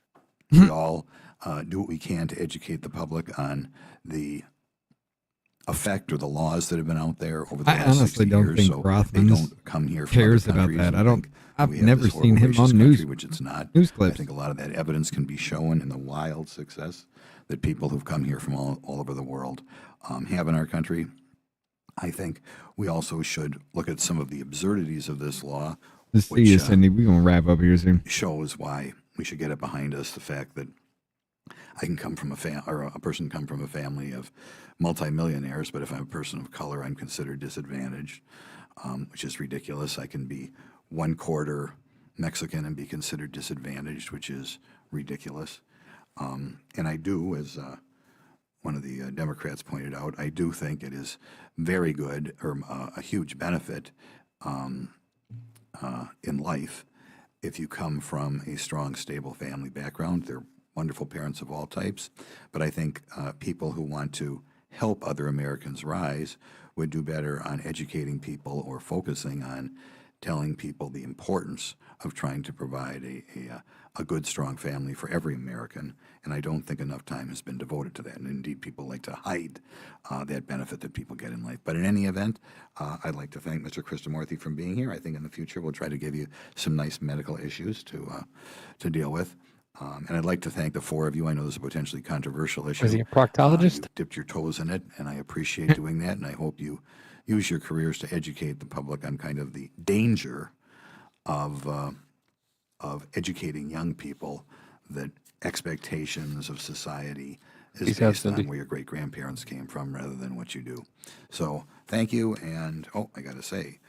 We all do what we can to educate the public on the effect or the laws that have been out there over the last 60 years. I honestly don't think Rothman come here cares about that. I've never seen him on news, which it's not. News clips. I think a lot of that evidence can be shown in the wild success that people who've come here from all over the world have in our country. I think we also should look at some of the absurdities of this law. Let's see you, Cindy. We're going to wrap up here soon. Shows why we should get it behind us. The fact that I can come from a person come from a family of multimillionaires, but if I'm a person of color, I'm considered disadvantaged, which is ridiculous. I can be 1/4 Mexican and be considered disadvantaged, which is ridiculous. And I do, as one of the Democrats pointed out, I do think it is very good or a huge benefit in life if you come from a strong, stable family background. They're wonderful parents of all types, but I think people who want to help other Americans rise would do better on educating people or focusing on telling people the importance of trying to provide a good, strong family for every American. And I don't think enough time has been devoted to that. And indeed, people like to hide that benefit that people get in life. But in any event, I'd like to thank Mr. Krishnamurthy for being here. I think in the future we'll try to give you some nice medical issues to deal with. And I'd like to thank the four of you. I know this is a potentially controversial issue. Is he a proctologist? You dipped your toes in it, and I appreciate doing that. And I hope you use your careers to educate the public on kind of the danger of educating young people that expectations of society is based on where your great-grandparents came from rather than what you do. So thank you. And, I got to say,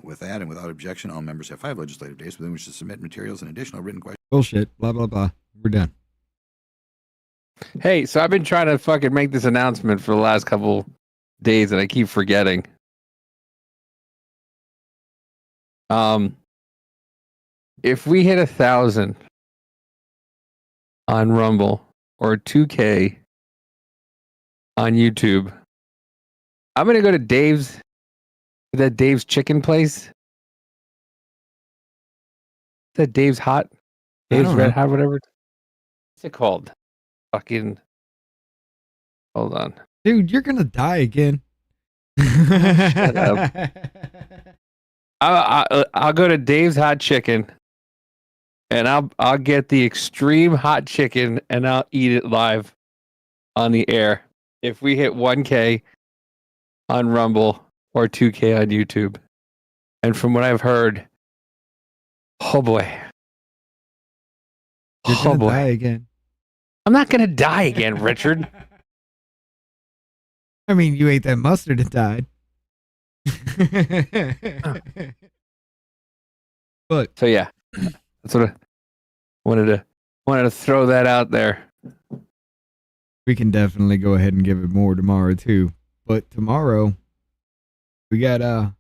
with that and without objection, all members have 5 legislative days within which to submit materials and additional written questions. Bullshit. Blah, blah, blah. We're done. Hey, so I've been trying to fucking make this announcement for the last couple days and I keep forgetting. If we hit 1,000 on Rumble or 2K on YouTube, I'm gonna go to Dave's chicken place. Is that Dave's Hot? Dave's Red Hot, whatever. What's it called? Fucking. Hold on. Dude, you're gonna die again. Shut up. I'll go to Dave's Hot Chicken, and I'll get the extreme hot chicken, and I'll eat it live on the air. If we hit 1K on Rumble or 2K on YouTube, and from what I've heard, oh boy, you're gonna die again. I'm not gonna die again, Richard. I mean, you ate that mustard and died. But so yeah, that's what I wanted to throw that out there. We can definitely go ahead and give it more tomorrow too. But tomorrow we got to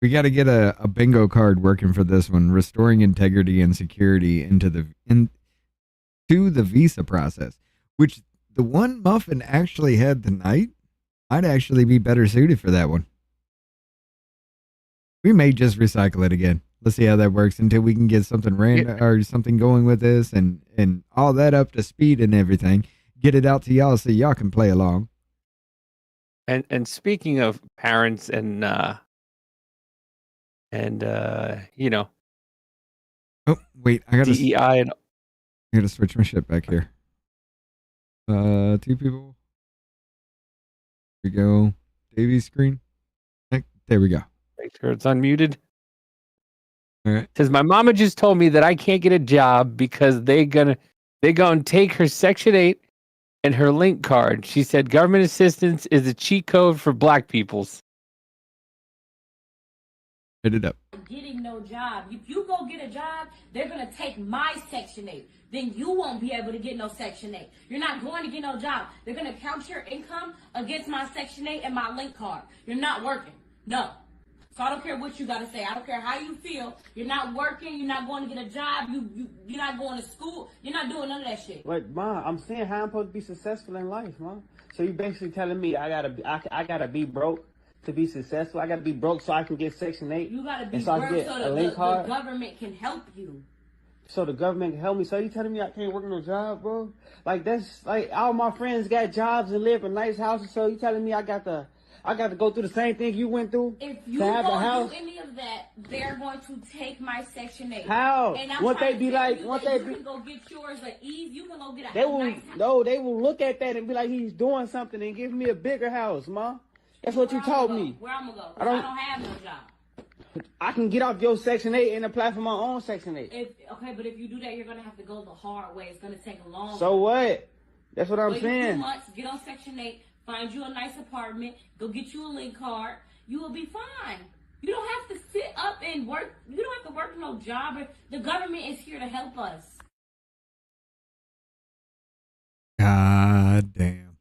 get a bingo card working for this one, restoring integrity and security into the visa process, which the one Muffin actually had tonight might actually be better suited for that one. We may just recycle it again. Let's see how that works until we can get something random or something going with this and all that up to speed and everything. Get it out to y'all so y'all can play along. And speaking of parents and you know. Oh wait, I gotta DEI and I gotta switch my shit back here. 2 people. Here we go. Davy's screen. There we go. Make sure it's unmuted. All right. Says my mama just told me that I can't get a job because they're gonna take her Section 8 and her link card. She said government assistance is a cheat code for black peoples. Hit it up. Getting no job. If you go get a job, they're going to take my Section 8. Then you won't be able to get no Section 8. You're not going to get no job. They're going to count your income against my Section 8 and my link card. You're not working. No. So I don't care what you got to say. I don't care how you feel. You're not working. You're not going to get a job. You're not going to school. You're not doing none of that shit. But Ma, I'm saying how I'm supposed to be successful in life, Ma. So you basically telling me I gotta be broke to be successful. I gotta be broke so I can get Section 8. You got to be so I broke can get so a link the card. government can help you. So the government can help me. So you telling me I can't work no job, bro? Like that's like all my friends got jobs and live in nice houses. So you telling me I got to go through the same thing you went through If you to have a don't house? do any of that, they're going to take my Section 8. How? And I'm Won't trying they to be tell like? you Won't that they you be? can go get yours at ease. You can go get a They will nice they will look at that and be like, he's doing something and give me a bigger house, Ma. That's what you told me. Where I'm gonna go? 'Cause I I don't- don't have no job. I can get off your Section 8 and apply for my own Section 8. Okay, but if you do that, you're gonna have to go the hard way. It's gonna take long. So what? That's what I'm Wait saying. 2 months, get on Section 8, find you a nice apartment, go get you a link card. You will be fine. You don't have to sit up and work. You don't have to work no job. The government is here to help us. God damn.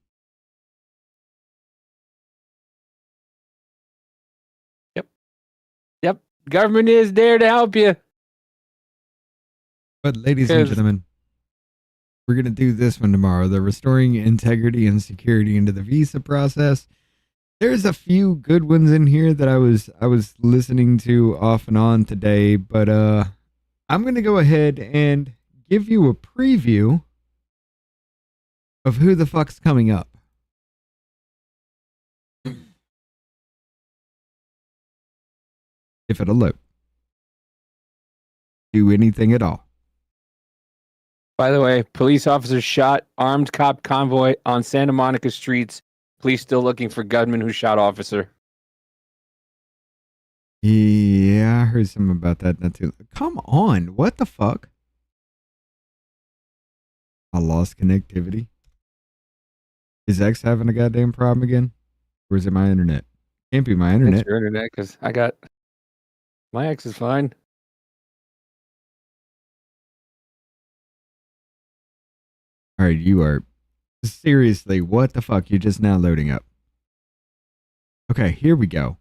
Yep. Government is there to help you. But ladies and gentlemen, we're going to do this one tomorrow. The restoring integrity and security into the visa process. There's a few good ones in here that I was listening to off and on today, but I'm going to go ahead and give you a preview of who the fuck's coming up. If it'll load. Do anything at all. By the way, police officers shot armed cop convoy on Santa Monica streets. Police still looking for gunman who shot officer. Yeah, I heard something about that. Not too. Come on, what the fuck? I lost connectivity. Is X having a goddamn problem again? Or is it my internet? Can't be my internet. It's your internet, because I got my ex is fine. All right, you are seriously. What the fuck? You're just now loading up. Okay, here we go.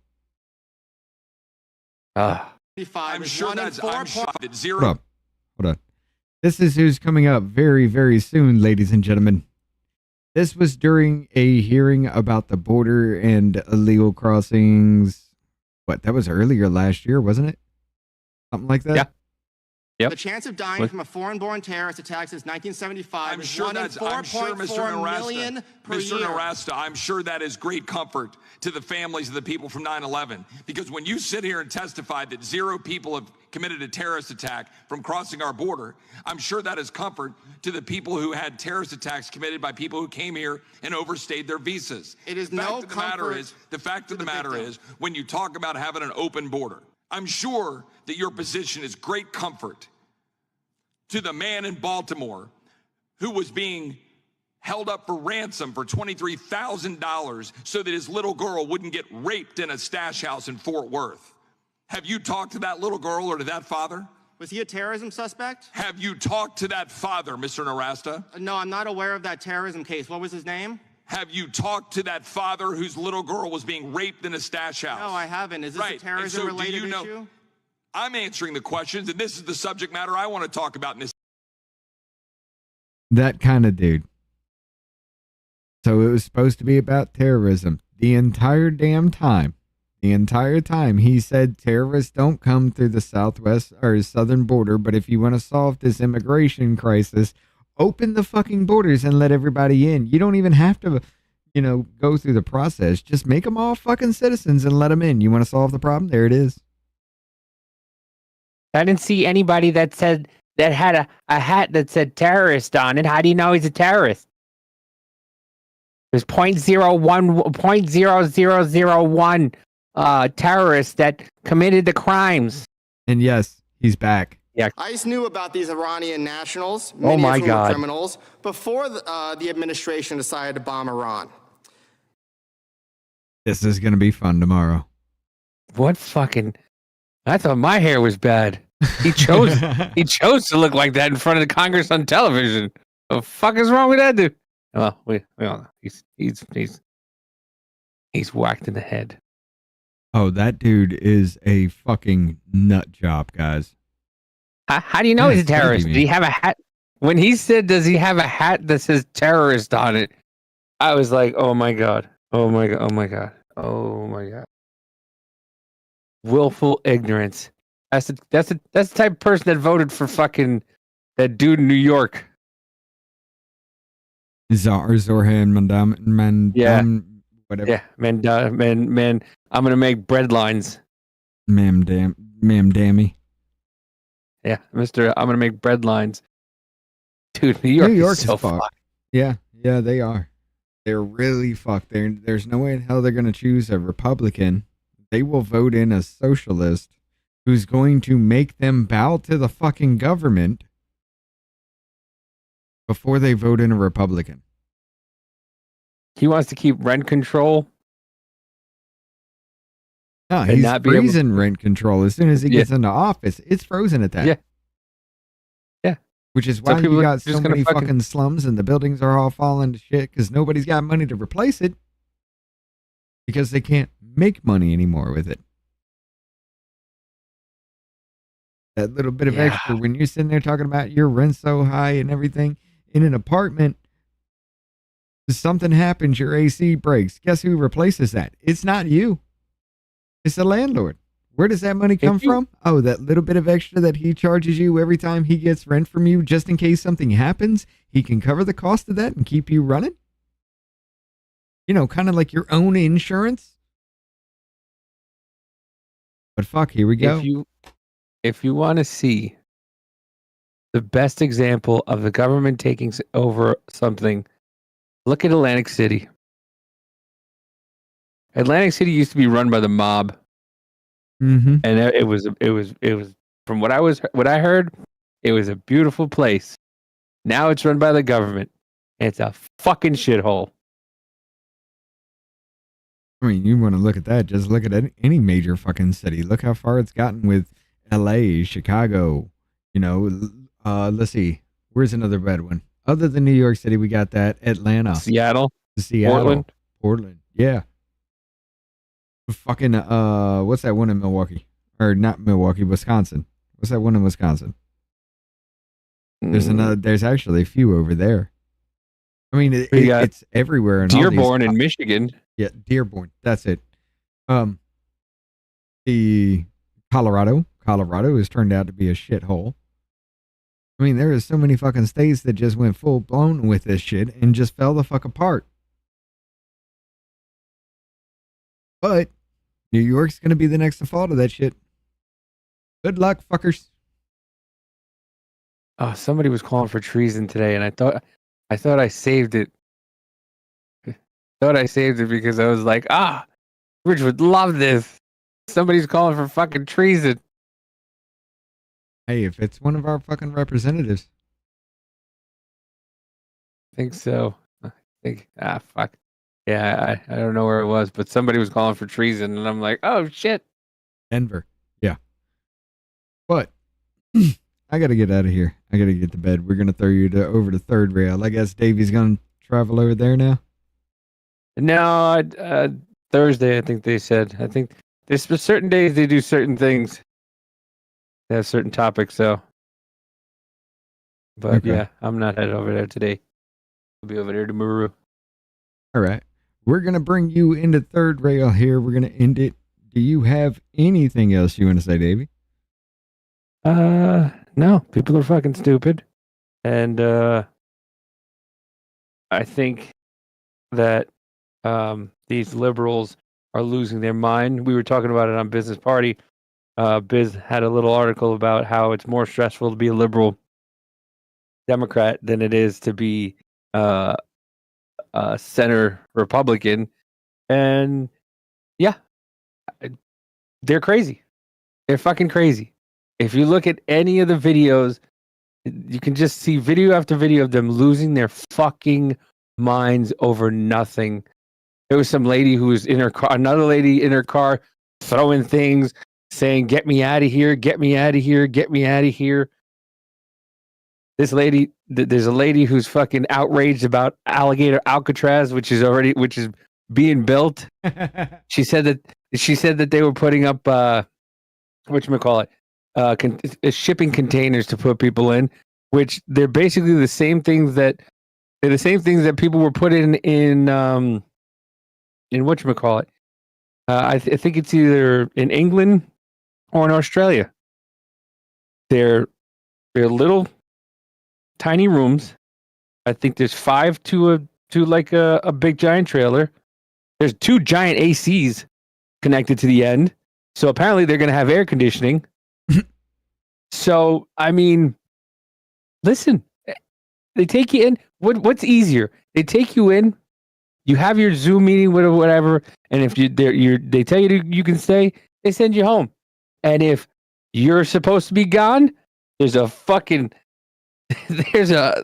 I'm sure that's zero. Hold on. This is who's coming up very, very soon, ladies and gentlemen. This was during a hearing about the border and illegal crossings. What? That was earlier last year, wasn't it? Something like that? Yeah. Yep. The chance of dying from a foreign-born terrorist attack since 1975 I'm is sure 1 in that's, I'm sure, Mr. 4.4 Naresta, million per Mr. year. Naresta, I'm sure that is great comfort to the families of the people from 9/11. Because when you sit here and testify that 0 people have committed a terrorist attack from crossing our border, I'm sure that is comfort to the people who had terrorist attacks committed by people who came here and overstayed their visas. It is the no fact of the matter comfort is, the fact of the matter victim. is, when you talk about having an open border, I'm sure that your position is great comfort to the man in Baltimore who was being held up for ransom for $23,000 so that his little girl wouldn't get raped in a stash house in Fort Worth. Have you talked to that little girl or to that father? Was he a terrorism suspect? Have you talked to that father, Mr. Narasta? No, I'm not aware of that terrorism case. What was his name? Have you talked to that father whose little girl was being raped in a stash house? No, I haven't. Is this Right. a terrorism-related issue? I'm answering the questions, and this is the subject matter I want to talk about in this. That kind of dude. So it was supposed to be about terrorism the entire damn time. The entire time he said terrorists don't come through the southwest or southern border, but if you want to solve this immigration crisis, open the fucking borders and let everybody in. You don't even have to, go through the process. Just make them all fucking citizens and let them in. You want to solve the problem? There it is. I didn't see anybody that had a hat that said terrorist on it. How do you know he's a terrorist? There's 0.0001 terrorists that committed the crimes. And yes, he's back. Yeah. ICE knew about these Iranian nationals, Oh many my of whom were God. criminals, before the administration decided to bomb Iran. This is going to be fun tomorrow. What fucking... I thought my hair was bad. He chose to look like that in front of the Congress on television. What the fuck is wrong with that dude? Well, we all know. He's whacked in the head. Oh, that dude is a fucking nut job, guys. How do you know he's a Yes, thank you, terrorist? man. Did he have a hat? When he said, does he have a hat that says terrorist on it? I was like, oh my God. Oh my God. Oh my God. Oh my God. Willful ignorance. That's the type of person that voted for fucking that dude in New York. Zorhan Mandam, Yeah. whatever. Yeah, man, I'm gonna make bread lines. Ma'am dammy. Yeah, Mister, I'm gonna make bread lines. Dude, New York York's is so fucked. fucked. Yeah, they are. They're really fucked. There's no way in hell they're going to choose a Republican. They will vote in a socialist who's going to make them bow to the fucking government before they vote in a Republican. He wants to keep rent control. No, And he's not be able freezing rent control as soon as he gets into office. It's frozen at that. Yeah. Yeah. Which is So why people you are got just so gonna many fucking- fucking slums and the buildings are all falling to shit because nobody's got money to replace it because they can't make money anymore with it. That little bit of Yeah. extra when you're sitting there talking about your rent so high and everything in an apartment. If something happens, your AC breaks. Guess who replaces that? It's not you. It's the landlord. Where does that money come from? Oh, that little bit of extra that he charges you every time he gets rent from you, just in case something happens. He can cover the cost of that and keep you running. Kind of like your own insurance. But fuck, here we go. If you want to see the best example of the government taking over something, look at Atlantic City. Atlantic City used to be run by the mob. Mm-hmm. And it was from what I heard, it was a beautiful place. Now it's run by the government. It's a fucking shithole. I mean, you want to look at that, just look at any major fucking city. Look how far it's gotten with LA, Chicago, let's see. Where's another bad one? Other than New York City, we got that Atlanta, Seattle, Portland. Yeah. Fucking what's that one in Milwaukee? Or not Milwaukee, Wisconsin. What's that one in Wisconsin? There's actually a few over there. I mean, it's everywhere in Dearborn in Michigan. Yeah, Dearborn. That's it. The Colorado has turned out to be a shithole. I mean, there are so many fucking states that just went full blown with this shit and just fell the fuck apart. But New York's going to be the next to fall to that shit. Good luck, fuckers. Oh, somebody was calling for treason today, and I thought I saved it. Because I was like, Rich would love this. Somebody's calling for fucking treason. Hey, if it's one of our fucking representatives. I think so. I think, fuck. Yeah, I don't know where it was, but somebody was calling for treason, and I'm like, oh, shit. Denver. Yeah. But I got to get out of here. I got to get to bed. We're going to throw you over to third rail. I guess Davey's going to travel over there now. No, Thursday, I think they said. I think there's certain days they do certain things. They have certain topics, so. But Okay. yeah, I'm not headed over there today. I'll be over there tomorrow. All right. We're going to bring you into third rail here. We're going to end it. Do you have anything else you want to say, Davey? No. People are fucking stupid. And I think that these liberals are losing their mind. We were talking about it on Business Party. Biz had a little article about how it's more stressful to be a liberal Democrat than it is to be a center Republican. And yeah, they're crazy. They're fucking crazy. If you look at any of the videos, you can just see video after video of them losing their fucking minds over nothing. There was some lady who was in her car, another lady in her car throwing things, saying, "Get me out of here, get me out of here, get me out of here." This lady, there's a lady who's fucking outraged about Alligator Alcatraz, which is being built. She said that they were putting up whatchamacallit, shipping containers to put people in, which they're basically the same things that people were put in whatchamacallit. I think it's either in England or in Australia. They're little tiny rooms. I think there's 5 to a big giant trailer. There's 2 giant ACs connected to the end. So apparently they're going to have air conditioning. So, I mean, listen, they take you in. What's easier? They take you in, you have your Zoom meeting, whatever, and if they tell you you can stay, they send you home. And if you're supposed to be gone, there's a fucking there's a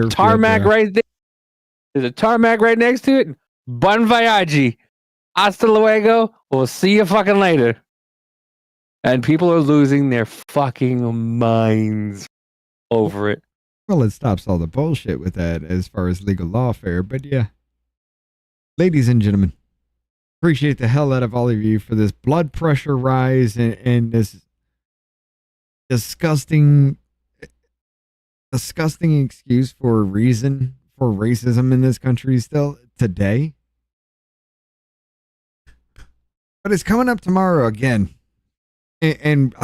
tarmac right there. There's a tarmac right next to it. Bon voyage. Hasta luego. We'll see you fucking later. And people are losing their fucking minds over it. Well, it stops all the bullshit with that as far as legal lawfare, but yeah. Ladies and gentlemen, appreciate the hell out of all of you for this blood pressure rise and this disgusting excuse for a reason for racism in this country still today. But it's coming up tomorrow again. And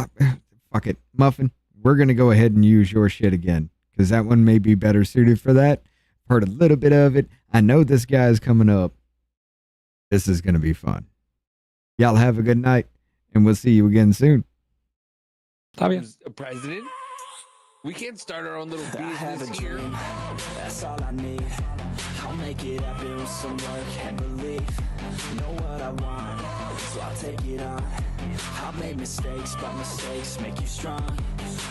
fuck it, Muffin, we're going to go ahead and use your shit again because that one may be better suited for that. Heard a little bit of it. I know this guy's coming up. This is going to be fun. Y'all have a good night, and we'll see you again soon. President? We can't start our own little business here. That's all I need. I'll make it happen with some work and belief. Know what I want, so I'll take it on. I've made mistakes, but mistakes make you strong.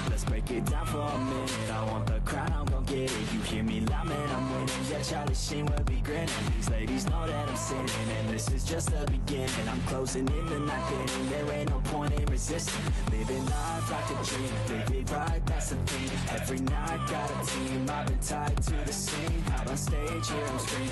Let's break it down for a minute. I want the crown, I'm gon' get it. You hear me loud, man, I'm winning. Yeah, Charlie Sheen will be grinning. These ladies know that I'm sinning, and this is just the beginning. I'm closing in the night inning. There ain't no point in resisting. Living life like a dream, live it right, that's the thing. Every night got a team, I've been tied to the scene. Out on stage, here on screen.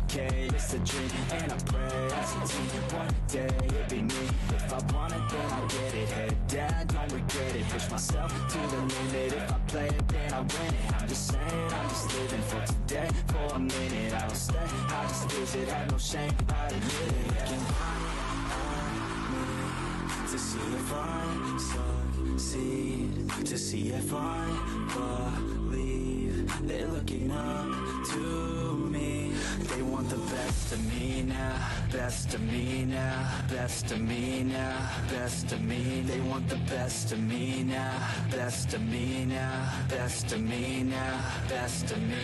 Okay, it's a dream, and I pray as a team. One day it'll be me. If I want it, then I'll get it. Head down, don't regret it. Push myself to the limit. If I play it, then I win it. I'm just saying, I'm just living for today. For a minute, I don't stay. I just visit, have no shame. I admit it. Looking to see if I succeed, to see if I believe. They're looking up to me. They want the best of me now, best of me now, best of me now, best of me. They want the best of me now, best of me now, best of me now, best of me.